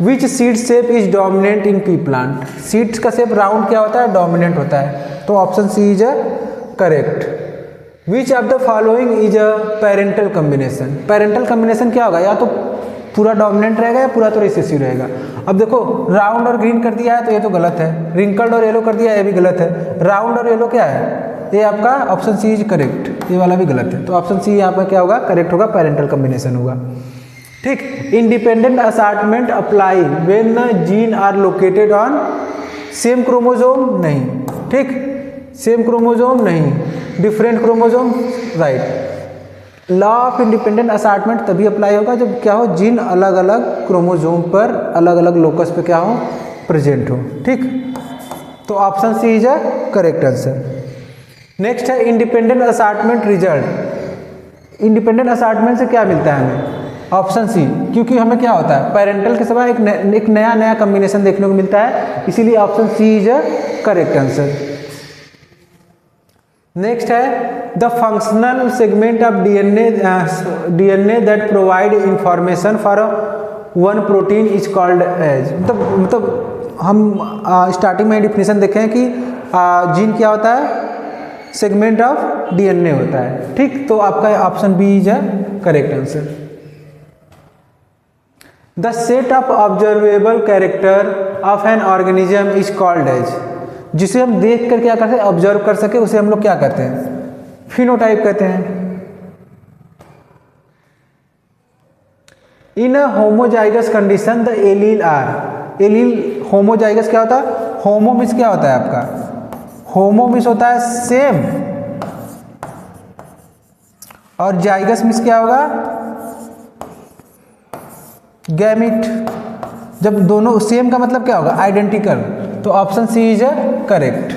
Which seed shape is dominant in pea plant. Seeds का शेप राउंड क्या होता है? डोमिनेंट होता है। तो option C is a correct. Which of the following is a parental combination. Parental combination क्या होगा? या तो पूरा डोमिनेंट रहेगा या पूरा तो रिसेसिव रहेगा। अब देखो राउंड और ग्रीन कर दिया है तो ये तो गलत है, रिंकल्ड और येलो कर दिया है ये भी गलत है, राउंड और येलो क्या है? ये आपका ऑप्शन सी इज करेक्ट, ये वाला भी गलत है। तो ऑप्शन सी यहाँ पर क्या होगा? करेक्ट होगा, पेरेंटल कॉम्बिनेशन होगा, ठीक। Independent assortment apply when gene are located on same chromosome, नहीं, ठीक। सेम क्रोमोजोम नहीं, different chromosome, right. Law of independent assortment तभी अप्लाई होगा जब क्या हो? जीन अलग अलग क्रोमोजोम पर अलग अलग लोकस पे क्या हो? प्रेजेंट हो, ठीक। तो option C is a correct answer. Next है independent assortment result. Independent assortment से क्या मिलता है हमें? ऑप्शन सी, क्योंकि हमें क्या होता है? पेरेंटल के समय एक नया कॉम्बिनेशन देखने को मिलता है, इसीलिए option C is a correct answer. Next है the functional segment of DNA that provide information for one protein is called as. मतलब हम स्टार्टिंग में डिफिनेशन देखें कि जीन क्या होता है? सेगमेंट ऑफ डीएनए होता है, ठीक। तो आपका option B is a correct answer. The set of observable character of an organism is called as. जिसे हम देख कर क्या करते हैं? ऑब्जर्व कर सके, उसे हम लोग क्या कहते हैं? फिनोटाइप कहते हैं। In a homozygous condition the allele are, allele homozygous क्या होता है, होमो मीन्स क्या होता है आपका, होमो मीन्स होता है सेम, और जाइगस मीन्स क्या होगा, गैमिट। जब दोनों सेम का मतलब क्या होगा, आइडेंटिकल, तो option C is correct.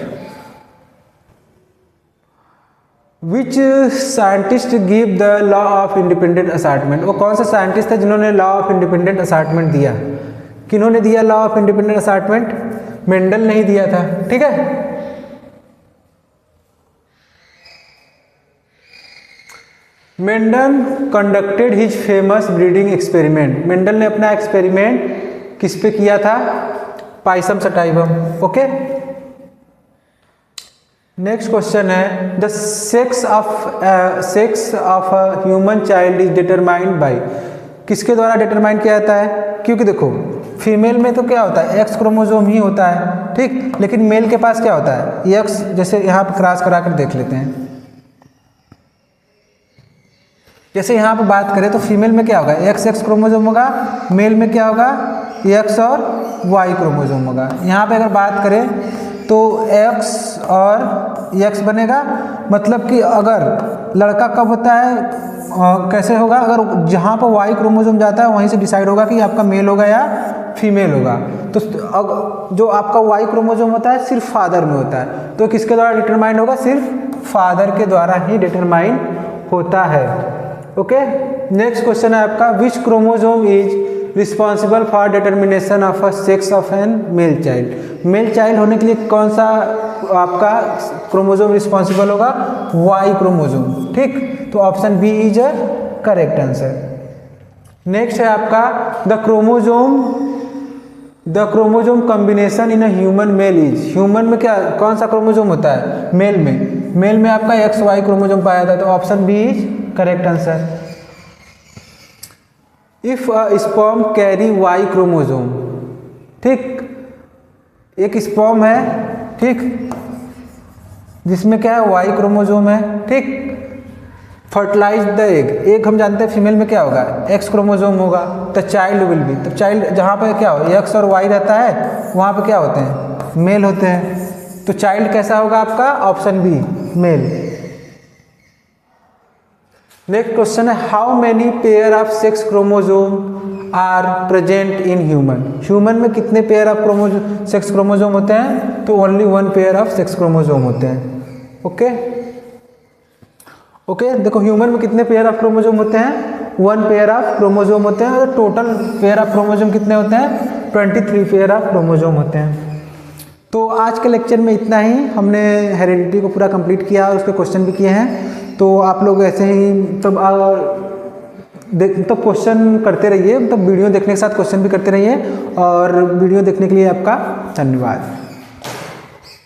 Which scientist give the law of independent assortment, वो कौन सा साइंटिस्ट है जिन्होंने लॉ ऑफ इंडिपेंडेंट असार्टमेंट दिया, किन्होंने दिया law of independent assortment, Mendel नहीं दिया था, ठीक है। Mendel conducted his famous breeding experiment, Mendel ने अपना एक्सपेरिमेंट किस पे किया था, pisum sativum, okay. Next question है the sex of human child is determined by, किसके द्वारा डिटरमाइन किया जाता है, क्योंकि देखो फीमेल में तो क्या होता है, एक्स क्रोमोसोम ही होता है, ठीक, लेकिन मेल के पास क्या होता है, एक्स, जैसे यहाँ पे क्रॉस करा कर देख लेते हैं। जैसे यहाँ पे बात करें तो फीमेल में क्या होगा, एक्स क्रोमोसोम होगा, मेल में क्या होगा, एक्स और वाई क्रोमोसोम होगा। यहाँ पे अगर बात करें तो एक्स और एक्स बनेगा, मतलब कि अगर लड़का कब होता है, कैसे होगा, अगर जहाँ पर वाई क्रोमोसोम जाता है वहीं से डिसाइड होगा कि आपका मेल होगा या फीमेल होगा। तो जो आपका वाई क्रोमोसोम होता है सिर्फ फादर में होता है, तो किसके द्वारा डिटरमाइन होगा, सिर्फ फादर के द्वारा ही डिटरमाइन होता है, ओके। नेक्स्ट क्वेश्चन है आपका, which chromosome is responsible for determination of a sex of an male child, male child होने के लिए कौन सा आपका क्रोमोसोम रिस्पॉन्सिबल होगा, वाई क्रोमोसोम, ठीक, तो option B is a correct answer. Next है आपका the chromosome combination in a human male is, human में क्या कौन सा क्रोमोसोम होता है, मेल में आपका एक्स वाई क्रोमोसोम पाया था, तो option B is correct answer. If a sperm carry Y chromosome, ठीक, एक स्पर्म है, ठीक, जिसमें क्या है, वाई क्रोमोसोम है, ठीक, फर्टिलाइज द एग हम जानते हैं फीमेल में क्या होगा, एक्स क्रोमोसोम होगा, तो चाइल्ड विल बी, तो चाइल्ड जहाँ पे क्या हो, एक्स और वाई रहता है वहाँ पे क्या होते हैं, मेल होते हैं, तो चाइल्ड कैसा होगा आपका, option B male. Next question है, how many pair of sex chromosome are present in human में कितने पेयर ऑफ सेक्स क्रोमोसोम होते हैं, तो only one pair of sex chromosome होते हैं, ओके। देखो ह्यूमन में कितने पेयर ऑफ क्रोमोसोम होते हैं, वन पेयर ऑफ क्रोमोसोम होते हैं, और टोटल पेयर ऑफ क्रोमोसोम कितने होते हैं, 23 पेयर ऑफ क्रोमोसोम होते हैं। तो आज के लेक्चर में इतना ही, हमने हेरिडिटी को पूरा कंप्लीट किया और उसके क्वेश्चन भी किए हैं। तो आप लोग ऐसे ही तब क्वेश्चन करते रहिए, मतलब वीडियो देखने के साथ क्वेश्चन भी करते रहिए, और वीडियो देखने के लिए आपका धन्यवाद।